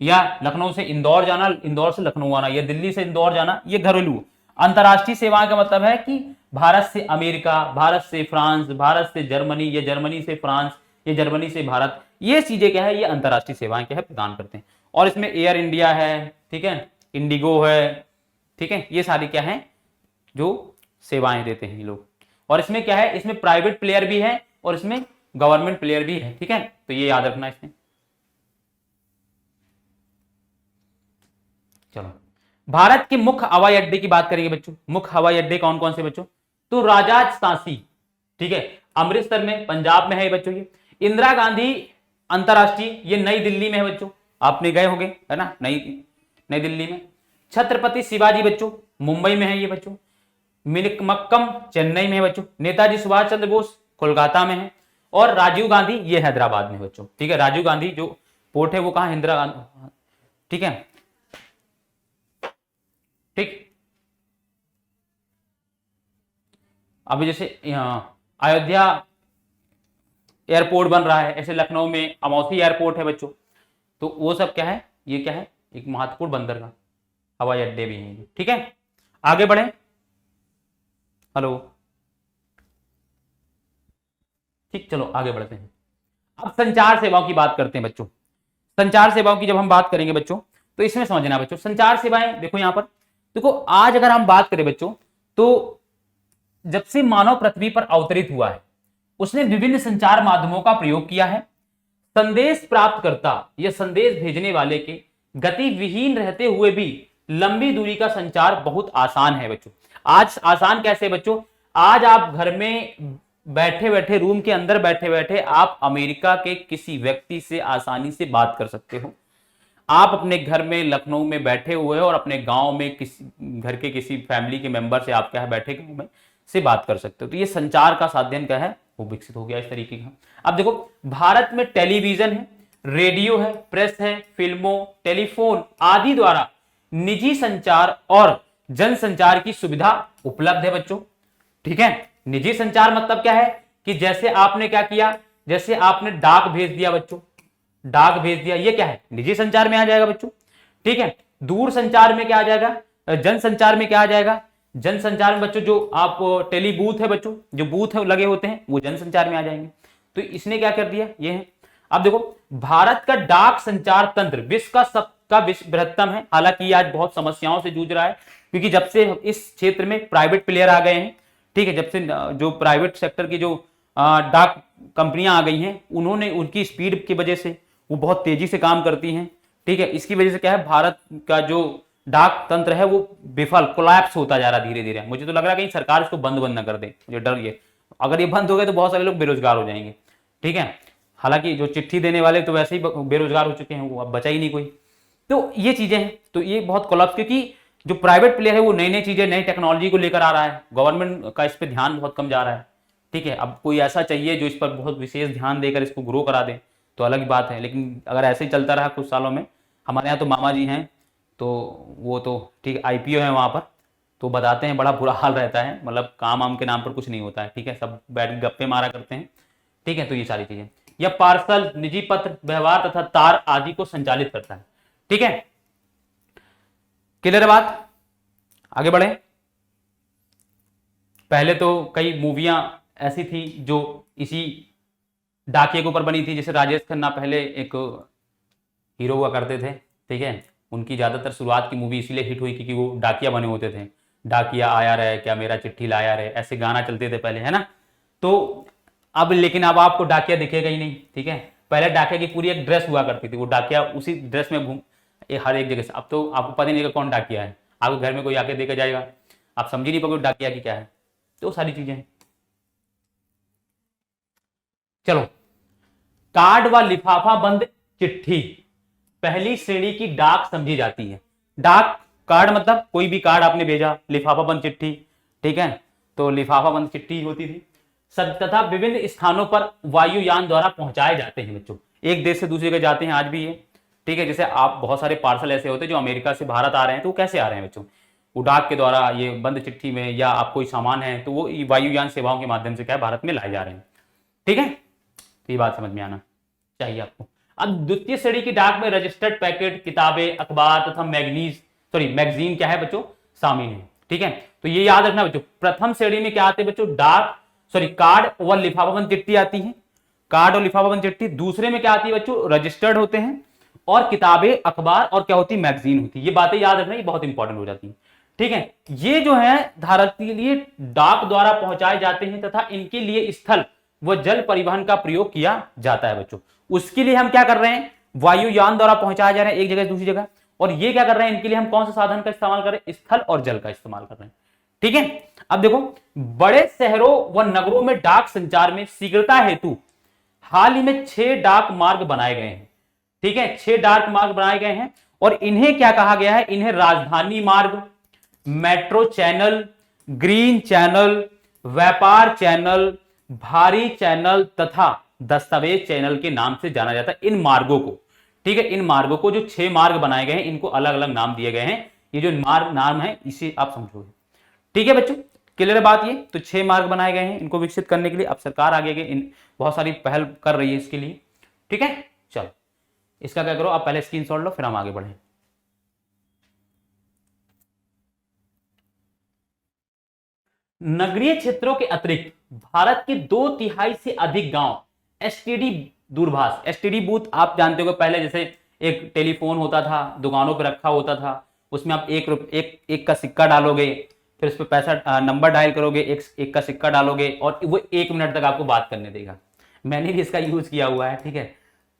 या लखनऊ से इंदौर जाना, इंदौर से लखनऊ आना, या दिल्ली से इंदौर जाना, ये घरेलू। अंतरराष्ट्रीय सेवाएं का मतलब है कि भारत से अमेरिका, भारत से फ्रांस, भारत से जर्मनी, या जर्मनी से फ्रांस, या जर्मनी से भारत, ये चीजें क्या है, ये अंतरराष्ट्रीय सेवाएं क्या है, प्रदान करते हैं। और इसमें एयर इंडिया है, ठीक है, इंडिगो है, ठीक है, ये सारी क्या है जो सेवाएं देते हैं ये लोग। और इसमें क्या है, इसमें प्राइवेट प्लेयर भी है और इसमें गवर्नमेंट प्लेयर भी है, ठीक है, तो ये याद रखना इसमें। चलो भारत के मुख्य हवाई अड्डे की बात करेंगे बच्चों। मुख्य हवाई अड्डे कौन कौन से बच्चों, तो राजधानी, ठीक है, अमृतसर में, पंजाब में है बच्चों ये। इंदिरा गांधी अंतरराष्ट्रीय, ये नई दिल्ली में है बच्चों, आपने गए होंगे है ना, नई दिल्ली में। छत्रपति शिवाजी बच्चों मुंबई में है ये बच्चों। मिनकमक्कम चेन्नई में है बच्चों। नेताजी सुभाष चंद्र बोस कोलकाता में है। और राजीव गांधी ये हैदराबाद में बच्चों, ठीक है। राजीव गांधी जो पोर्ट है वो कहां, इंदिरा गांधी, ठीक है, ठीक। अभी जैसे अयोध्या एयरपोर्ट बन रहा है, ऐसे लखनऊ में अमौसी एयरपोर्ट है बच्चों, तो वो सब क्या है, ये क्या है, एक महत्वपूर्ण बंदरगाह, हवाई अड्डे भी हैं, ठीक है। आगे बढ़े, हेलो, ठीक, चलो आगे बढ़ते हैं। अब संचार सेवाओं की बात करते हैं बच्चों। संचार सेवाओं की जब हम बात करेंगे बच्चों, तो इसमें समझना बच्चों, संचार सेवाएं देखो यहां पर, देखो आज अगर हम बात करें बच्चों, तो जब से मानव पृथ्वी पर अवतरित हुआ है, उसने विभिन्न संचार माध्यमों का प्रयोग किया है। संदेश प्राप्तकर्ता या संदेश भेजने वाले के गति विहीन रहते हुए भी लंबी दूरी का संचार बहुत आसान है बच्चों। आज आसान कैसे बच्चों, आज आप घर में बैठे बैठे, रूम के अंदर बैठे बैठे आप अमेरिका के किसी व्यक्ति से आसानी से बात कर सकते हो। आप अपने घर में लखनऊ में बैठे हुए हो और अपने गांव में किसी घर के किसी फैमिली के मेंबर से आप क्या है, बैठे गांव में से बात कर सकते हो। तो ये संचार का साधन क्या है, वो विकसित हो गया इस तरीके का। अब देखो भारत में टेलीविजन है, रेडियो है, प्रेस है, फिल्मों, टेलीफोन आदि द्वारा निजी संचार और जनसंचार की सुविधा उपलब्ध है बच्चों, ठीक है। निजी संचार मतलब क्या है कि जैसे आपने क्या किया, जैसे आपने डाक भेज दिया बच्चों, डाक भेज दिया, ये क्या है, निजी संचार में आ जाएगा बच्चों, ठीक है। दूर संचार में क्या आ जाएगा, जनसंचार में क्या आ जाएगा, जनसंचार में बच्चों जो आप टेली बूथ है बच्चों, जो बूथ है लगे होते हैं वो जनसंचार में आ जाएंगे। तो इसने क्या कर दिया, ये है। अब देखो भारत का डाक संचार तंत्र विश्व का सबका विश्व बृहत्तम है, हालांकि ये आज बहुत समस्याओं से जूझ रहा है, क्योंकि जब से इस क्षेत्र में प्राइवेट प्लेयर आ गए हैं, ठीक है, जब से जो प्राइवेट सेक्टर की जो डाक कंपनियां आ गई हैं, उन्होंने उनकी स्पीड की वजह से वो बहुत तेजी से काम करती हैं, ठीक है। इसकी वजह से क्या है, भारत का जो डाक तंत्र है वो विफल, कोलैप्स होता जा रहा धीरे धीरे। मुझे तो लग रहा है कहीं सरकार इसको बंद ना कर दे, मुझे डर ये, अगर ये बंद हो गए तो बहुत सारे लोग बेरोजगार हो जाएंगे, ठीक है। हालांकि जो चिट्ठी देने वाले तो वैसे ही बेरोजगार हो चुके हैं, वो अब बचा ही नहीं कोई। तो ये चीजें हैं, तो ये बहुत कोलैप्स, क्योंकि जो प्राइवेट प्लेयर है वो नई नई चीजें, नई टेक्नोलॉजी को लेकर आ रहा है, गवर्नमेंट का इस पर ध्यान बहुत कम जा रहा है, ठीक है। अब कोई ऐसा चाहिए जो इस पर बहुत विशेष ध्यान देकर इसको ग्रो करा दे तो अलग बात है, लेकिन अगर ऐसे ही चलता रहा कुछ सालों में, हमारे यहाँ तो मामा जी हैं, तो वो तो ठीक आईपीओ है वहाँ पर, तो बताते हैं बड़ा बुरा हाल रहता है, मतलब काम आम के नाम पर कुछ नहीं होता है, ठीक है, सब बैठ के गप्पे मारा करते हैं, ठीक है। तो ये सारी चीजें, या पार्सल, निजी पत्र व्यवहार तथा तार आदि को संचालित करता है, ठीक है। क्लियर बात, आगे बढ़े। पहले तो कई मूवियां ऐसी थी जो इसी डाकिये के ऊपर बनी थी, जैसे राजेश खन्ना पहले एक हीरो हुआ करते थे, ठीक है। उनकी ज्यादातर शुरुआत की मूवी इसीलिए हिट हुई क्योंकि वो डाकिया बने होते थे, डाकिया आया रहे क्या मेरा चिट्ठी लाया रहे, ऐसे गाना चलते थे पहले, है ना। तो अब लेकिन अब आपको डाकिया दिखेगा ही नहीं, ठीक है। पहले डाकिया की पूरी एक ड्रेस हुआ करती थी, वो डाकिया उसी ड्रेस में घूम हर एक जगह से। अब तो आपको पता नहीं लगेगा कौन डाकिया है, आपके घर में कोई आके देकर जाएगा, आप समझ ही नहीं पाओगे डाकिया की क्या है। तो सारी चीजें हैं। चलो, कार्ड व लिफाफा बंद चिट्ठी पहली श्रेणी की डाक समझी जाती है। डाक कार्ड मतलब कोई भी कार्ड आपने भेजा, लिफाफा बंद चिट्ठी, ठीक है, तो लिफाफा बंद चिट्ठी होती थी। तथा विभिन्न स्थानों पर वायुयान द्वारा पहुंचाए जाते हैं बच्चों, एक देश से दूसरी जगह जाते हैं आज भी ये, ठीक है। जैसे आप बहुत सारे पार्सल ऐसे होते हैं जो अमेरिका से भारत आ रहे हैं, तो वो कैसे आ रहे हैं बच्चों, वो डाक के द्वारा, ये बंद चिट्ठी में, या आप कोई सामान है तो वो वायुयान सेवाओं के माध्यम से क्या है भारत में लाए जा रहे हैं, ठीक है। तो ये बात समझ में आना चाहिए आपको। अब द्वितीय श्रेणी की डाक में रजिस्टर्ड पैकेट, किताबें, अखबार तथा मैगजीन क्या है बच्चों, शामिल है, ठीक है। तो ये याद रखना बच्चों, प्रथम श्रेणी में क्या आते हैं बच्चों, कार्ड और लिफाफाबंद चिट्ठी आती है, कार्ड और लिफाफाबंद चिट्ठी। दूसरे में क्या आती है बच्चों, रजिस्टर्ड होते हैं, और किताबें, अखबार, और क्या होती है, मैगजीन होती है। ये बातें याद रखना, ये बहुत इंपॉर्टेंट हो जाती है, ठीक है। ये जो है भारत के लिए डाक द्वारा पहुंचाए जाते हैं तथा इनके लिए स्थल व जल परिवहन का प्रयोग किया जाता है बच्चों। उसके लिए हम क्या कर रहे हैं, वायुयान द्वारा पहुंचाए जा रहे हैं एक जगह से दूसरी जगह, और ये क्या कर रहे हैं, इनके लिए हम कौन सा साधन का इस्तेमाल कर रहे हैं, स्थल और जल का इस्तेमाल कर रहे हैं, ठीक है। अब देखो, बड़े शहरों व नगरों में डाक संचार में शीघ्रता हेतु हाल ही में 6 डाक मार्ग बनाए गए हैं, ठीक है, 6 डाक मार्ग बनाए गए हैं, और इन्हें क्या कहा गया है, इन्हें राजधानी मार्ग, मेट्रो चैनल, ग्रीन चैनल, व्यापार चैनल, भारी चैनल तथा दस्तावेज चैनल के नाम से जाना जाता है इन मार्गों को, ठीक है। इन मार्गों को जो 6 मार्ग बनाए गए हैं, इनको अलग अलग नाम दिए गए हैं। ये जो मार्ग नाम है इसे आप समझोगे, ठीक है बच्चों, क्लियर है बात। ये तो 6 मार्ग बनाए गए हैं, इनको विकसित करने के लिए अब सरकार आगे इन बहुत सारी पहल कर रही है इसके लिए, ठीक है। चलो, इसका क्या करो, आप पहले स्क्रीनशॉट लो, फिर हम आगे बढ़े। नगरीय क्षेत्रों के अतिरिक्त भारत के 2/3 से अधिक गांव एसटीडी दूरभाष, एसटीडी बूथ आप जानते हो, पहले जैसे एक टेलीफोन होता था, दुकानों पर रखा होता था, उसमें आप एक का सिक्का डालोगे, फिर उस पर पैसा नंबर डायल करोगे, एक का सिक्का डालोगे, और वो 1 मिनट तक आपको बात करने देगा। मैंने भी इसका यूज किया हुआ है, ठीक है।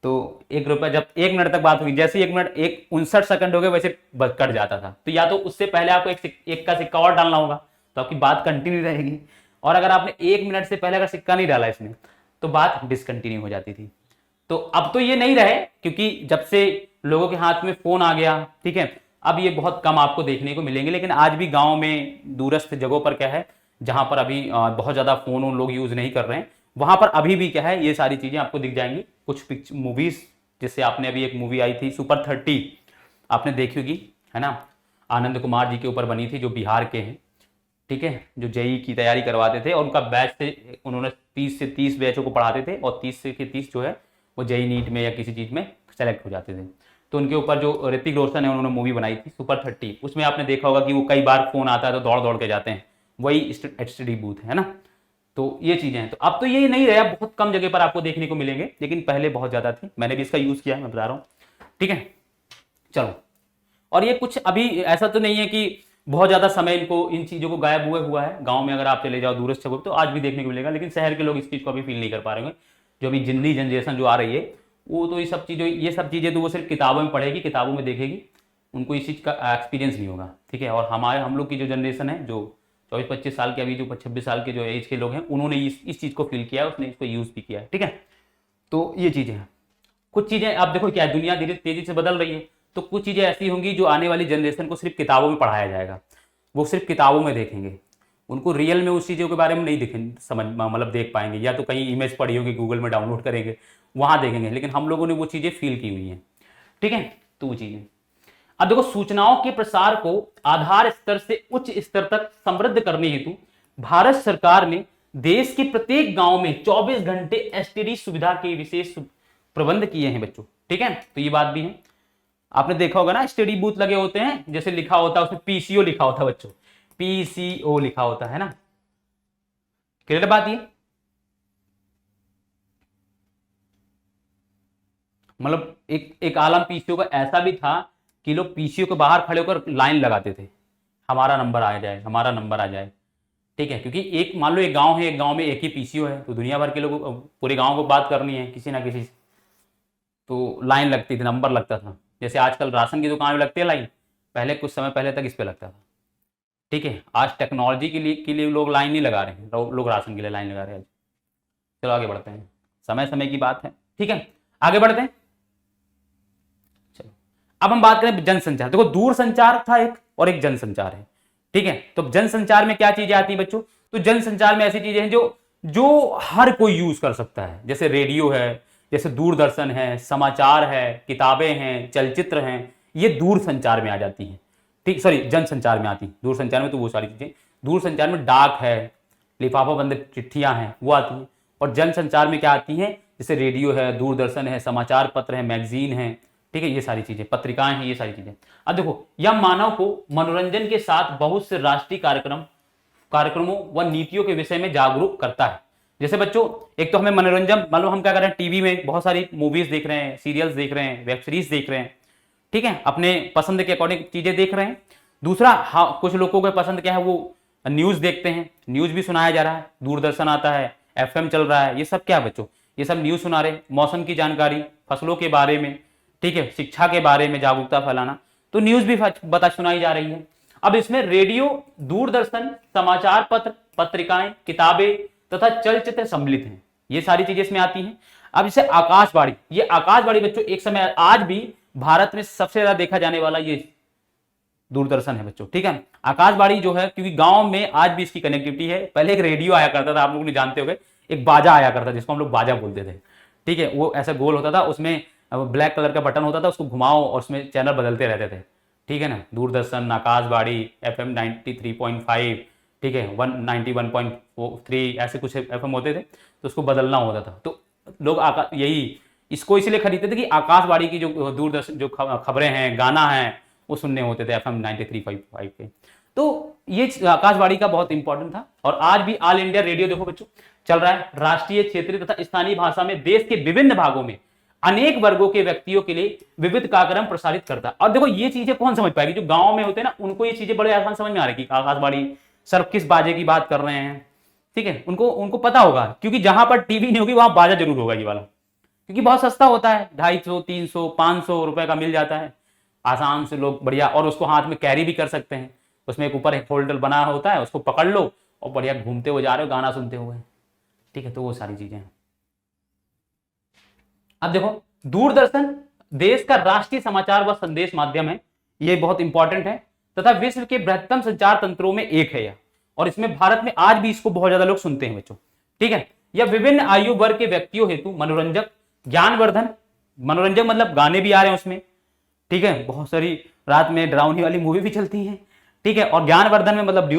तो 1 रुपया, जब 1 मिनट तक बात हुई, जैसे 1 मिनट 59 सेकंड हो गए वैसे कट जाता था। तो या तो उससे पहले आपको एक का सिक्का और डालना होगा, तो आपकी बात कंटिन्यू रहेगी, और अगर आपने 1 मिनट से पहले अगर सिक्का नहीं डाला इसमें, तो बात डिसकंटिन्यू हो जाती थी। तो अब तो ये नहीं रहे, क्योंकि जब से लोगों के हाथ में फोन आ गया, ठीक है, अब ये बहुत कम आपको देखने को मिलेंगे। लेकिन आज भी गांव में दूरस्थ जगहों पर क्या है, जहां पर अभी बहुत ज्यादा फोन लोग यूज नहीं कर रहे हैं, वहां पर अभी भी क्या है, ये सारी चीजें आपको दिख जाएंगी। कुछ मूवीज, जैसे आपने अभी एक मूवी आई थी सुपर 30, आपने देखी होगी, है ना, आनंद कुमार जी के ऊपर बनी थी, जो बिहार के हैं, ठीक है, जो जेई की तैयारी करवाते थे, और उनका बैच से उन्होंने 30 से 30 बैचों को पढ़ाते थे, और 30 से 30 जो है वो जेई नीट में या किसी चीज में सेलेक्ट हो जाते थे। तो उनके ऊपर जो ऋतिक रोशन है, उन्होंने मूवी बनाई थी सुपर 30, उसमें आपने देखा होगा कि वो कई बार फोन आता है तो दौड़ दौड़ के जाते हैं, वही एसटीडी बूथ है ना। तो ये चीजें हैं। तो अब तो ये नहीं रहा, बहुत कम जगह पर आपको देखने को मिलेंगे, लेकिन पहले बहुत ज्यादा थी। मैंने भी इसका यूज किया है, मैं बता रहा हूँ, ठीक है। चलो, और ये कुछ अभी ऐसा तो नहीं है कि बहुत ज्यादा समय इनको इन चीजों को गायब हुआ है। गांव में अगर आप चले जाओ दूरस्थ जगह तो आज भी देखने को मिलेगा, लेकिन शहर के लोग इस चीज को अभी फील नहीं कर पा रहे होंगे। जो अभी जिंदी जनरेशन जो आ रही है, वो तो ये सब चीजें तो वो सिर्फ किताबों में पढ़ेगी, किताबों में देखेगी, उनको इस चीज का एक्सपीरियंस नहीं होगा, ठीक है। और हम लोग की जो जनरेशन है, जो 24-25 साल के, अभी जो 26 साल के जो एज के लोग हैं, उन्होंने इस चीज को फील किया है, उसने इसको यूज भी किया है, ठीक है। तो ये चीजें हैं। कुछ चीजें आप देखो क्या है, दुनिया धीरे तेजी से बदल रही है, तो कुछ चीजें ऐसी होंगी जो आने वाली जनरेशन को सिर्फ किताबों में पढ़ाया जाएगा, वो सिर्फ किताबों में देखेंगे, उनको रियल में उस चीज़ों के बारे में नहीं मतलब देख पाएंगे, या तो कहीं इमेज पड़ी होगी गूगल में डाउनलोड करेंगे, वहां देखेंगे, लेकिन हम लोगों ने वो चीज़ें फील की हुई हैं, ठीक है। तो वो चीज़ें, अब देखो, सूचनाओं के प्रसार को आधार स्तर से उच्च स्तर तक समृद्ध करने हेतु भारत सरकार ने देश के प्रत्येक गांव में 24 घंटे एसटीडी सुविधा के विशेष प्रबंध किए हैं बच्चों, ठीक है। तो ये बात भी है, आपने देखा होगा ना, स्टडी बूथ लगे होते हैं, जैसे लिखा होता है उसमें पीसीओ लिखा होता है बच्चों, पीसीओ लिखा होता है ना, क्लियर बात ये। मतलब एक आलम पीसीओ का ऐसा भी था कि लोग पीसीओ के बाहर खड़े होकर लाइन लगाते थे, हमारा नंबर आ जाए, हमारा नंबर आ जाए, ठीक है। क्योंकि एक मान लो एक गांव है, एक गांव में एक ही पीसीओ है, तो दुनिया भर के लोग, पूरे गांव को बात करनी है किसी ना किसी से, तो लाइन लगती थी, नंबर लगता था। जैसे आजकल राशन की दुकान में लगती है लाइन, पहले कुछ समय पहले तक इस पे लगता था, ठीक है। आज टेक्नोलॉजी के लिए लोग लाइन नहीं लगा रहे हैं, लोग राशन के लिए लाइन लगा रहे हैं। चलो आगे बढ़ते हैं, समय समय की बात है, ठीक है, आगे बढ़ते हैं। चलो अब हम बात करें जनसंचार। देखो दूरसंचार था एक और एक जनसंचार है, ठीक है। तो जनसंचार में क्या चीजें आती हैं बच्चों? तो जनसंचार में ऐसी चीजें हैं जो जो हर कोई यूज कर सकता है, जैसे रेडियो है, जैसे दूरदर्शन है, समाचार है, किताबें हैं, चलचित्र हैं, ये दूरसंचार में आ जाती हैं, ठीक, सॉरी जनसंचार में आती है। दूरसंचार में तो वो सारी चीजें, दूरसंचार में डाक है, लिफाफा बंद चिट्ठियां हैं, वो आती हैं। और जनसंचार में क्या आती हैं? जैसे रेडियो है, दूरदर्शन है, समाचार पत्र है, मैगजीन है, ठीक है, ये सारी चीजें, पत्रिकाएं हैं, ये सारी चीजें। अब देखो यह मानव को मनोरंजन के साथ बहुत से राष्ट्रीय कार्यक्रमों व नीतियों के विषय में जागरूक करता है। जैसे बच्चों, एक तो हमें मनोरंजन, मान लो हम क्या कर रहे हैं, टीवी में बहुत सारी मूवीज देख रहे हैं, सीरियल्स देख रहे हैं, वेब सीरीज देख रहे हैं, ठीक है, अपने पसंद के अकॉर्डिंग चीजें देख रहे हैं। दूसरा, हाँ, कुछ लोगों के पसंद क्या है, वो न्यूज देखते हैं, न्यूज भी सुनाया जा रहा है, दूरदर्शन आता है, एफएम चल रहा है, ये सब क्या है बच्चों, ये सब न्यूज सुना रहे, मौसम की जानकारी, फसलों के बारे में, ठीक है, शिक्षा के बारे में जागरूकता फैलाना, तो न्यूज भी बता सुनाई जा रही है। अब इसमें रेडियो, दूरदर्शन, समाचार पत्र, पत्रिकाएं, किताबें तथा चलचित्र सम्मिलित हैं, ये सारी चीजें इसमें आती हैं। अब इसे आकाशवाणी, ये आकाशवाणी बच्चों एक समय आज भी भारत में सबसे ज्यादा देखा जाने वाला ये दूरदर्शन है बच्चों, ठीक है। आकाशवाणी जो है, क्योंकि गांव में आज भी इसकी कनेक्टिविटी है। पहले एक रेडियो आया करता था, आप लोग नहीं जानते होंगे, एक बाजा आया करता जिसको हम लोग बाजा बोलते थे, ठीक है, वो ऐसा गोल होता था, उसमें ब्लैक कलर का बटन होता था, उसको घुमाओ और उसमें चैनल बदलते रहते थे, ठीक है ना। दूरदर्शन, आकाशवाणी, FM 93.5, ठीक है, 191.3, ऐसे कुछ FM होते थे, तो उसको बदलना होता था। तो लोग यही इसको इसलिए खरीदते थे कि आकाशवाणी की जो दूरदर्शन जो खबरें हैं, गाना है, वो सुनने होते थे FM 93.5 पे। तो ये आकाशवाणी का बहुत इंपॉर्टेंट था। और आज भी ऑल इंडिया रेडियो देखो बच्चों चल रहा है, राष्ट्रीय, क्षेत्रीय तथा स्थानीय भाषा में देश के विभिन्न भागों में अनेक वर्गों के व्यक्तियों के लिए विविध कार्यक्रम प्रसारित करता है। और देखो ये चीजें कौन समझ पाएगी? जो गांव में होते हैं ना, उनको ये चीजें बड़े आसान समझ में आ रही है। आकाशवाणी सर किस बाजे की बात कर रहे हैं, ठीक है, उनको पता होगा, क्योंकि जहां पर टीवी नहीं होगी वहां बाजा जरूर होगा ये वाला, क्योंकि बहुत सस्ता होता है, 250, 300, 500 रुपए का मिल जाता है आसान से, लोग बढ़िया, और उसको हाथ में कैरी भी कर सकते हैं। उसमें एक ऊपर एक फोल्डर बना होता है, उसको पकड़ लो और बढ़िया घूमते हुए जा रहे हो, गाना सुनते हुए, ठीक है, तो वो सारी चीजें हैं। अब देखो दूरदर्शन देश का राष्ट्रीय समाचार व संदेश माध्यम है, ये बहुत इंपॉर्टेंट है, तथा विश्व के बृहत्तम संचार तंत्रों में एक है यह, और इसमें भारत में आज भी इसको बहुत ज्यादा लोग सुनते हैं बच्चों, ठीक है। यह विभिन्न आयु वर्ग के व्यक्तियों हेतु मनोरंजक, ज्ञानवर्धन, मनोरंजक मतलब गाने भी आ रहे हैं उसमें, ठीक है, बहुत सारी रात में डरावनी वाली मूवी भी चलती है, ठीक है, और ज्ञानवर्धन में मतलब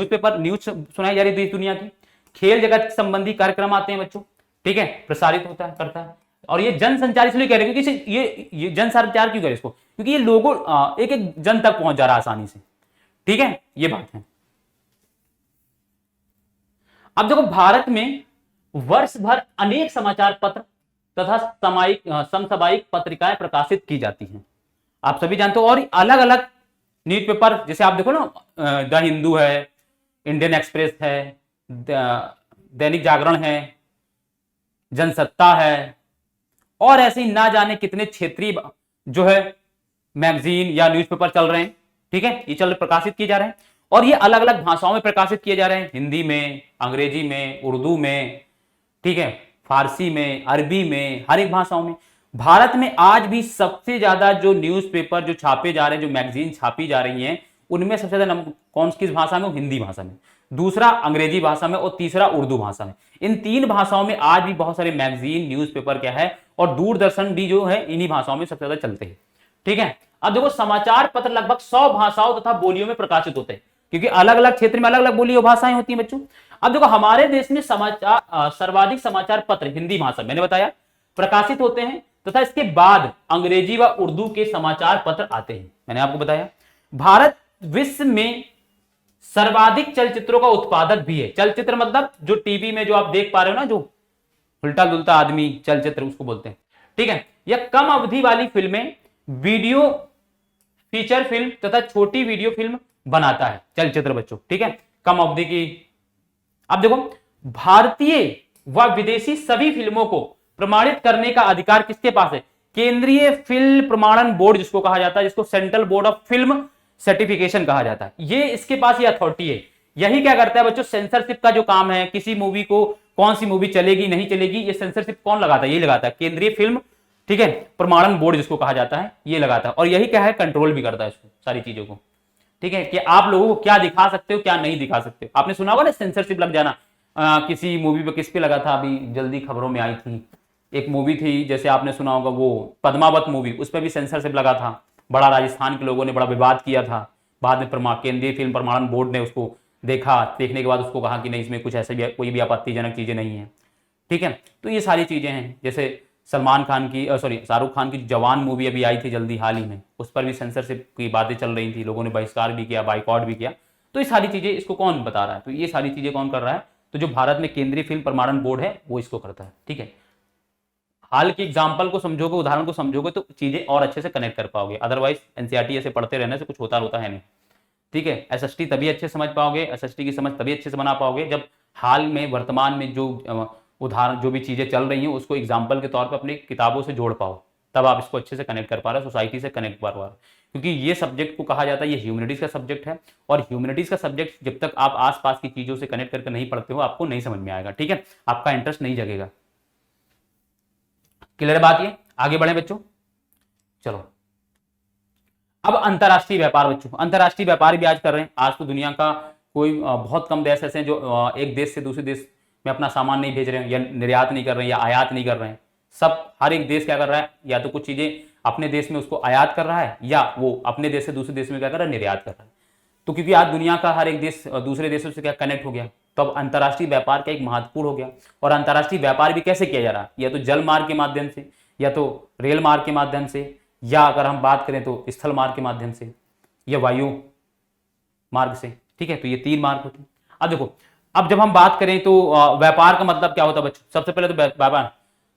न्यूज सुनाई जा रही है देश दुनिया की, खेल जगत संबंधी कार्यक्रम आते हैं बच्चों, ठीक है, प्रसारित होता है, करता है। और ये जनसंचार इसलिए कह रहे हैं क्योंकि ये जनसंचार क्यों करें इसको, क्योंकि ये लोगों एक एक जन तक पहुंच जा रहा है आसानी से, ठीक है, ये बात है। अब देखो भारत में वर्ष भर अनेक समाचार पत्र तथा समसामयिक पत्रिकाएं प्रकाशित की जाती हैं, आप सभी जानते हो। और अलग अलग न्यूज़पेपर, जैसे आप देखो ना, द हिंदू है, इंडियन एक्सप्रेस है, दैनिक जागरण है, जनसत्ता है, और ऐसे ही ना जाने कितने क्षेत्रीय जो है मैगजीन या न्यूज़पेपर चल रहे हैं, ठीक है, ये प्रकाशित किए जा रहे हैं। और ये अलग अलग भाषाओं में प्रकाशित किए जा रहे हैं, हिंदी में, अंग्रेजी में, उर्दू में, ठीक है, फारसी में, अरबी में, हर एक भाषाओं में। भारत में आज भी सबसे ज्यादा जो न्यूज़पेपर जो छापे जा रहे हैं, जो मैगजीन छापी जा रही हैं, उनमें सबसे ज्यादा कौन किस भाषा में? हिंदी भाषा में, दूसरा अंग्रेजी भाषा में, और तीसरा उर्दू भाषा में। इन तीन भाषाओं में आज भी बहुत सारे मैगजीन, न्यूज़पेपर क्या है, और दूरदर्शन भी जो है इन्हीं भाषाओं में सबसे ज्यादा चलते हैं, ठीक है। अब देखो समाचार पत्र लगभग 100 भाषाओं तथा बोलियों में प्रकाशित होते हैं, क्योंकि अलग अलग क्षेत्र में अलग अलग बोली और भाषाएं होती हैं बच्चों। अब देखो हमारे देश में सर्वाधिक समाचार पत्र हिंदी भाषा, मैंने बताया, प्रकाशित होते हैं, तथा इसके बाद अंग्रेजी व उर्दू के समाचार पत्र आते हैं, मैंने आपको बताया। भारत विश्व में सर्वाधिक चलचित्रों का उत्पादक भी है। चलचित्र मतलब जो टीवी में जो आप देख पा रहे हो ना, जो उल्टा दुल्टा आदमी, चलचित्र उसको बोलते हैं, ठीक है। यह कम अवधि वाली फिल्में, वीडियो फीचर फिल्म तथा छोटी वीडियो फिल्म बनाता है चलचित्र बच्चों, ठीक है, कम अवधि की। अब देखो भारतीय व विदेशी सभी फिल्मों को प्रमाणित करने का अधिकार किसके पास है? केंद्रीय फिल्म प्रमाणन बोर्ड जिसको कहा जाता है, जिसको central board of film certification कहा जाता है। ये इसके पास ये अथॉरिटी है। यही क्या करता है बच्चों, सेंसरशिप का जो काम है, किसी मूवी को कौन सी मूवी चलेगी नहीं चलेगी, ये सेंसरशिप कौन लगाता है, ये लगाता है केंद्रीय फिल्म, ठीक है, प्रमाणन बोर्ड जिसको कहा जाता है, ये लगाता है। और यही क्या है, कंट्रोल भी करता है इसको, सारी चीजों को, ठीक है, कि आप लोगों को क्या दिखा सकते हो क्या नहीं दिखा सकते हो। आपने सुना होगा ना सेंसरशिप लग जाना, किसी मूवी पे, किस पे लगा था, अभी जल्दी खबरों में आई थी, एक मूवी थी, जैसे आपने सुना होगा वो पद्मावत मूवी, उस पर भी सेंसरशिप लगा था, बड़ा राजस्थान के लोगों ने बड़ा विवाद किया था। बाद में केंद्रीय फिल्म प्रमाणन बोर्ड ने उसको देखा, देखने के बाद उसको कहा कि नहीं, इसमें कुछ ऐसे भी कोई भी आपत्तिजनक चीजें नहीं है, ठीक है। तो ये सारी चीजें हैं। जैसे सलमान खान की शाहरुख खान की जवान मूवी अभी आई थी जल्दी हाल ही में, उस पर भी सेंसरशिप की बातें चल रही थी, लोगों ने बहिष्कार भी किया, बाइकआउट भी किया। तो ये सारी चीजें इसको कौन बता रहा है, तो ये सारी चीजें कौन कर रहा है, तो जो भारत में केंद्रीय फिल्म प्रमाणन बोर्ड है वो इसको करता है, ठीक है। हाल की एग्जाम्पल को समझोगे, उदाहरण को समझोगे तो चीजें और अच्छे से कनेक्ट कर पाओगे, अदरवाइज एनसीईआरटी ऐसे पढ़ते रहने से कुछ होता है नहीं, ठीक है। एसएसटी तभी अच्छे समझ पाओगे, एसएसटी की समझ तभी अच्छे से बना पाओगे जब हाल में वर्तमान में जो उदाहरण जो भी चीजें चल रही हैं उसको एग्जाम्पल के तौर पर अपनी किताबों से जोड़ पाओ, तब आप इसको अच्छे से कनेक्ट कर पा रहे हो, सोसाइटी से कनेक्ट कर पा रहे हो। क्योंकि ये सब्जेक्ट को कहा जाता है, ये ह्यूमैनिटीज का सब्जेक्ट है, और ह्यूमैनिटीज का सब्जेक्ट जब तक आप आसपास की चीजों से कनेक्ट करके नहीं पढ़ते हो आपको नहीं समझ में आएगा, ठीक है, आपका इंटरेस्ट नहीं जगेगा। क्लियर बात, ये आगे बढ़े बच्चों। चलो अब अंतरराष्ट्रीय व्यापार बच्चों, अंतरराष्ट्रीय व्यापार भी आज कर रहे हैं। आज तो दुनिया का कोई बहुत कम देश ऐसे हैं जो एक देश से दूसरे देश में अपना सामान नहीं भेज रहे हैं, या निर्यात नहीं कर रहे हैं, या आयात नहीं कर रहे हैं। सब हर एक देश क्या कर रहा है, या तो कुछ चीजें अपने देश में उसको आयात कर रहा है, या वो अपने देश से दूसरे देश में क्या कर रहा है, निर्यात कर रहा है। तो क्योंकि आज दुनिया का हर एक देश दूसरे देशों से क्या कनेक्ट हो गया, तो अब अंतरराष्ट्रीय व्यापार का एक महत्वपूर्ण हो गया। और अंतरराष्ट्रीय व्यापार भी कैसे किया जा रहा है, या तो जल मार्ग के माध्यम से, या तो रेल मार्ग के माध्यम से, या अगर हम बात करें तो स्थल मार्ग के माध्यम से, या वायु मार्ग से, ठीक है। तो ये 3 मार्ग होते हैं। अब देखो, अब जब हम बात करें तो व्यापार का मतलब क्या होता है बच्चों, सबसे पहले तो व्यापार,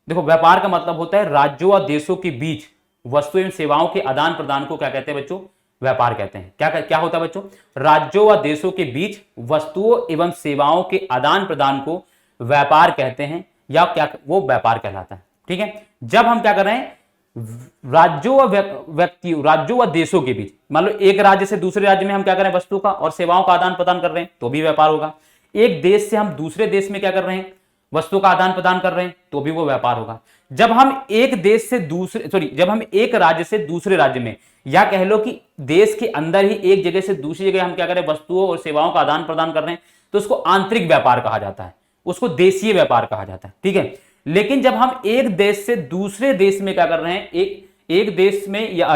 देखो व्यापार का मतलब होता है राज्यों और देशों के बीच वस्तु एवं सेवाओं के आदान प्रदान को क्या कहते हैं बच्चों, व्यापार कहते हैं। क्या होता है बच्चों, राज्यों व देशों के बीच वस्तुओं एवं सेवाओं के आदान प्रदान को व्यापार कहते हैं, या क्या वो व्यापार कहलाता है, ठीक है। जब हम क्या कर रहे हैं, राज्यों व व्यक्तियों, राज्यों व देशों के बीच, मान लो एक राज्य से दूसरे राज्य में हम क्या कर रहे हैं, वस्तु का और सेवाओं का आदान प्रदान कर रहे हैं, तो भी व्यापार होगा। एक देश से हम दूसरे देश में क्या कर रहे हैं, वस्तु का आदान प्रदान कर रहे हैं, तो भी वो व्यापार होगा। जब हम एक देश से दूसरे जब हम एक राज्य से दूसरे राज्य में, या कह लो कि देश के अंदर ही एक जगह से दूसरी जगह हम क्या करें, वस्तुओं और सेवाओं का आदान प्रदान कर रहे हैं, तो उसको आंतरिक व्यापार कहा जाता है, उसको देशीय व्यापार कहा जाता है, ठीक है। लेकिन जब हम एक देश से दूसरे देश में क्या कर रहे हैं, एक देश में या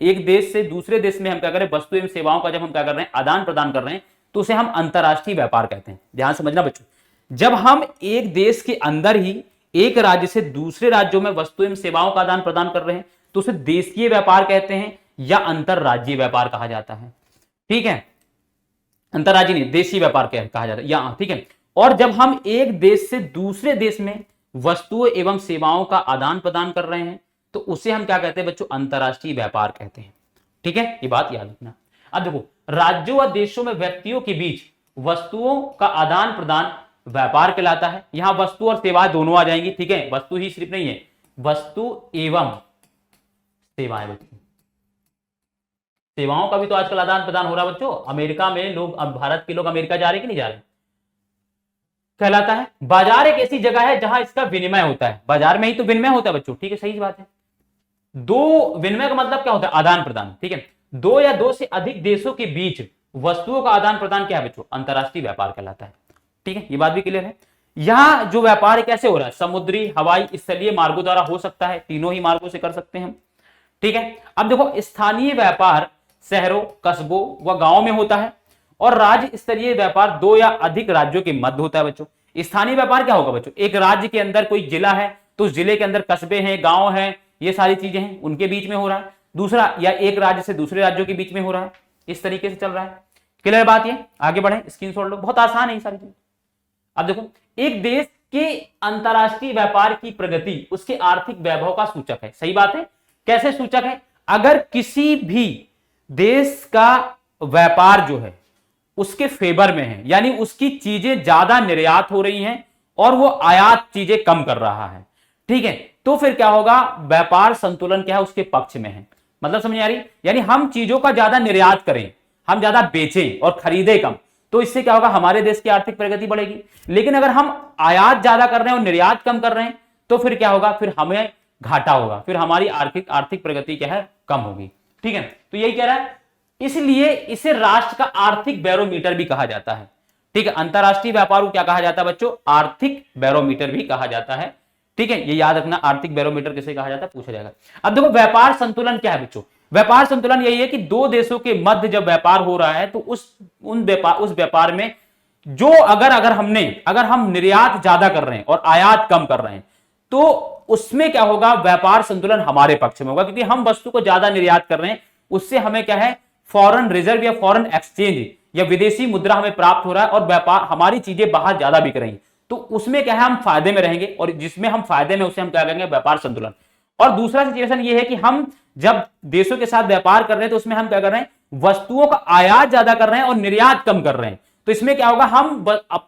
एक देश से दूसरे देश में हम क्या करें, वस्तु एवं सेवाओं का जब हम क्या कर रहे हैं, आदान प्रदान कर रहे हैं, तो उसे हम अंतरराष्ट्रीय व्यापार कहते हैं। ध्यान समझना बच्चों, जब हम एक देश के अंदर ही एक राज्य से दूसरे राज्यों में वस्तु एवं सेवाओं का आदान प्रदान कर रहे हैं, तो उसे देशीय व्यापार कहते हैं, या अंतरराज्यीय व्यापार कहा जाता है, ठीक है। अंतरराज्यीय नहीं, देशीय व्यापार कहा जाता है, या ठीक है। और जब हम एक देश से दूसरे देश में वस्तुओं एवं सेवाओं का आदान प्रदान कर रहे हैं, तो उसे हम क्या कहते हैं बच्चों, अंतरराष्ट्रीय व्यापार कहते हैं, ठीक है। ये बात याद रखना। अब देखो, राज्यों व देशों में व्यक्तियों के बीच वस्तुओं का आदान प्रदान व्यापार कहलाता है। यहां वस्तु और सेवाएं दोनों आ जाएंगी, ठीक है, वस्तु ही सिर्फ नहीं है, वस्तु एवं सेवाएं बच्चों, सेवाओं का भी तो आजकल आदान प्रदान हो रहा है बच्चों। अमेरिका में लोग, अब भारत के लोग अमेरिका जा रहे कि नहीं जा रहे, कहलाता है। बाजार एक ऐसी जगह है जहां इसका विनिमय होता है, बाजार में ही तो विनिमय होता है बच्चों, ठीक है, सही बात है। दो, विनिमय का मतलब क्या होता है, आदान प्रदान, ठीक है। दो या दो से अधिक देशों के बीच वस्तुओं का आदान प्रदान क्या है बच्चों, अंतरराष्ट्रीय व्यापार कहलाता है, ठीक है। ये बात भी क्लियर है। यहां जो व्यापार है कैसे हो रहा है, समुद्री, हवाई, स्थलीय मार्गों द्वारा हो सकता है, तीनों ही मार्गों से कर सकते हैं हम, ठीक है। अब देखो, स्थानीय व्यापार शहरों, कस्बों व गांवों में होता है, और राज्य स्तरीय व्यापार 2 या अधिक राज्यों के मध्य होता है बच्चों। स्थानीय व्यापार क्या होगा बच्चों, एक राज्य के अंदर कोई जिला है, तो उस जिले के अंदर कस्बे हैं, गांव हैं, ये सारी चीजें हैं, उनके बीच में हो रहा है। दूसरा, या एक राज्य से दूसरे राज्यों के बीच में हो रहा है, इस तरीके से चल रहा है। क्लियर बात, ये आगे बढ़े, स्क्रीनशॉट लो, बहुत आसान है ये सारी चीज। अब देखो, एक देश के अंतरराष्ट्रीय व्यापार की प्रगति उसके आर्थिक वैभव का सूचक है, सही बात है। कैसे सूचक है, अगर किसी भी देश का व्यापार जो है उसके फेवर में है, यानी उसकी चीजें ज्यादा निर्यात हो रही हैं और वो आयात चीजें कम कर रहा है, ठीक है, तो फिर क्या होगा, व्यापार संतुलन क्या है, उसके पक्ष में है। मतलब समझ आ रही, यानी हम चीजों का ज्यादा निर्यात करें, हम ज्यादा बेचें और खरीदें कम, तो इससे क्या होगा, हमारे देश की आर्थिक प्रगति बढ़ेगी। लेकिन अगर हम आयात ज्यादा कर रहे हैं और निर्यात कम कर रहे हैं तो फिर क्या होगा, फिर हमें घाटा होगा, फिर हमारी आर्थिक प्रगति क्या है, कम होगी। ठीक है, तो यही कह रहा है, इसलिए इसे राष्ट्र का आर्थिक बैरोमीटर भी कहा जाता है। ठीक है, अंतरराष्ट्रीय व्यापार को क्या कहा जाता है बच्चों, आर्थिक बैरोमीटर भी कहा जाता है। ठीक है, ये याद रखना, आर्थिक बैरोमीटर किसे कहा जाता है, पूछा जाएगा। अब देखो व्यापार संतुलन क्या है बच्चों, व्यापार संतुलन यही है कि दो देशों के मध्य जब व्यापार हो रहा है तो उस व्यापार में जो अगर हम निर्यात ज्यादा कर रहे हैं और आयात कम कर रहे हैं तो उसमें क्या होगा, व्यापार संतुलन हमारे पक्ष में होगा, क्योंकि हम वस्तु को ज्यादा निर्यात कर रहे हैं, उससे हमें क्या है, फॉरेन रिजर्व या फॉरेन एक्सचेंज या विदेशी मुद्रा हमें प्राप्त हो रहा है और व्यापार हमारी चीजें बाहर ज्यादा बिक रही हैं, तो उसमें क्या है, हम फायदे में रहेंगे, और जिसमें हम फायदे में उसे हम क्या करेंगे, व्यापार संतुलन। और दूसरा सिचुएशन ये है कि हम जब देशों के साथ व्यापार कर रहे हैं तो उसमें हम क्या कर रहे हैं, वस्तुओं का आयात ज्यादा कर रहे हैं और निर्यात कम कर रहे हैं, तो इसमें क्या होगा,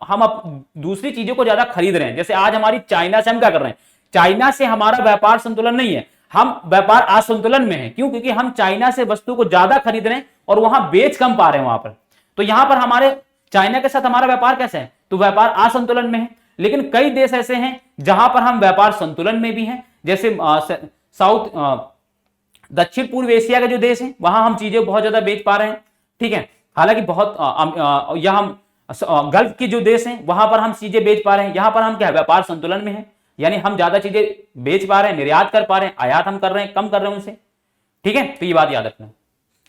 हम दूसरी चीजों को ज्यादा खरीद रहे हैं। जैसे आज हमारी चाइना से हम क्या कर रहे हैं, चाइना से हमारा व्यापार संतुलन नहीं है, हम व्यापार असंतुलन में है। क्यों, क्योंकि हम चाइना से वस्तु को ज्यादा खरीद रहे हैं और वहां बेच कम पा रहे हैं वहां पर, तो यहां पर हमारे चाइना के साथ हमारा व्यापार कैसे है, तो व्यापार असंतुलन में है। लेकिन कई देश ऐसे हैं जहां पर हम व्यापार संतुलन में भी हैं, जैसे दक्षिण पूर्व एशिया के जो देश हैं वहां हम चीजें बहुत ज्यादा बेच पा रहे हैं। ठीक है, हालांकि बहुत या हम गल्फ के जो देश हैं वहां पर हम चीजें बेच पा रहे हैं, यहां पर हम क्या है, व्यापार संतुलन में है, यानी हम ज्यादा चीजें बेच पा रहे हैं, निर्यात कर पा रहे हैं, आयात हम कर रहे हैं, कम कर रहे हैं उनसे। ठीक है, तो ये बात याद रखना।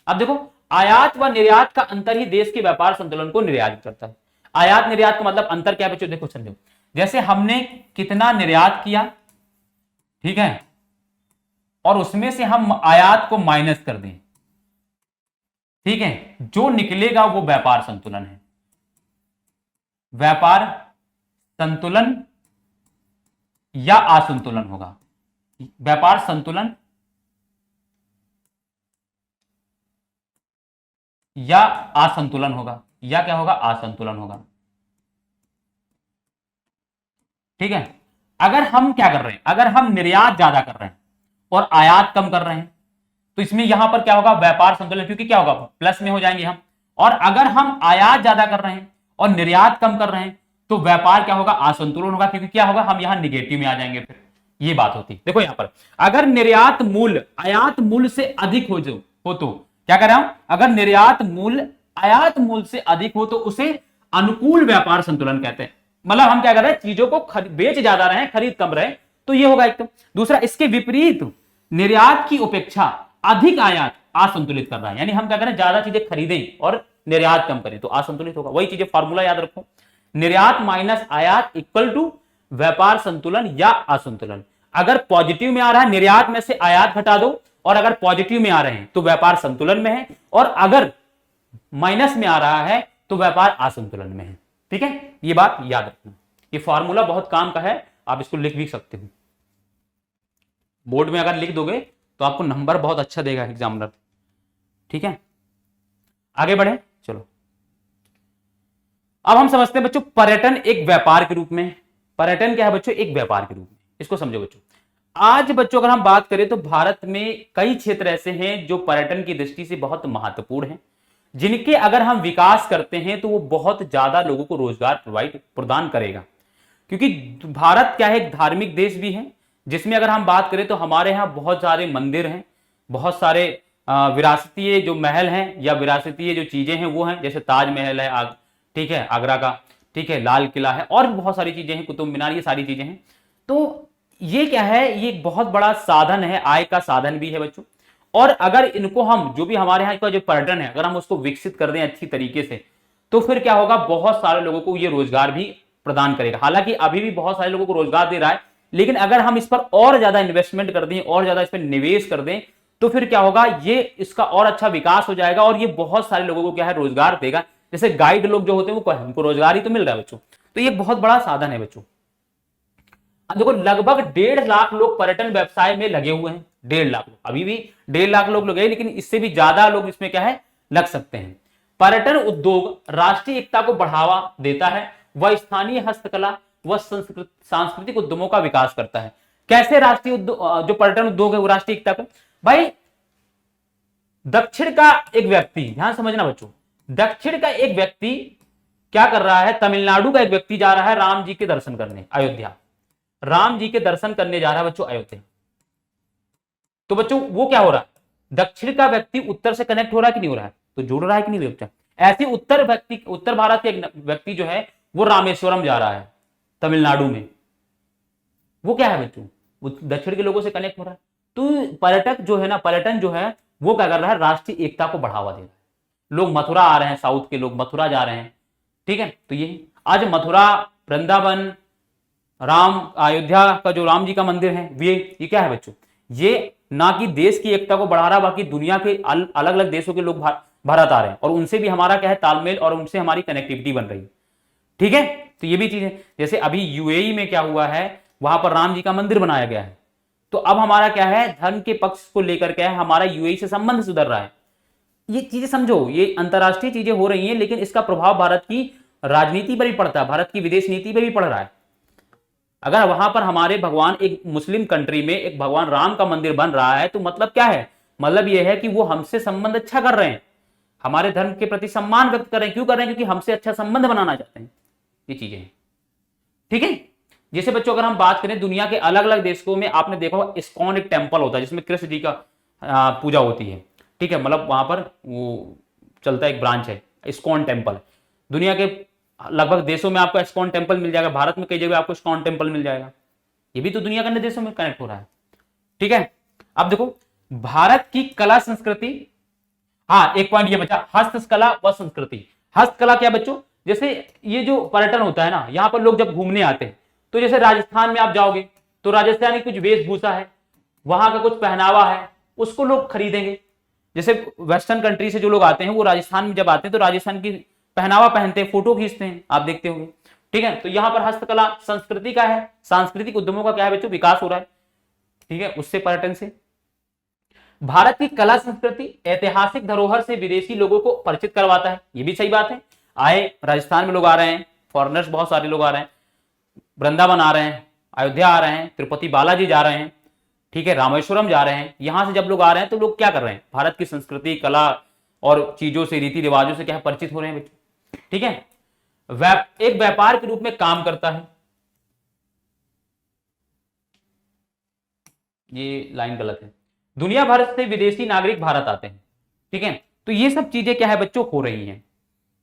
अब देखो, आयात व निर्यात का अंतर ही देश के व्यापार संतुलन को निर्यात करता है। आयात निर्यात का मतलब अंतर क्या है बच्चों, देखो समझो, जैसे हमने कितना निर्यात किया, ठीक है, और उसमें से हम आयात को माइनस कर दें, ठीक है, जो निकलेगा वो व्यापार संतुलन है। व्यापार संतुलन या असंतुलन होगा, व्यापार संतुलन या असंतुलन होगा, या क्या होगा, असंतुलन होगा। ठीक है, अगर हम क्या कर रहे हैं, अगर हम निर्यात ज्यादा कर रहे हैं और आयात कम कर रहे हैं तो इसमें यहां पर क्या होगा, व्यापार संतुलन, क्योंकि क्या होगा, प्लस में हो जाएंगे हम। और अगर हम आयात ज्यादा कर रहे हैं और निर्यात कम कर रहे हैं तो व्यापार क्या होगा, असंतुलन होगा, क्योंकि क्या होगा, हम यहां निगेटिव में आ जाएंगे। फिर ये बात होती, देखो यहां पर अगर निर्यात मूल्य आयात मूल्य से अधिक हो तो क्या कर रहा हूं, अगर निर्यात मूल्य आयात मूल्य से अधिक हो तो उसे अनुकूल व्यापार संतुलन कहते हैं। मतलब हम क्या कर रहे हैं, चीजों को बेच ज्यादा रहे हैं, खरीद कम रहे, तो ये होगा एकदम। दूसरा, इसके विपरीत निर्यात की उपेक्षा अधिक आयात असंतुलित कर रहा है, यानी हम क्या करें, ज्यादा चीजें खरीदें और निर्यात कम करें तो असंतुलित होगा। वही चीजें, फॉर्मूला याद रखो, निर्यात माइनस आयात इक्वल टू व्यापार संतुलन या असंतुलन। अगर पॉजिटिव में आ रहा है, निर्यात में से आयात घटा दो, और अगर पॉजिटिव में आ रहे हैं तो व्यापार संतुलन में है, और अगर माइनस में आ रहा है तो व्यापार असंतुलन में है। ठीक है, ये बात याद रखना, ये फॉर्मूला बहुत काम का है, आप इसको लिख भी सकते हो, बोर्ड में अगर लिख दोगे तो आपको नंबर बहुत अच्छा देगा एग्जामिनर। ठीक है, आगे बढ़े, चलो अब हम समझते हैं बच्चों पर्यटन एक व्यापार के रूप में। पर्यटन क्या है बच्चों, एक व्यापार के रूप में, इसको समझो बच्चों। आज बच्चों अगर हम बात करें तो भारत में कई क्षेत्र ऐसे हैं जो पर्यटन की दृष्टि से बहुत महत्वपूर्ण हैं, जिनके अगर हम विकास करते हैं तो वो बहुत ज्यादा लोगों को रोजगार प्रदान करेगा। क्योंकि भारत क्या है, एक धार्मिक देश भी है, जिसमें अगर हम बात करें तो हमारे यहाँ बहुत सारे मंदिर हैं, बहुत सारे विरासतीय जो महल हैं या विरासतीय जो चीजें हैं वो हैं, जैसे ताजमहल है, ठीक है, आगरा का, ठीक है, लाल किला है, और भी बहुत सारी चीजें हैं, कुतुब मीनार, ये सारी चीजें हैं। तो ये क्या है, ये एक बहुत बड़ा साधन है, आय का साधन भी है बच्चों। और अगर इनको हम, जो भी हमारे यहाँ का जो पर्यटन है, अगर हम उसको विकसित कर दें अच्छी तरीके से तो फिर क्या होगा, बहुत सारे लोगों को ये रोजगार भी प्रदान करेगा। हालांकि अभी भी बहुत सारे लोगों को रोजगार दे रहा है, लेकिन अगर हम इस पर और ज्यादा इन्वेस्टमेंट कर दें और ज्यादा इस पर निवेश कर दें तो फिर क्या होगा, ये इसका और अच्छा विकास हो जाएगा और ये बहुत सारे लोगों को क्या है, रोजगार देगा। जैसे गाइड लोग जो होते हैं वो उनको रोजगार ही तो मिल रहा है बच्चों, तो ये बहुत बड़ा साधन है बच्चों। देखो लगभग 1.5 लाख लोग पर्यटन व्यवसाय में लगे हुए हैं, 1.5 लाख लोग, अभी भी 1.5 लाख लोग लगे, लेकिन इससे भी ज्यादा लोग इसमें क्या है, लग सकते हैं। पर्यटन उद्योग राष्ट्रीय एकता को बढ़ावा देता है, वह स्थानीय हस्तकला व सांस्कृतिक उद्यमों का विकास करता है। कैसे राष्ट्रीय जो पर्यटन उद्योग है वो राष्ट्रीय एकता को, भाई दक्षिण का एक व्यक्ति, ध्यान समझना बच्चों, दक्षिण का एक व्यक्ति क्या कर रहा है, तमिलनाडु का एक व्यक्ति जा रहा है राम जी के दर्शन करने अयोध्या, राम जी के दर्शन करने जा रहा है बच्चों अयोध्या। तो बच्चों वो क्या हो रहा है, दक्षिण का व्यक्ति उत्तर से कनेक्ट हो रहा है कि नहीं हो रहा है, तो जुड़ रहा है कि नहीं बच्चा। ऐसे उत्तर भारत के एक व्यक्ति जो है वो रामेश्वरम जा रहा है तमिलनाडु में, वो क्या है बच्चों, वो दक्षिण के लोगों से कनेक्ट हो रहा है। तो पर्यटक जो है ना, पर्यटन जो है वो क्या कर रहा है, राष्ट्रीय एकता को बढ़ावा दे रहा है। लोग मथुरा आ रहे हैं, साउथ के लोग मथुरा जा रहे हैं, ठीक है। तो ये आज मथुरा, वृंदावन, राम, अयोध्या का जो राम जी का मंदिर है ये क्या है बच्चों, ये ना कि देश की एकता को बढ़ा रहा, बाकी दुनिया के अलग अलग देशों के लोग भारत आ रहे हैं और उनसे भी हमारा क्या है तालमेल और उनसे हमारी कनेक्टिविटी बन रही है, ठीक है। तो ये भी चीज है, जैसे अभी यूएई में क्या हुआ है, वहां पर राम जी का मंदिर बनाया गया है, तो अब हमारा क्या है, धर्म के पक्ष को लेकर क्या है, हमारा यूएई से संबंध सुधर रहा है। ये चीजें समझो, ये अंतरराष्ट्रीय चीजें हो रही हैं, लेकिन इसका प्रभाव भारत की राजनीति पर भी पड़ता है, भारत की विदेश नीति पर भी पड़ रहा है। अगर वहां पर हमारे भगवान, एक मुस्लिम कंट्री में एक भगवान राम का मंदिर बन रहा है, तो मतलब क्या है, मतलब यह है कि वो हमसे संबंध अच्छा कर रहे हैं, हमारे धर्म के प्रति सम्मान व्यक्त कर रहे हैं। क्यों कर रहे हैं, क्योंकि हमसे अच्छा संबंध बनाना चाहते हैं। ये चीजें हैं, ठीक है। जैसे बच्चों अगर हम बात करें दुनिया के अलग अलग देशों में, आपने देखा होगा इस्कॉन एक टेम्पल होता है जिसमें कृष्ण जी का पूजा होती है, ठीक है, मतलब वहां पर वो चलता है, एक ब्रांच है इस्कॉन टेम्पल। दुनिया के लगभग देशों में आपको इस्कॉन टेम्पल मिल जाएगा, भारत में कई जगह आपको इस्कॉन टेम्पल मिल जाएगा, ये भी तो दुनिया के अन्य देशों में कनेक्ट हो रहा है, ठीक है। अब देखो भारत की कला संस्कृति, हाँ एक पॉइंट ये बचा, हस्तकला व संस्कृति। हस्तकला क्या बच्चों, जैसे ये जो पर्यटन होता है ना, यहां पर लोग जब घूमने आते हैं, तो जैसे राजस्थान में आप जाओगे तो राजस्थानी कुछ वेशभूषा है, वहां का कुछ पहनावा है, उसको लोग खरीदेंगे। जैसे वेस्टर्न कंट्री से जो लोग आते हैं वो राजस्थान में जब आते हैं तो राजस्थान की पहनावा पहनते हैं, फोटो खींचते हैं, आप देखते होंगे, ठीक है। तो यहां पर हस्तकला संस्कृति का है, सांस्कृतिक उद्यमों का क्या है बच्चों, विकास हो रहा है, ठीक है, उससे पर्यटन से। भारत की कला संस्कृति ऐतिहासिक धरोहर से विदेशी लोगों को परिचित करवाता है, ये भी सही बात है। आए राजस्थान में लोग आ रहे हैं, फॉरेनर्स बहुत सारे लोग आ रहे हैं, वृंदावन आ रहे हैं, अयोध्या आ रहे हैं, तिरुपति बालाजी जा रहे हैं, ठीक है, रामेश्वरम जा रहे हैं। यहां से जब लोग आ रहे हैं तो लोग क्या कर रहे हैं, भारत की संस्कृति, कला और चीजों से, रीति रिवाजों से क्या परिचित हो रहे हैं बच्चों, ठीक है। एक व्यापार के रूप में काम करता है, ये लाइन गलत है, दुनिया भर से विदेशी नागरिक भारत आते हैं, ठीक है। तो ये सब चीजें क्या है बच्चों हो रही हैं,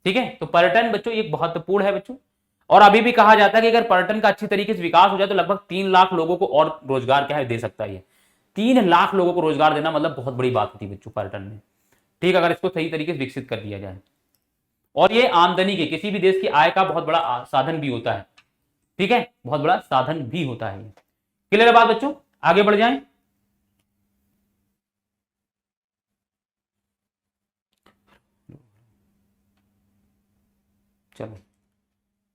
ठीक है। तो पर्यटन बच्चों ये महत्वपूर्ण है बच्चों, और अभी भी कहा जाता है कि अगर पर्यटन का अच्छी तरीके से विकास हो जाए तो लगभग 3 लाख लोगों को और रोजगार क्या है दे सकता है। 3 लाख लोगों को रोजगार देना मतलब बहुत बड़ी बात होती है बच्चों पर्यटन में, ठीक, अगर इसको सही तरीके से विकसित कर दिया जाए। और ये आमदनी के, किसी भी देश की आय का बहुत बड़ा साधन भी होता है, ठीक है, बहुत बड़ा साधन भी होता है। क्लियर है बात बच्चों, आगे बढ़ जाएं। चलो,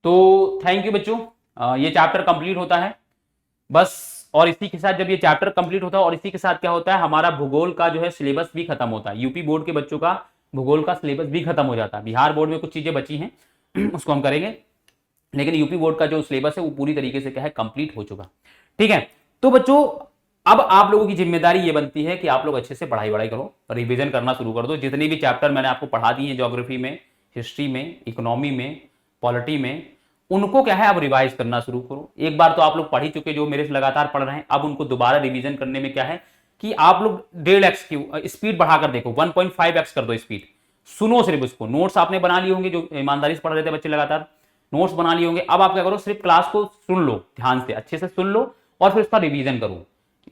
तो थैंक यू बच्चों, ये चैप्टर कंप्लीट होता है बस। और इसी के साथ जब ये चैप्टर कंप्लीट होता है और इसी के साथ क्या होता है, हमारा भूगोल का जो है सिलेबस भी खत्म होता है। यूपी बोर्ड के बच्चों का भूगोल का सिलेबस भी खत्म हो जाता है। बिहार बोर्ड में कुछ चीजें बची हैं उसको हम करेंगे, लेकिन यूपी बोर्ड का जो सिलेबस है वो पूरी तरीके से क्या है कंप्लीट हो चुका, ठीक है। तो बच्चों अब आप लोगों की जिम्मेदारी ये बनती है कि आप लोग अच्छे से पढ़ाई करो, रिविजन करना शुरू कर दो। जितने भी चैप्टर मैंने आपको पढ़ा दिए हैं, ज्योग्राफी में, हिस्ट्री में, इकोनॉमी में, पॉलिटी में, उनको क्या है अब रिवाइज करना शुरू करो। एक बार तो आप लोग पढ़ ही चुके जो मेरे से लगातार पढ़ रहे हैं, अब उनको दोबारा रिवीजन करने में क्या है कि आप लोग 1.5x की स्पीड बढ़ाकर देखो, 1.5x कर दो स्पीड। सुनो सिर्फ उसको, नोट्स आपने बना लिए होंगे, जो ईमानदारी से पढ़ रहे थे बच्चे लगातार नोट्स बना लिए होंगे। अब आप क्या करो, सिर्फ क्लास को सुन लो, ध्यान से अच्छे से सुन लो और फिर उसका रिवीजन करो।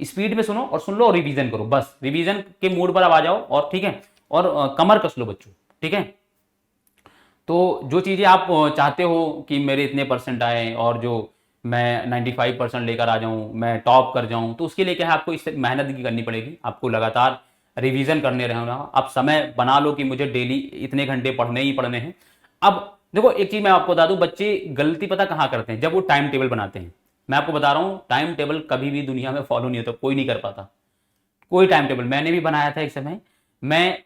स्पीड में सुनो और सुन लो और रिवीजन करो, बस रिवीजन के मूड पर अब आ जाओ। और ठीक है, और कमर कस लो बच्चों, ठीक है। तो जो चीज़ें आप चाहते हो कि मेरे इतने परसेंट आए और जो मैं 95% लेकर आ जाऊं, मैं टॉप कर जाऊं, तो उसके लिए क्या है आपको इस मेहनत की करनी पड़ेगी, आपको लगातार रिवीजन करने रहना। आप समय बना लो कि मुझे डेली इतने घंटे पढ़ने ही पढ़ने हैं। अब देखो एक चीज़ मैं आपको बता दूं, बच्चे गलती पता कहाँ करते हैं, जब वो टाइम टेबल बनाते हैं। मैं आपको बता रहा हूँ, टाइम टेबल कभी भी दुनिया में फॉलो नहीं होता, कोई नहीं कर पाता कोई टाइम टेबल। मैंने भी बनाया था एक समय, मैं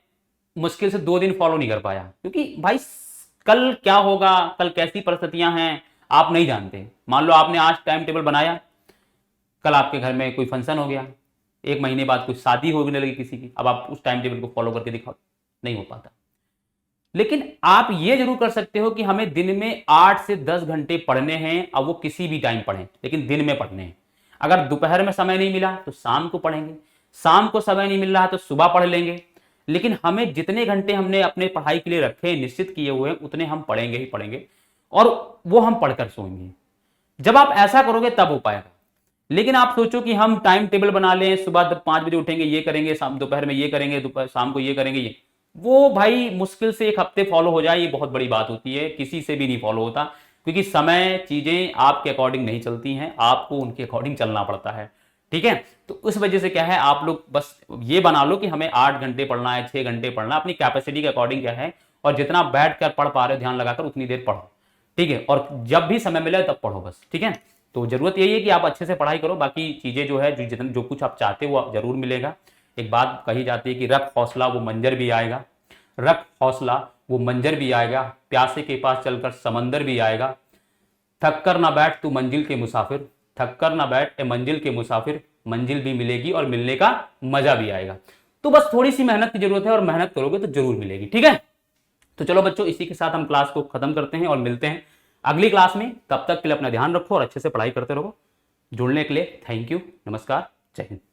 मुश्किल से 2 दिन फॉलो नहीं कर पाया, क्योंकि भाई कल क्या होगा, कल कैसी परिस्थितियां हैं आप नहीं जानते। मान लो आपने आज टाइम टेबल बनाया, कल आपके घर में कोई फंक्शन हो गया, 1 महीने बाद कोई शादी होने लगी किसी की, अब आप उस टाइम टेबल को फॉलो करके दिखाओ, नहीं हो पाता। लेकिन आप ये जरूर कर सकते हो कि हमें दिन में 8 से 10 घंटे पढ़ने हैं, अब वो किसी भी टाइम पढ़ें, लेकिन दिन में पढ़ने हैं। अगर दोपहर में समय नहीं मिला तो शाम को पढ़ेंगे, शाम को समय नहीं मिल रहा तो सुबह पढ़ लेंगे, लेकिन हमें जितने घंटे हमने अपने पढ़ाई के लिए रखे, निश्चित किए हुए हैं, उतने हम पढ़ेंगे ही पढ़ेंगे, और वो हम पढ़कर सोएंगे। जब आप ऐसा करोगे तब हो पाएगा। लेकिन आप सोचो कि हम टाइम टेबल बना लें, सुबह 5 बजे उठेंगे, ये करेंगे, शाम दोपहर में ये करेंगे, दोपहर शाम को ये करेंगे, ये वो भाई मुश्किल से 1 हफ्ते फॉलो हो जाए, ये बहुत बड़ी बात होती है, किसी से भी नहीं फॉलो होता, क्योंकि समय चीजें आपके अकॉर्डिंग नहीं चलती हैं, आपको उनके अकॉर्डिंग चलना पड़ता है। ठीक है, तो उस वजह से क्या है, आप लोग बस ये बना लो कि हमें 8 घंटे पढ़ना है, 6 घंटे पढ़ना, अपनी कैपेसिटी के अकॉर्डिंग क्या है, और जितना बैठ कर पढ़ पा रहे हो ध्यान लगाकर उतनी देर पढ़ो। ठीक है, और जब भी समय मिले तब पढ़ो बस। ठीक है, तो जरूरत यही है कि आप अच्छे से पढ़ाई करो, बाकी चीजें जो है जो कुछ आप चाहते हो वो जरूर मिलेगा। एक बात कही जाती है कि रख हौसला वो मंजर भी आएगा, रख हौसला वो मंजर भी आएगा, प्यासे के पास चलकर समंदर भी आएगा, थक कर ना बैठ तू मंजिल के मुसाफिर, थक कर ना बैठ ए मंजिल के मुसाफिर, मंजिल भी मिलेगी और मिलने का मजा भी आएगा। तो बस थोड़ी सी मेहनत की जरूरत है, और मेहनत करोगे तो जरूर मिलेगी। ठीक है, तो चलो बच्चों, इसी के साथ हम क्लास को खत्म करते हैं और मिलते हैं अगली क्लास में। तब तक के लिए अपना ध्यान रखो और अच्छे से पढ़ाई करते रहो। जुड़ने के लिए थैंक यू, नमस्कार, जय हिंद।